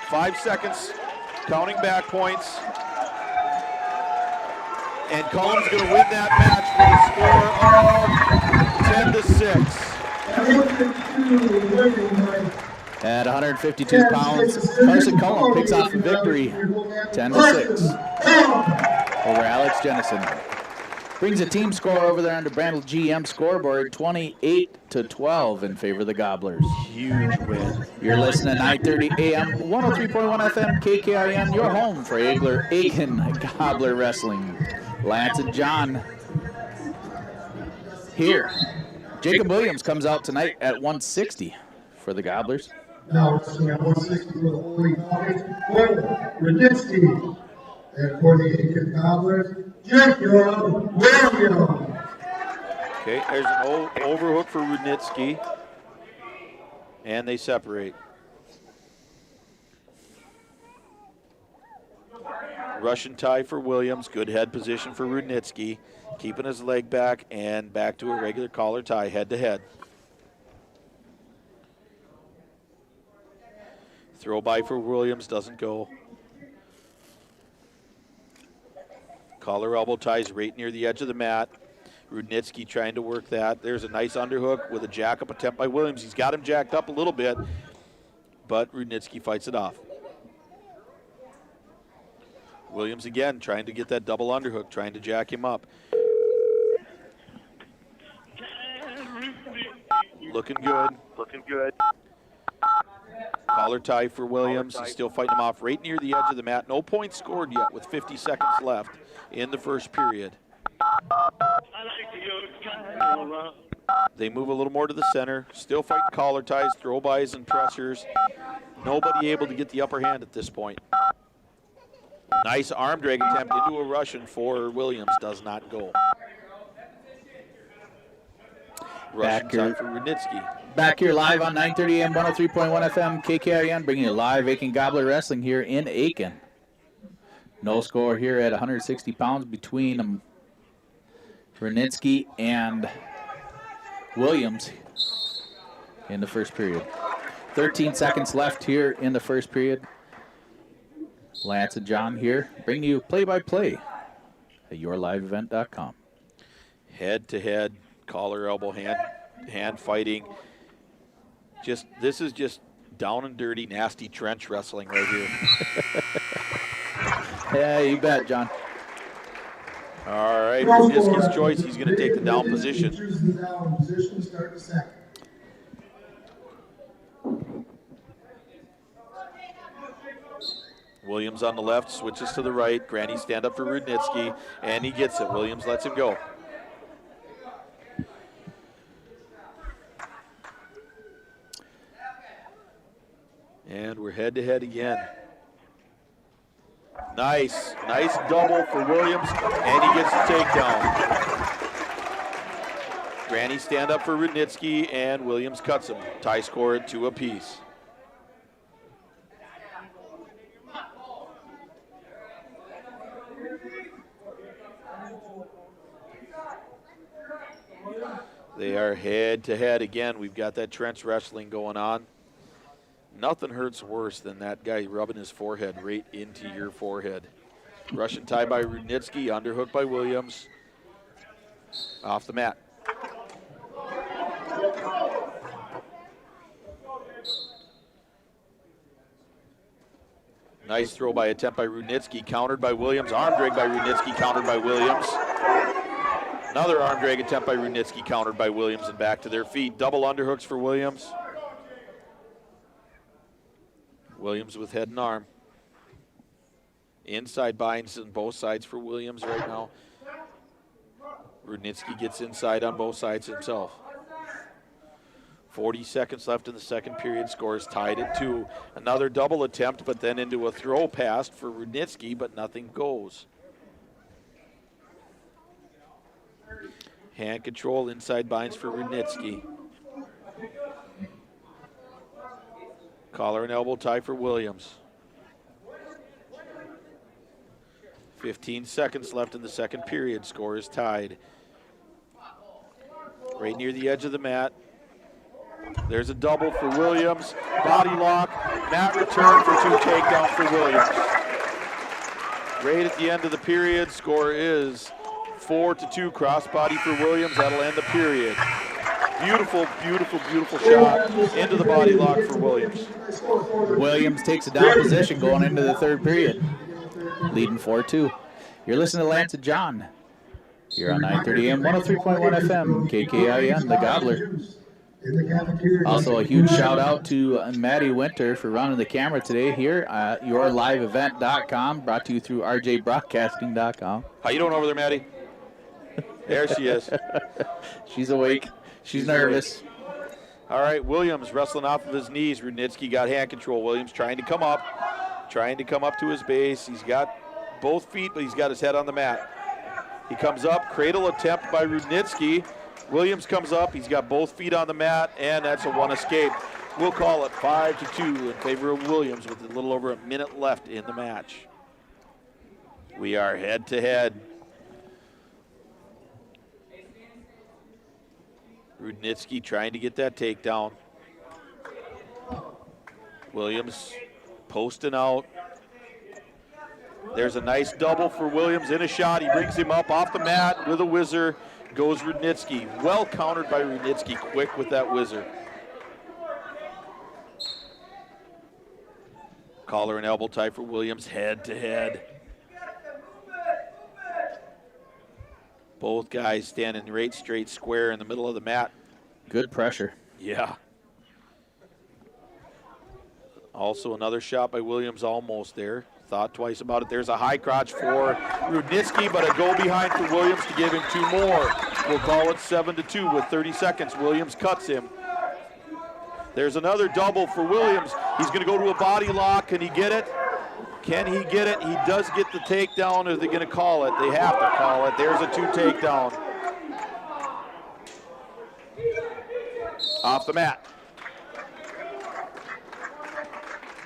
5 seconds, counting back points. And Cullum's going to win that match with a score of 10-6. At 152 pounds, Carson Cullum picks off the victory, 10-6 over Alex Jennison. Brings a team score over there on the Brandel GM scoreboard, 28-12 in favor of the Gobblers. Huge win. You're listening to 930 AM, 103.1 FM, KKIN, your home for Aitkin Gobbler Wrestling. Lance and John here. Jacob Williams comes out tonight at 160 for the Gobblers. Now it's 160 for the Holy Father, Rudnitsky. And for the Aitkin Gobblers, Jacob Williams. Okay, there's an overhook for Rudnitsky. And they separate. Russian tie for Williams. Good head position for Rudnitsky. Keeping his leg back and back to a regular collar tie, head to head. Throw by for Williams, doesn't go. Collar elbow ties right near the edge of the mat. Rudnitsky trying to work that. There's a nice underhook with a jack-up attempt by Williams. He's got him jacked up a little bit, but Rudnitsky fights it off. Williams again trying to get that double underhook, trying to jack him up. Looking good. Looking good. Collar tie for Williams. He's still fighting him off right near the edge of the mat. No points scored yet with 50 seconds left in the first period. They move a little more to the center. Still fighting collar ties, throw-bys, and pressures. Nobody able to get the upper hand at this point. Nice arm drag attempt into a Russian for Williams. Does not go. Russian tie for Rudnitsky. Back here live on 930 AM, 103.1 FM, KKIN, bringing you live Aitkin Gobbler Wrestling here in Aitkin. No score here at 160 pounds between Rudnitsky and Williams in the first period. 13 seconds left here in the first period. Lance and John here, bringing you play-by-play at yourliveevent.com. Head-to-head, collar, elbow, hand fighting. This is just down and dirty, nasty trench wrestling right here. Yeah, you bet, John. All right, Rudnitsky's choice. He's going to take the down position. Chooses the down position, start the second. Williams on the left, switches to the right. Granny stand up for Rudnitsky, and he gets it. Williams lets him go. And we're head-to-head again. Nice double for Williams, and he gets the takedown. Granny stand up for Rudnitsky, and Williams cuts him. Tie score at 2 apiece. They are head-to-head again. We've got that trench wrestling going on. Nothing hurts worse than that guy rubbing his forehead right into your forehead. Russian tie by Rudnitsky, underhook by Williams. Off the mat. Nice throw by attempt by Rudnitsky, countered by Williams. Arm drag by Rudnitsky, countered by Williams. Another arm drag attempt by Rudnitsky, countered by Williams, and back to their feet. Double underhooks for Williams. Williams with head and arm. Inside binds on both sides for Williams right now. Rudnitsky gets inside on both sides himself. 40 seconds left in the second period. Score is tied at 2. Another double attempt, but then into a throw pass for Rudnitsky, but nothing goes. Hand control, inside binds for Rudnitsky. Collar and elbow tie for Williams. 15 seconds left in the second period. Score is tied. Right near the edge of the mat. There's a double for Williams. Body lock. Mat return for 2 takedown for Williams. Right at the end of the period. Score is 4-2 crossbody for Williams. That'll end the period. Beautiful, beautiful, beautiful shot into the body lock for Williams. Williams takes a down position going into the third period, leading 4-2. You're listening to Lance and John. You're on 930 AM, 103.1 FM, KKIN, the Gobbler. Also a huge shout out to Maddie Winter for running the camera today here at yourliveevent.com, brought to you through rjbroadcasting.com. How you doing over there, Maddie? There she is. She's awake. She's nervous. All right, Williams wrestling off of his knees. Rudnitsky got hand control. Williams trying to come up to his base. He's got both feet, but he's got his head on the mat. He comes up, cradle attempt by Rudnitsky. Williams comes up, he's got both feet on the mat, and that's a 1 escape. We'll call it 5-2 in favor of Williams with a little over a minute left in the match. We are head-to-head. Rudnitsky trying to get that takedown. Williams posting out. There's a nice double for Williams in a shot. He brings him up off the mat with a whizzer. Goes Rudnitsky. Well countered by Rudnitsky. Quick with that whizzer. Collar and elbow tie for Williams. Head to head. Both guys standing right straight square in the middle of the mat. Good pressure. Yeah. Also another shot by Williams almost there. Thought twice about it. There's a high crotch for Rudnitsky, but a go behind for Williams to give him 2 more. We'll call it 7-2 with 30 seconds. Williams cuts him. There's another double for Williams. He's going to go to a body lock. Can he get it? Can he get it? He does get the takedown. Are they going to call it? They have to call it. There's a 2 takedown. Off the mat.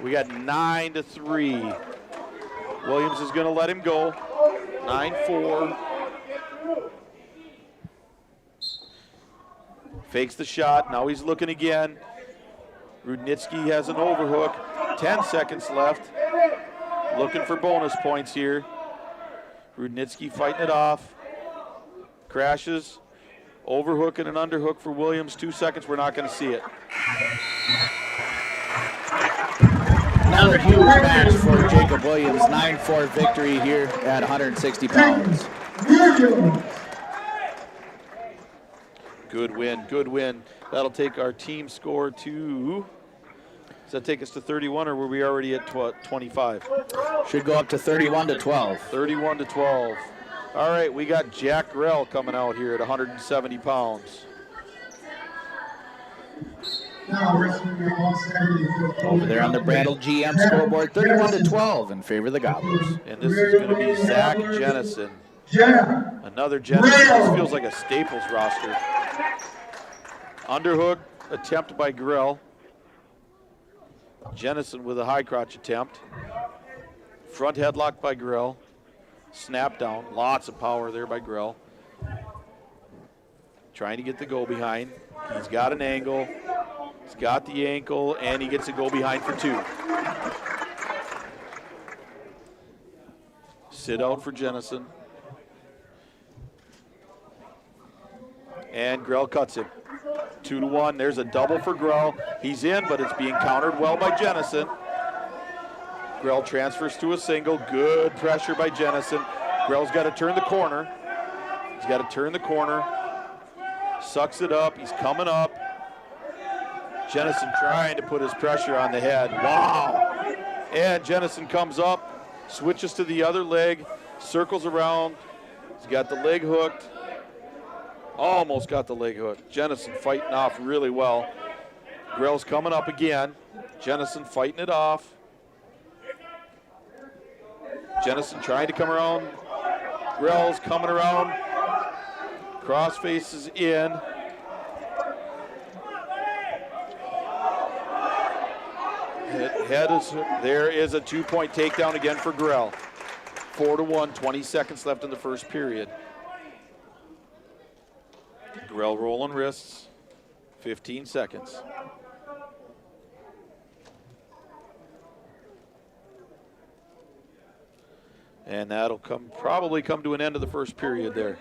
We got 9-3. Williams is going to let him go. 9-4. Fakes the shot. Now he's looking again. Rudnitsky has an overhook. 10 seconds left. Looking for bonus points here. Rudnitsky fighting it off. Crashes. Overhook and an underhook for Williams. 2 seconds. We're not going to see it. Another huge match for Jacob Williams. 9-4 victory here at 160 pounds. Good win, good win. That'll take our team score to, does that take us to 31 or were we already at 25? Should go up to 31-12. 31-12. All right, we got Jack Grell coming out here at 170 pounds. Over there on the Bradle GM scoreboard, 31-12 in favor of the Gobblers. And this is going to be Zach Jennison. Another Jennison. This feels like a Staples roster. Underhook attempt by Grell. Jennison with a high crotch attempt. Front headlock by Grell. Snap down. Lots of power there by Grell. Trying to get the go behind. He's got an angle. He's got the ankle, and he gets a go behind for 2. Sit out for Jennison. And Grell cuts him. 2-1. There's a double for Grell. He's in, but it's being countered well by Jennison. Grell transfers to a single. Good pressure by Jennison. Grell's got to turn the corner. He's got to turn the corner. Sucks it up. He's coming up. Jennison trying to put his pressure on the head. Wow. And Jennison comes up, switches to the other leg, circles around. He's got the leg hooked. Almost got the leg hooked. Jennison fighting off really well. Grell's coming up again. Jennison fighting it off. Jennison trying to come around. Grell's coming around. Cross faces in. Head is, there is a 2-point takedown again for Grell. 4-1, 20 seconds left in the first period. Grell rolling wrists, 15 seconds. And that'll probably come to an end of the first period there.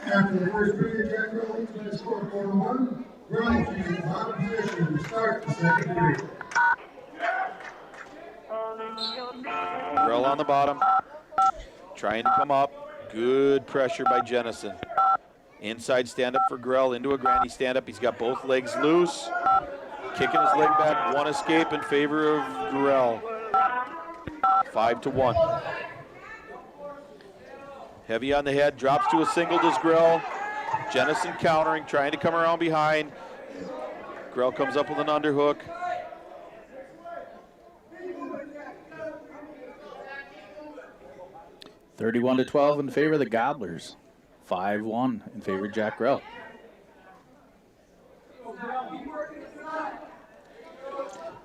After the first period, Jack Grell leads by a score of 4-1. Grell is in the bottom position to start the second period. Grell on the bottom, trying to come up. Good pressure by Jennison. Inside stand-up for Grell into a granny stand-up. He's got both legs loose. Kicking his leg back. 1 escape in favor of Grell. 5-1. Heavy on the head. Drops to a single. Does Grell. Jennison countering. Trying to come around behind. Grell comes up with an underhook. (31-12) in favor of the Gobblers. 5-1 in favor of Jack Grell.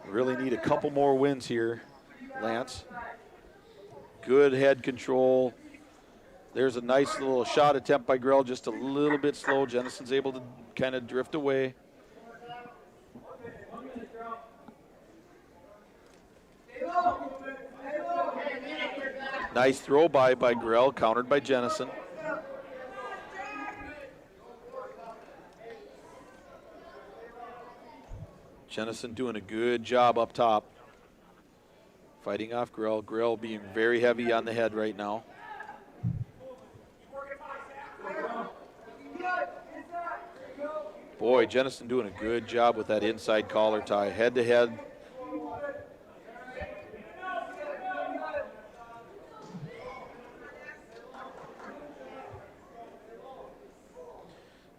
Really need a couple more wins here, Lance. Good head control. There's a nice little shot attempt by Grell, just a little bit slow. Jennison's able to kind of drift away. Nice throw by Grell, countered by Jennison. Jennison doing a good job up top. Fighting off Grill. Grill being very heavy on the head right now. Boy, Jennison doing a good job with that inside collar tie. Head to head.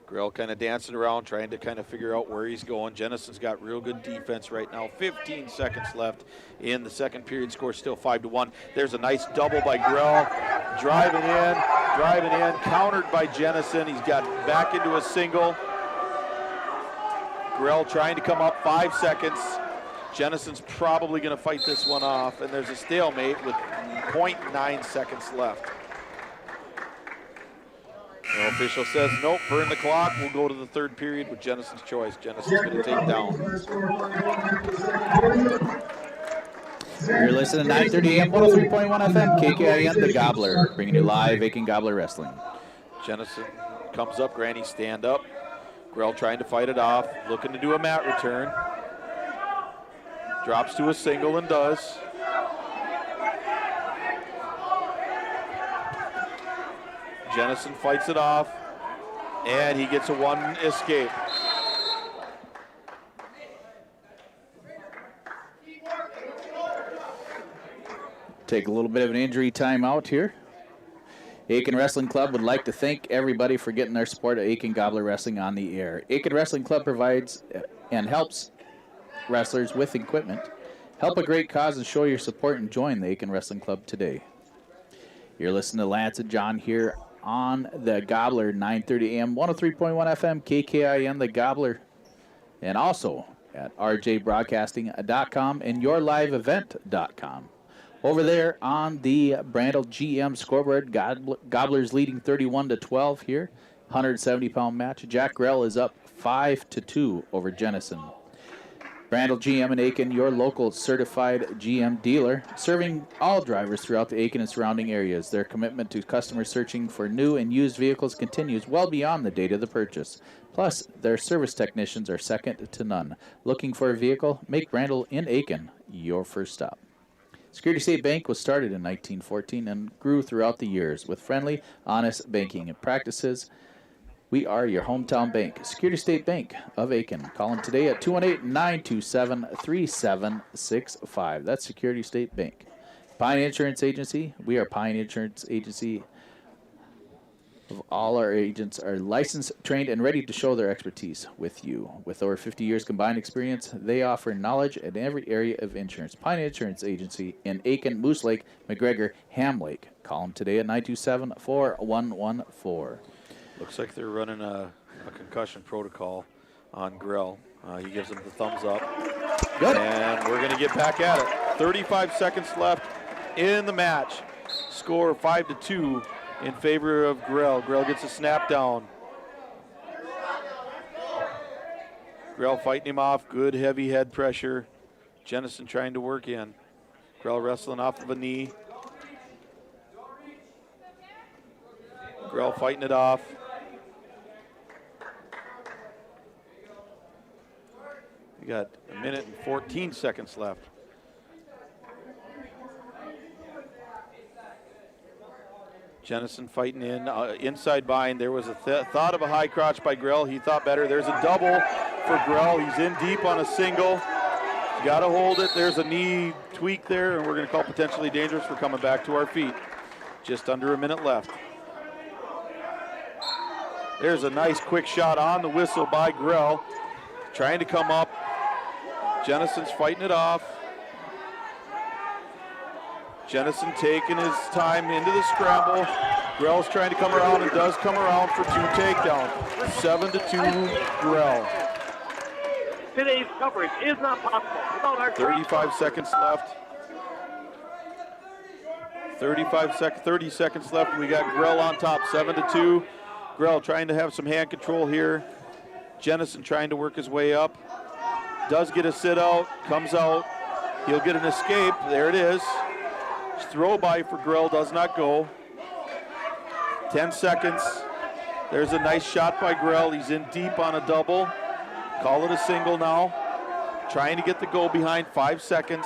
Grill kind of dancing around, trying to kind of figure out where he's going. Jennison's got real good defense right now. 15 seconds left in the second period. Score still 5-1. There's a nice double by Grill. Driving in, countered by Jennison. He's got back into a single. Grill trying to come up, 5 seconds. Jennison's probably going to fight this one off, and there's a stalemate with 0.9 seconds left. The official says, nope, burn the clock. We'll go to the third period with Jennison's choice. Jennison's going to take down. You're listening to 930 AM, 103.1 FM, KKIN, The Gobbler, bringing you live Aitkin Gobbler Wrestling. Jennison comes up, Granny stand up. Grell trying to fight it off, looking to do a mat return. Drops to a single and does. Jennison fights it off, and he gets a one escape. Take a little bit of an injury timeout here. Aitkin Wrestling Club would like to thank everybody for getting their support of Aitkin Gobbler Wrestling on the air. Aitkin Wrestling Club provides and helps wrestlers with equipment. Help a great cause and show your support and join the Aitkin Wrestling Club today. You're listening to Lance and John here on the Gobbler, 930 AM, 103.1 FM, KKIN, the Gobbler, and also at rjbroadcasting.com and yourliveevent.com. Over there on the Brandel GM scoreboard, Gobblers leading 31-12 here, 170-pound match. Jack Grell is up 5-2 over Jennison. Brandel GM and Aitkin, your local certified GM dealer, serving all drivers throughout the Aitkin and surrounding areas. Their commitment to customers searching for new and used vehicles continues well beyond the date of the purchase. Plus, their service technicians are second to none. Looking for a vehicle? Make Brandel in Aitkin your first stop. Security State Bank was started in 1914 and grew throughout the years with friendly, honest banking practices. We are your hometown bank, Security State Bank of Aitkin. Call them today at 218-927-3765. That's Security State Bank. Pine Insurance Agency. We are Pine Insurance Agency. All our agents are licensed, trained, and ready to show their expertise with you. With over 50 years combined experience, they offer knowledge in every area of insurance. Pine Insurance Agency in Aitkin, Moose Lake, McGregor, Ham Lake. Call them today at 927-4114. Looks like they're running a concussion protocol on Grell. He gives him the thumbs up. Good. And we're going to get back at it. 35 seconds left in the match. Score 5-2 in favor of Grell. Grell gets a snap down. Grell fighting him off. Good heavy head pressure. Jennison trying to work in. Grell wrestling off of a knee. Grell fighting it off. We got a minute and 14 seconds left. Jennison fighting in, inside bind. There was a thought of a high crotch by Grell. He thought better. There's a double for Grell. He's in deep on a single. Got to hold it. There's a knee tweak there, and we're going to call potentially dangerous. We're coming back to our feet. Just under a minute left. There's a nice quick shot on the whistle by Grell. Trying to come up. Jennison's fighting it off. Jennison taking his time into the scramble. Grell's trying to come around and does come around for two takedowns. 7-2 Grell. Today's coverage is not possible without our 35 seconds left. 30 seconds left. We got Grell on top, 7-2. Grell trying to have some hand control here. Jennison trying to work his way up. Does get a sit out, comes out. He'll get an escape. There it is. Throw by for Grell does not go. 10 seconds. There's a nice shot by Grell. He's in deep on a double. Call it a single now. Trying to get the go behind, 5 seconds.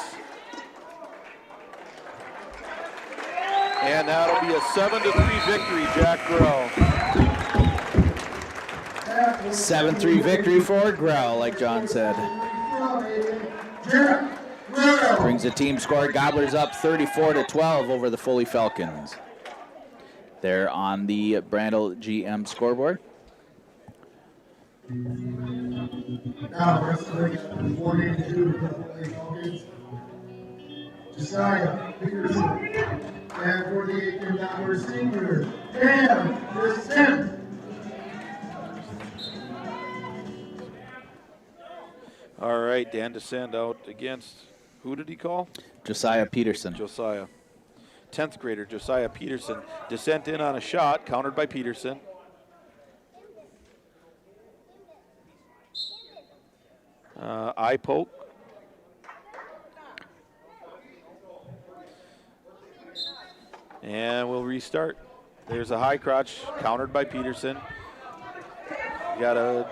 And that'll be a 7-3 victory, Jack Grell. 7-3 victory for Grell, like John said. Brings the team score. Gobblers up 34-12 over the Foley Falcons. They're on the Brandel GM scoreboard. Now, wrestling at 182 for the Foley Falcons. Josiah Peterson. And for the Aitkin senior, Dan Descent. All right, Dan Descent out against, who did he call? Josiah Peterson. Josiah. 10th grader, Josiah Peterson. Descent in on a shot, countered by Peterson. Eye poke. And we'll restart. There's a high crotch, countered by Peterson. Got a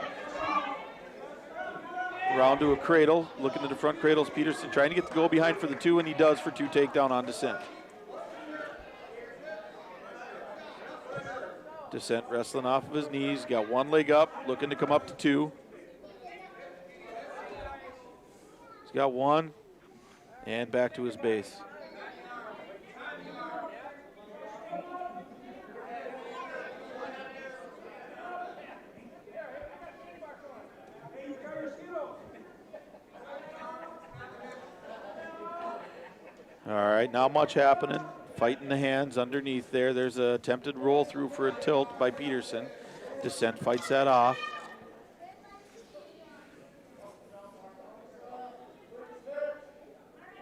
round to a cradle, looking to the front cradles. Peterson trying to get the goal behind for the 2, and he does for 2 takedown on Descent. Descent wrestling off of his knees, got 1 leg up, looking to come up to 2. He's got 1, and back to his base. All right, not much happening. Fighting the hands underneath there. There's a attempted roll through for a tilt by Peterson. Descent fights that off.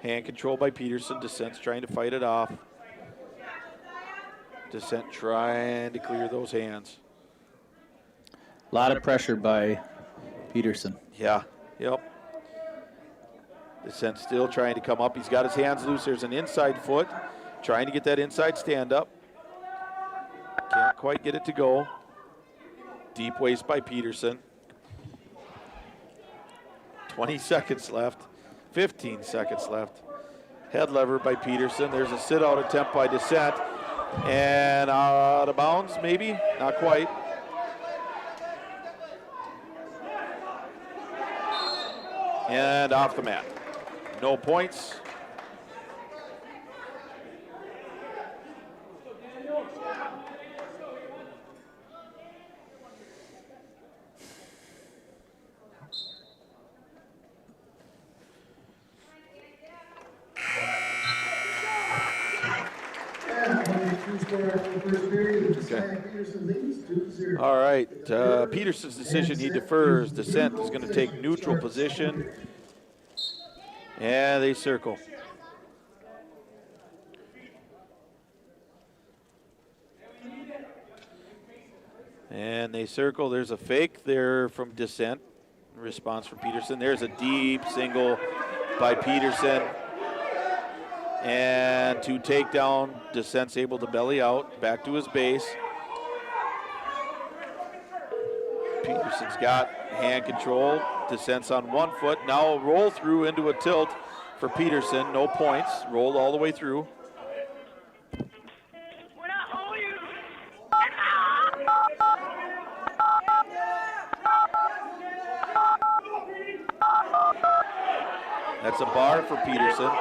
Hand control by Peterson. Descent's trying to fight it off. Descent trying to clear those hands. A lot of pressure by Peterson. Yeah, yep. Descent still trying to come up. He's got his hands loose. There's an inside foot. Trying to get that inside stand up. Can't quite get it to go. Deep waist by Peterson. 20 seconds left. 15 seconds left. Head lever by Peterson. There's a sit out attempt by Descent. And out of bounds, maybe? Not quite. And off the mat. No points. All right, Peterson's decision, he defers. Descent is going to take neutral position. And they circle. And they circle. There's a fake there from Descent. Response from Peterson. There's a deep single by Peterson. And to take down, Descent's able to belly out, back to his base. Peterson's got hand control. Descent's on 1 foot. Now a roll through into a tilt for Peterson. No points. Rolled all the way through. That's a bar for Peterson.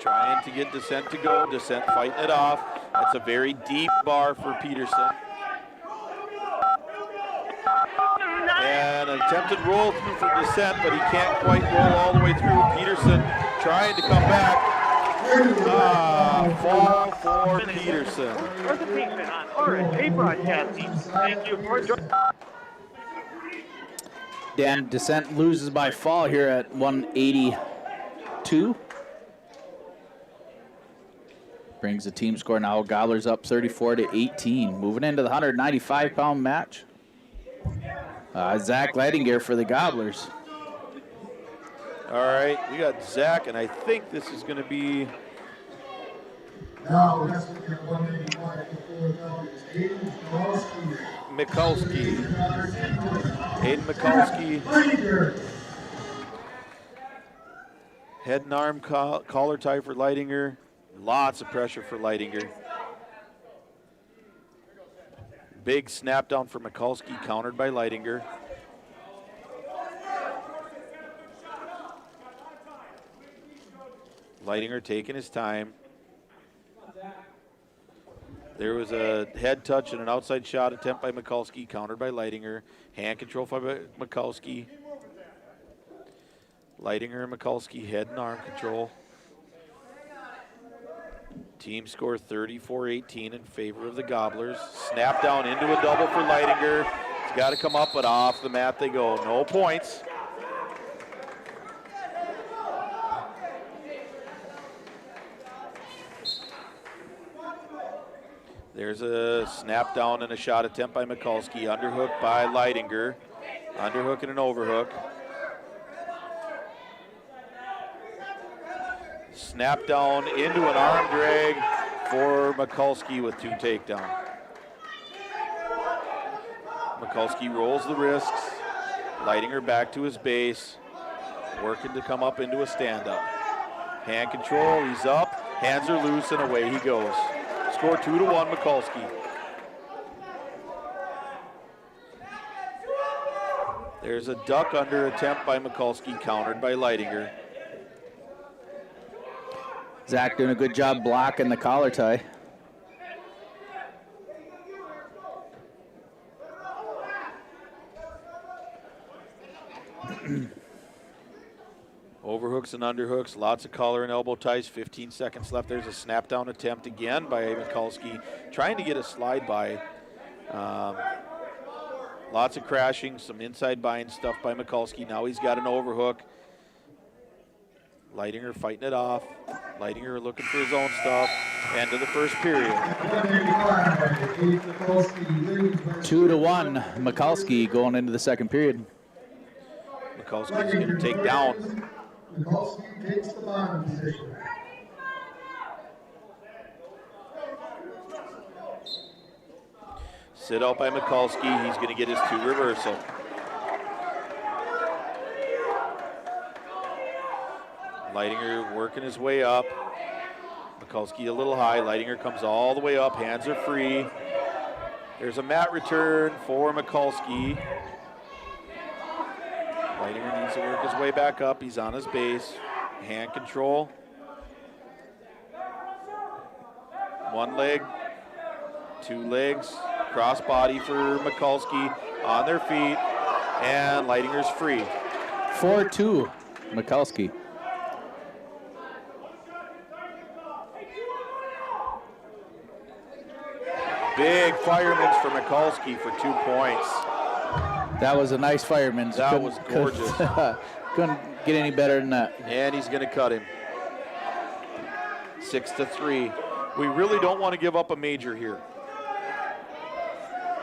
Trying to get Descent to go. Descent fighting it off. That's a very deep bar for Peterson. And an attempted roll through for Descent, but he can't quite roll all the way through. Peterson trying to come back. Fall for Peterson. Presentation on RNA Broadcasting. Thank you for joining. Dan Descent loses by fall here at 182. Brings the team score now. Gobblers up 34-18. Moving into the 195-pound match. Zach Leidinger for the Gobblers. All right, we got Zach, and I think this is going to be. Now wrestling at 185 for Aiden Mikulski. Aiden Mikulski. Head and arm collar tie for Leidinger. Lots of pressure for Leidinger. Big snap down for Mikulski, countered by Leidinger. Leidinger taking his time. There was a head touch and an outside shot attempt by Mikulski, countered by Leidinger. Hand control by Mikulski. Leidinger and Mikulski, head and arm control. Team score 34-18 in favor of the Gobblers. Snap down into a double for Leidinger. He's got to come up, but off the mat they go. No points. There's a snap down and a shot attempt by Mikulski. Underhook by Leidinger. Underhook and an overhook. Snap down into an arm drag for Mikulski with 2 takedowns. Mikulski rolls the wrists. Leidinger back to his base. Working to come up into a stand-up. Hand control, he's up. Hands are loose and away he goes. Score 2-1 Mikulski. There's a duck under attempt by Mikulski, countered by Leidinger. Zach doing a good job blocking the collar tie. Overhooks and underhooks, lots of collar and elbow ties, 15 seconds left. There's a snap down attempt again by Mikulski, trying to get a slide by. Lots of crashing, some inside bind stuff by Mikulski. Now he's got an overhook. Leidinger fighting it off. Leidinger looking for his own stuff. End of the first period. 2-1, Mikulski going into the second period. Mikulski's going to take down. Mikulski takes the bottom position. Sit out by Mikulski. He's going to get his 2 reversal. Leidinger working his way up. Mikulski a little high. Leidinger comes all the way up. Hands are free. There's a mat return for Mikulski. Leidinger needs to work his way back up. He's on his base. Hand control. 1 leg, 2 legs. Cross body for Mikulski on their feet. And Leidinger's free. 4-2, Mikulski. Big fireman's for Mikulski for 2 points. That was a nice fireman's. That was gorgeous. Couldn't get any better than that. And he's going to cut him. 6-3. We really don't want to give up a major here.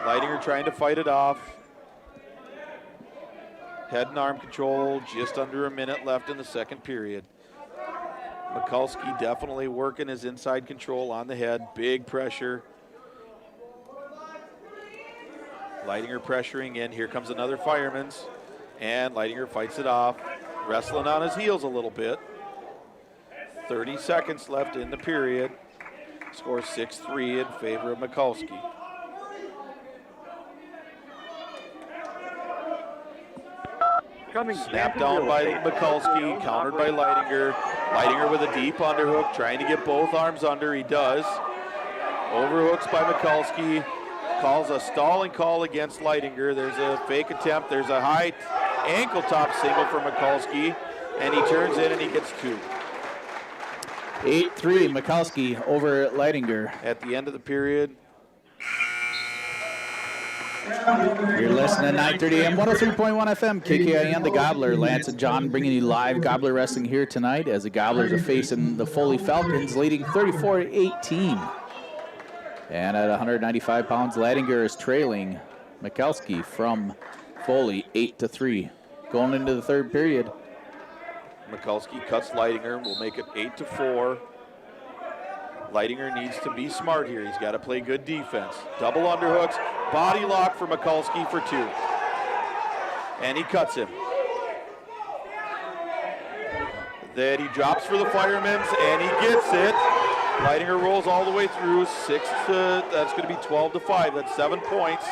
Leidinger trying to fight it off. Head and arm control, just under a minute left in the second period. Mikulski definitely working his inside control on the head. Big pressure. Leidinger pressuring in. Here comes another fireman's. And Leidinger fights it off. Wrestling on his heels a little bit. 30 seconds left in the period. Score 6-3 in favor of Mikulski. Snap down by Mikulski, countered by Leidinger. Leidinger with a deep underhook, trying to get both arms under. He does. Overhooks by Mikulski. Calls a stalling call against Leidinger. There's a fake attempt. There's a high ankle top single for Mikulski, and he turns in and he gets 2. 8-3, Mikulski over Leidinger. At the end of the period. You're listening to 930 AM, 103.1 FM, KKIN, the Gobbler. Lance and John bringing you live Gobbler Wrestling here tonight as the Gobblers are facing the Foley Falcons, leading 34-18. And at 195 pounds, Leidinger is trailing Mikulski from Foley 8-3. Going into the third period. Mikulski cuts Leidinger, will make it 8-4. Leidinger needs to be smart here. He's got to play good defense. Double underhooks, body lock for Mikulski for 2. And he cuts him. Then he drops for the fireman's, and he gets it. Leidinger rolls all the way through. That's going to be 12-5. That's 7 points.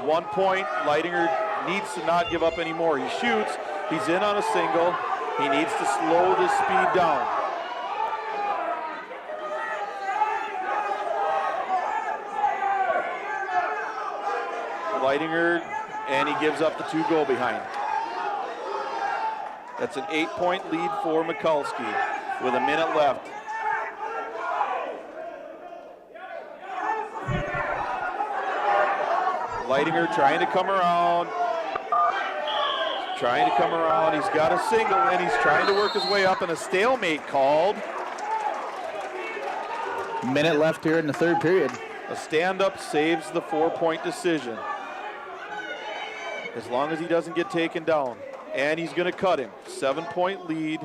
1 point. Leidinger needs to not give up anymore. He shoots. He's in on a single. He needs to slow the speed down. Leidinger, and he gives up the 2 goal behind. That's an 8-point lead for Mikulski with a minute left. Leidinger trying to come around. He's got a single, and he's trying to work his way up, and a stalemate called. Minute left here in the third period. A stand-up saves the 4-point decision. As long as he doesn't get taken down. And he's going to cut him. 7-point lead.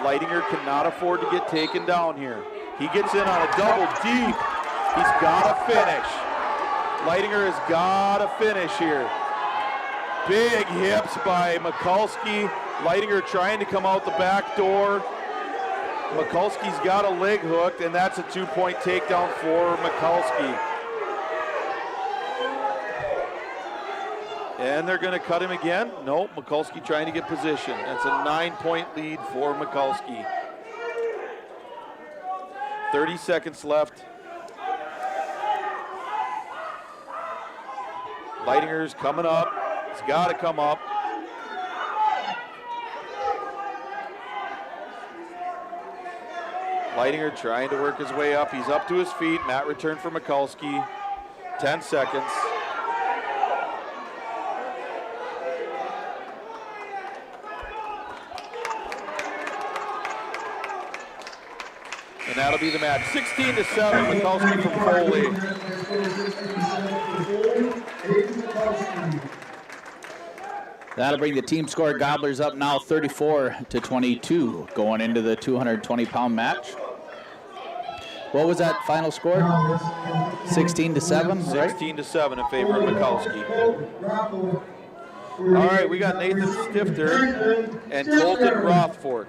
Leidinger cannot afford to get taken down here. He gets in on a double deep. He's got to finish. Leidinger has got to finish here. Big hips by Mikulski. Leidinger trying to come out the back door. Mikulski's got a leg hooked, and that's a 2-point takedown for Mikulski. And they're going to cut him again. No, Mikulski trying to get position. That's a 9-point lead for Mikulski. 30 seconds left. Leidinger's coming up. He's got to come up. Leidinger trying to work his way up. He's up to his feet. Mat return for Mikulski. 10 seconds. And that'll be the match. 16-7, Mikulski from Foley. That'll bring the team score Gobblers up now 34-22 going into the 220-pound match. What was that final score? 16-7, right? 16-7 in favor of Mikulski. All right, we got Nathan Stifter and Colton Rothfork.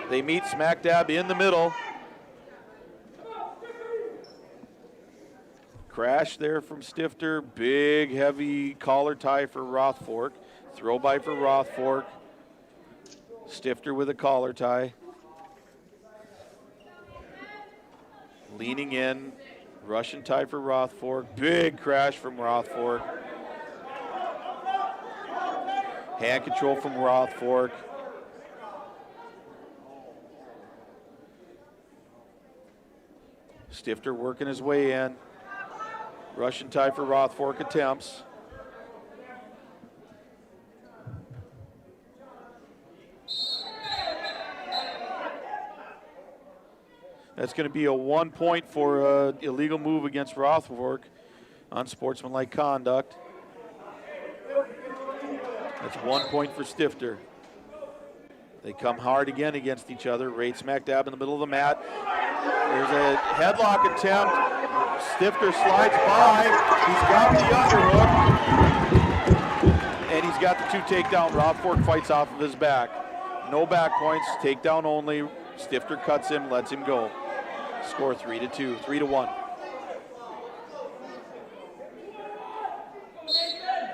They meet smack dab in the middle. Crash there from Stifter. Big, heavy collar tie for Rothfork. Throw by for Rothfork. Stifter with a collar tie. Leaning in. Russian tie for Rothfork. Big crash from Rothfork. Hand control from Rothfork. Stifter working his way in. Russian tie for Rothfork attempts. That's going to be a 1 point for illegal move against Rothfork. Unsportsmanlike conduct. That's 1 point for Stifter. They come hard again against each other. Right smack dab in the middle of the mat. There's a headlock attempt. Stifter slides by. He's got the underhook. And he's got the 2 takedown. Rothfork fights off of his back. No back points, takedown only. Stifter cuts him, lets him go. Score 3-2, 3-1.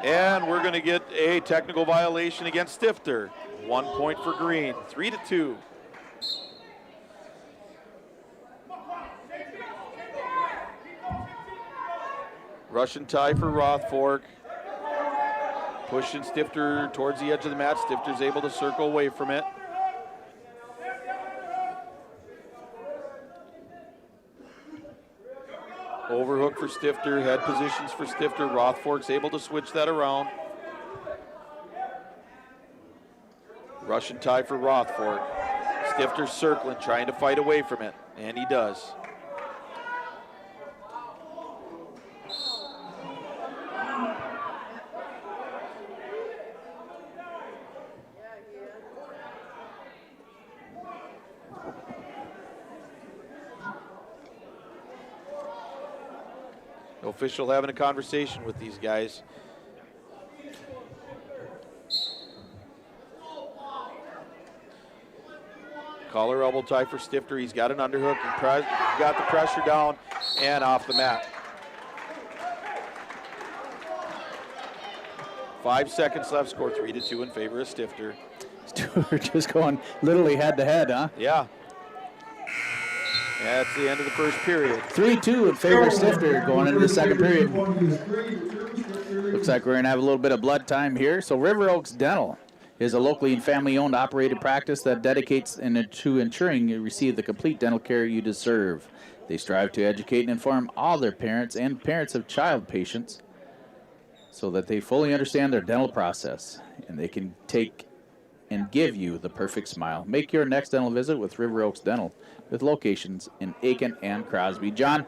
And we're going to get a technical violation against Stifter. 1 point for Green, 3-2. Russian tie for Rothfork. Pushing Stifter towards the edge of the mat. Stifter's able to circle away from it. Overhook for Stifter, head positions for Stifter. Rothfork's able to switch that around. Russian tie for Rothfork. Stifter circling, trying to fight away from it, and he does. No official having a conversation with these guys. Collar elbow tie for Stifter. He's got an underhook. He got the pressure down and off the mat. 5 seconds left. Score 3-2 in favor of Stifter. We're just going literally head-to-head, huh? Yeah. That's the end of the first period. 3-2 in favor of Stifter going into the second period. Looks like we're going to have a little bit of blood time here. So River Oaks Dental is a locally and family-owned operated practice that dedicates to ensuring you receive the complete dental care you deserve. They strive to educate and inform all their parents and parents of child patients so that they fully understand their dental process and they can take and give you the perfect smile. Make your next dental visit with River Oaks Dental with locations in Aitkin and Crosby. John,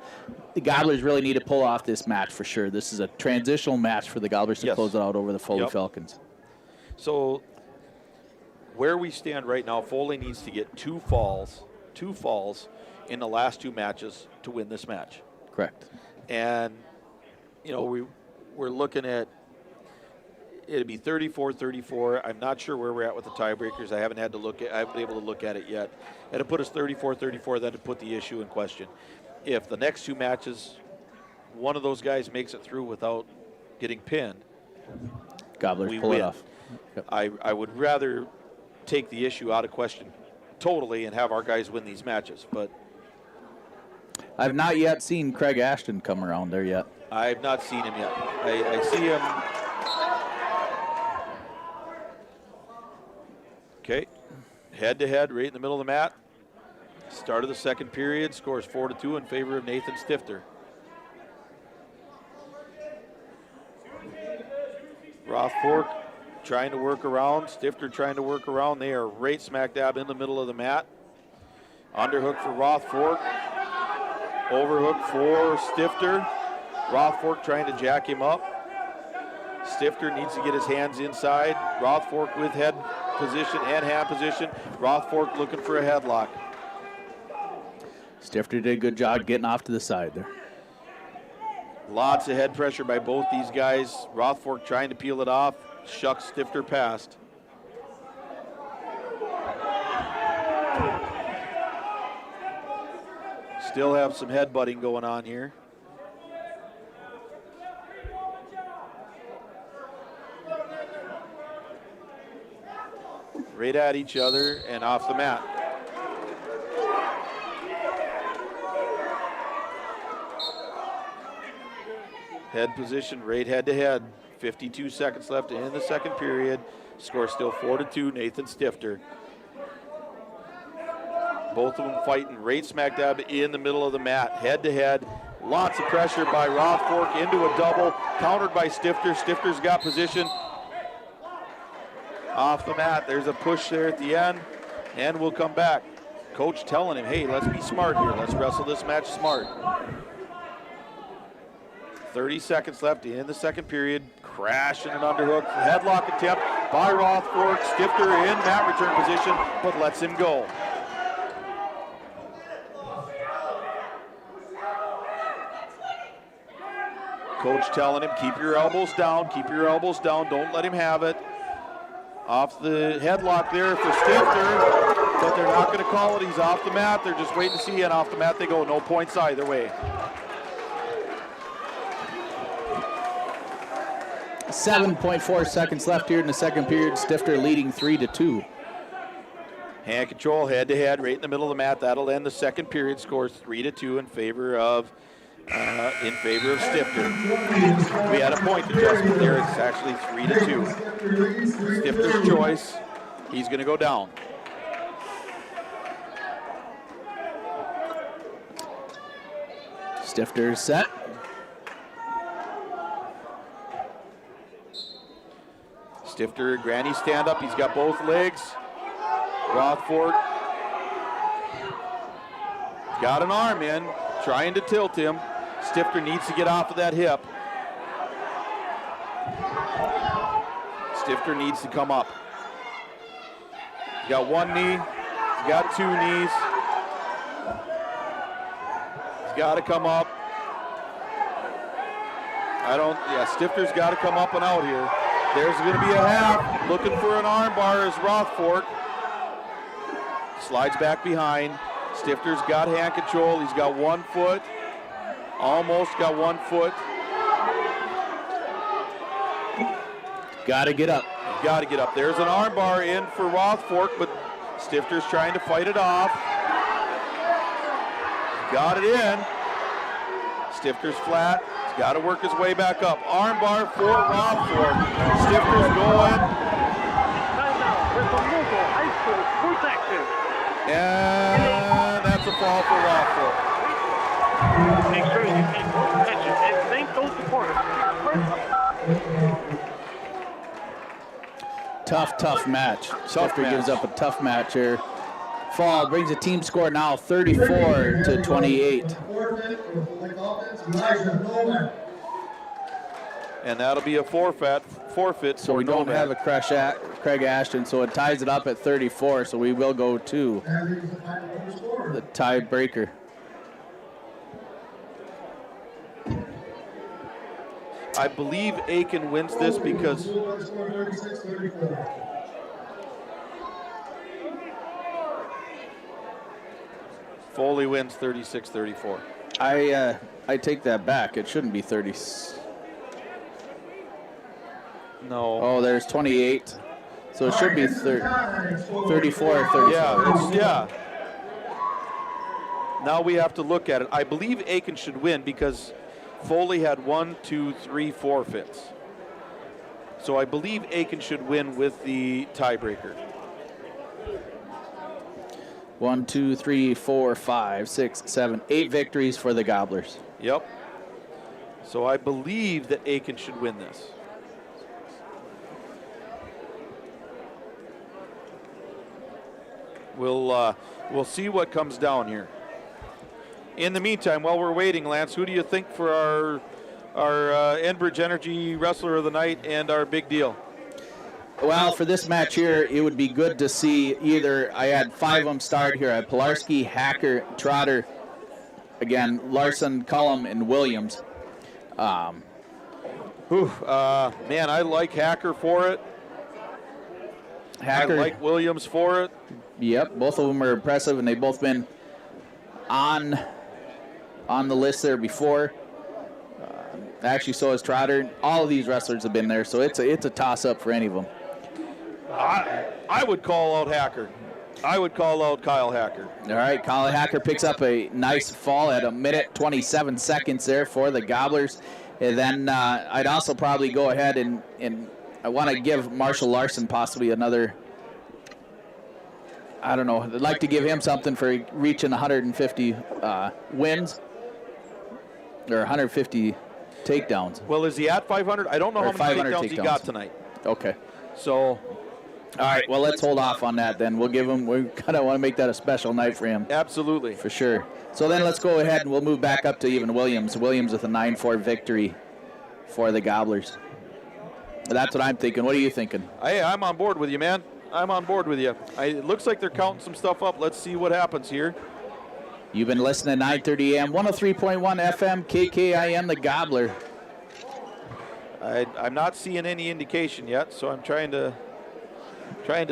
the Gobblers really need to pull off this match for sure. This is a transitional match for the Gobblers to close it out over the Foley Falcons. So where we stand right now, Foley needs to get two falls in the last two matches to win this match. Correct. And, you know, we're looking at, it'd be 34-34. I'm not sure where we're at with the tiebreakers. I haven't been able to look at it yet. It'd put us 34-34. That'd put the issue in question. If the next two matches, one of those guys makes it through without getting pinned, Gobblers we pull win. it off. Yep. I would rather take the issue out of question totally and have our guys win these matches, but I've not yet seen Craig Ashton come around there yet. I've not seen him yet. I see him. Okay, head-to-head right in the middle of the mat. Start of the second period, scores 4-2 in favor of Nathan Stifter. Rothfork trying to work around, Stifter trying to work around. They are right smack dab in the middle of the mat. Underhook for Rothfork. Overhook for Stifter. Rothfork trying to jack him up. Stifter needs to get his hands inside. Rothfork with head position and hand position. Rothfork looking for a headlock. Stifter did a good job getting off to the side there. Lots of head pressure by both these guys. Rothfork trying to peel it off. Shucks Stifter past. Still have some headbutting going on here. Right at each other and off the mat. Head position, right head to head. 52 seconds left in the second period. Score still 4-2, Nathan Stifter. Both of them fighting right smack dab in the middle of the mat, head to head. Lots of pressure by Rothfork into a double, countered by Stifter. Stifter's got position. Off the mat, there's a push there at the end, and we'll come back. Coach telling him, hey, let's be smart here. Let's wrestle this match smart. 30 seconds left in the second period. Crash and an underhook. Headlock attempt by Rothfork. Stifter in mat return position, but lets him go. Coach telling him, keep your elbows down, don't let him have it. Off the headlock there for Stifter, but they're not going to call it. He's off the mat. They're just waiting to see, and off the mat they go. No points either way. 7.4 seconds left here in the second period. Stifter leading 3-2. Hand control, head-to-head, right in the middle of the mat. That'll end the second period. Scores 3-2 in favor of Stifter. We had a point adjustment there. It's actually 3-2. Stifter's choice. He's going to go down. Stifter set. Stifter, granny stand up. He's got both legs. Rothfork got an arm in, trying to tilt him. Stifter needs to get off of that hip. Stifter needs to come up. He's got one knee. He's got two knees. He's got to come up. Stifter's got to come up and out here. There's going to be a half. Looking for an arm bar is Rothfork. slides back behind. Stifter's got hand control. He's got 1 foot. Almost got 1 foot. Got to get up. Got to get up. There's an armbar in for Rothfork, but Stifter's trying to fight it off. Got it in. Stifter's flat. He's got to work his way back up. Armbar for Rothfork. Stifter's going. Timeout with the local high school sports action. And that's a fall for Rothfork. Make sure you pay close attention and thank those supporters. Tough match. Stifter gives up a tough match here. Fall brings the team score now 34-28. And that'll be a forfeit. So we don't have a Craig Ashton, so it ties it up at 34, so we will go to the tiebreaker. I believe Aitkin wins this because Foley wins 36-34. I take that back. It shouldn't be 30. No. Oh, there's 28. So it should be 34 or 34. Yeah. Now we have to look at it. I believe Aitkin should win because Foley had 1, 2, 3 forfeits. So I believe Aitkin should win with the tiebreaker. 1, 2, 3, 4, 5, 6, 7, 8 victories for the Gobblers. Yep. So I believe that Aitkin should win this. We'll see what comes down here. In the meantime, while we're waiting, Lance, who do you think for our Enbridge Energy Wrestler of the Night and our big deal? Well, for this match here, it would be good to see either, I had 5 of them start here. I had Pilarski, Hacker, Trotter, again, Larson, Cullum, and Williams. Man, I like Hacker for it. I like Williams for it. Yep, both of them are impressive, and they've both been on the list there before. Actually, so has Trotter. All of these wrestlers have been there, so it's a toss-up for any of them. I would call out Hacker. I would call out Kyle Hacker. All right, Kyle Hacker picks up a nice fall at 1:27 seconds there for the Gobblers. And then I'd also probably go ahead and I want to give Marshall Larson possibly another, I don't know, I'd like to give him something for reaching 150 wins or 150 takedowns. Well, is he at 500? I don't know how many takedowns he got tonight. Okay. So, all right, well, let's hold off on that then. We'll give him, we kind of want to make that a special night for him. Absolutely. For sure. So then let's go ahead and we'll move back up to even Williams. Williams with a 9-4 victory for the Gobblers. That's what I'm thinking. What are you thinking? Hey, I'm on board with you, man. I'm on board with you. It looks like they're counting some stuff up. Let's see what happens here. You've been listening to 930 AM, 103.1 FM, KKIN, the Gobbler. I'm not seeing any indication yet, so I'm trying to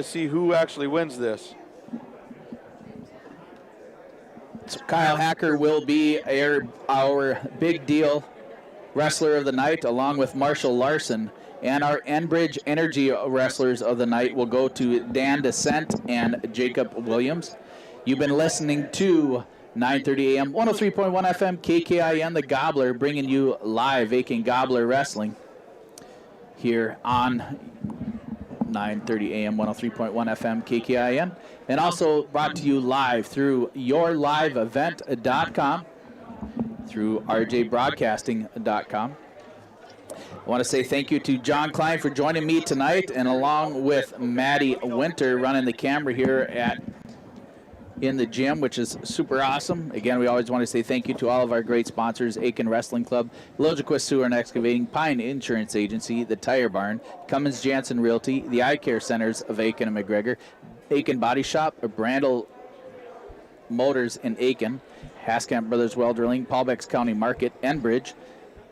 see who actually wins this. So Kyle Hacker will be our big deal wrestler of the night, along with Marshall Larson. And our Enbridge Energy wrestlers of the night will go to Dan Descent and Jacob Williams. You've been listening to 930 AM, 103.1 FM, KKIN, the Gobbler, bringing you live Aitkin Gobbler Wrestling here on 930 AM, 103.1 FM, KKIN. And also brought to you live through yourliveevent.com, through rjbroadcasting.com. I want to say thank you to John Klein for joining me tonight, and along with Maddie Winter running the camera here in the gym, which is super awesome. Again, we always want to say thank you to all of our great sponsors: Aitkin Wrestling Club, Logiquist Sewer and Excavating, Pine Insurance Agency, The Tire Barn, Cummins Jansen Realty, the Eye Care Centers of Aitkin and McGregor, Aitkin Body Shop, Brandel Motors in Aitkin, Haskamp Brothers Well Drilling, Paulbex County Market, Enbridge,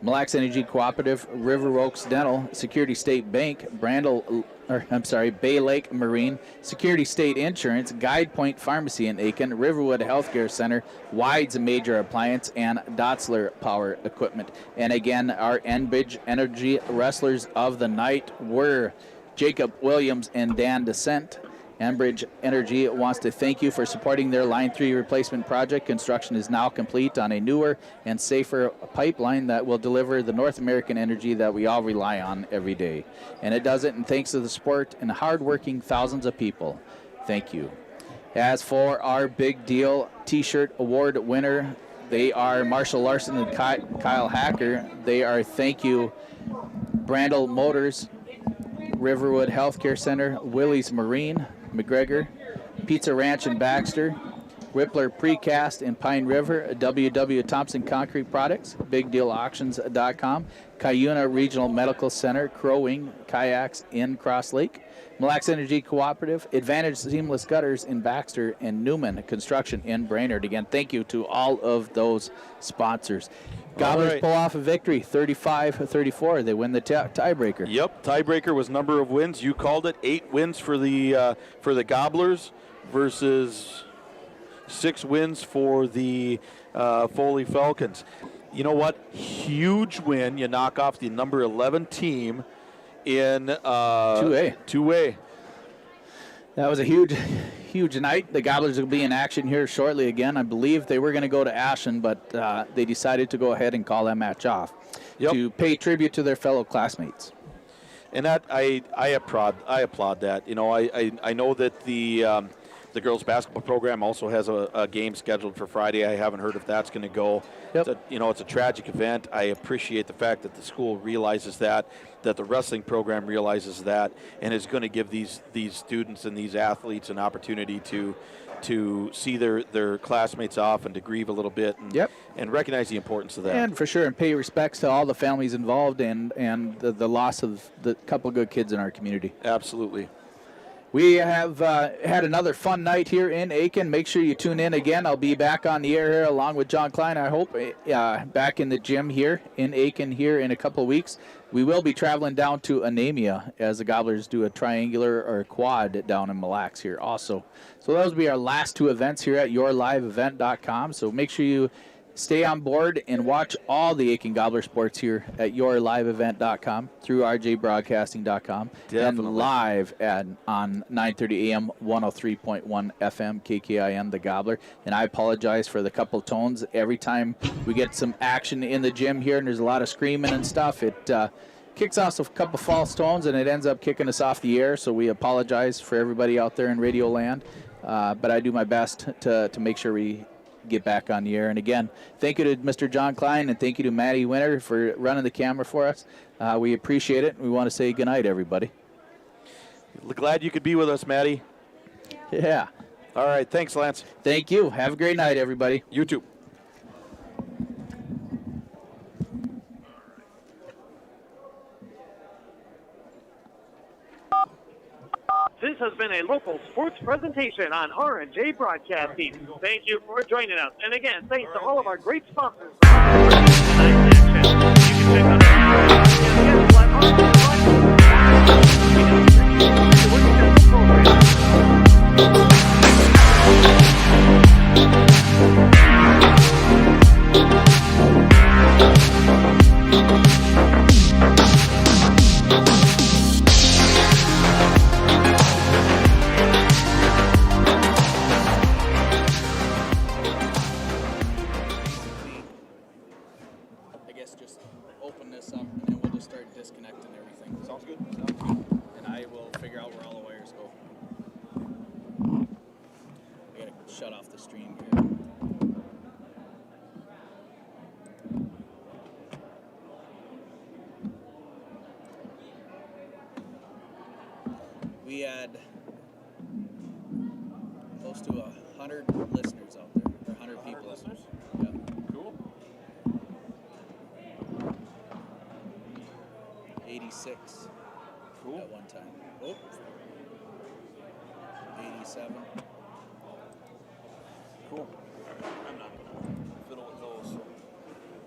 Mille Lacs Energy Cooperative, River Oaks Dental, Security State Bank, Brandel Bay Lake Marine, Security State Insurance, Guide Point Pharmacy in Aitkin, Riverwood Healthcare Center, Wides Major Appliance, and Dotzler Power Equipment. And again, our Enbridge Energy wrestlers of the night were Jacob Williams and Dan Descent. Enbridge Energy wants to thank you for supporting their Line 3 replacement project. Construction is now complete on a newer and safer pipeline that will deliver the North American energy that we all rely on every day. And it does it in thanks to the support and hardworking thousands of people. Thank you. As for our big deal T-shirt award winner, they are Marshall Larson and Kyle Hacker. They are thank you Brandel Motors, Riverwood Healthcare Center, Willie's Marine, McGregor, Pizza Ranch in Baxter, Rippler Precast in Pine River, W.W. Thompson Concrete Products, BigDealAuctions.com, Cuyuna Regional Medical Center, Crow Wing Kayaks in Cross Lake, Mille Lacs Energy Cooperative, Advantage Seamless Gutters in Baxter, and Newman Construction in Brainerd. Again, thank you to all of those sponsors. Gobblers pull off a victory, 35-34. They win the tiebreaker. Yep, tiebreaker was number of wins. You called it. 8 wins for the Gobblers versus 6 wins for the Foley Falcons. You know what? Huge win. You knock off the number 11 team in 2A. That was a huge night. The Gobblers will be in action here shortly again. I believe they were going to go to Ashen, but they decided to go ahead and call that match off to pay tribute to their fellow classmates. And that I applaud that. You know, I know that the girls basketball program also has a game scheduled for Friday. I haven't heard if that's going to go. Yep. It's a tragic event. I appreciate the fact that the school realizes that the wrestling program realizes that, and is going to give these students and these athletes an opportunity to see their classmates off and to grieve a little bit and recognize the importance of that. And for sure, and pay respects to all the families involved and the loss of the couple of good kids in our community. Absolutely. We have had another fun night here in Aitkin. Make sure you tune in again. I'll be back on the air here along with John Klein, I hope, back in the gym here in Aitkin here in a couple of weeks. We will be traveling down to Anemia as the Gobblers do a triangular or a quad down in Mille Lacs here also. So those will be our last 2 events here at yourliveevent.com. So make sure you stay on board and watch all the Aitkin Gobbler sports here at yourliveevent.com through rjbroadcasting.com and live on 9:30 a.m. 103.1 FM KKIN The Gobbler. And I apologize for the couple tones. Every time we get some action in the gym here and there's a lot of screaming and stuff, it kicks us a couple false tones and it ends up kicking us off the air. So we apologize for everybody out there in Radio Land. But I do my best to make sure we get back on the air. And again, thank you to Mr. John Klein and thank you to Maddie Winter for running the camera for us. We appreciate it. We want to say good night, everybody. Glad you could be with us, Maddie. Yeah. All right. Thanks, Lance. Thank you. Have a great night, everybody. You too. This has been a local sports presentation on R&J Broadcasting. Thank you for joining us. And again, thanks to all of our great sponsors. You can check out shut off the stream here. We had close to 100 listeners out there, or 100 people. Listeners? Yeah. Cool. 86. Cool. At one time. Oh. 87. Cool.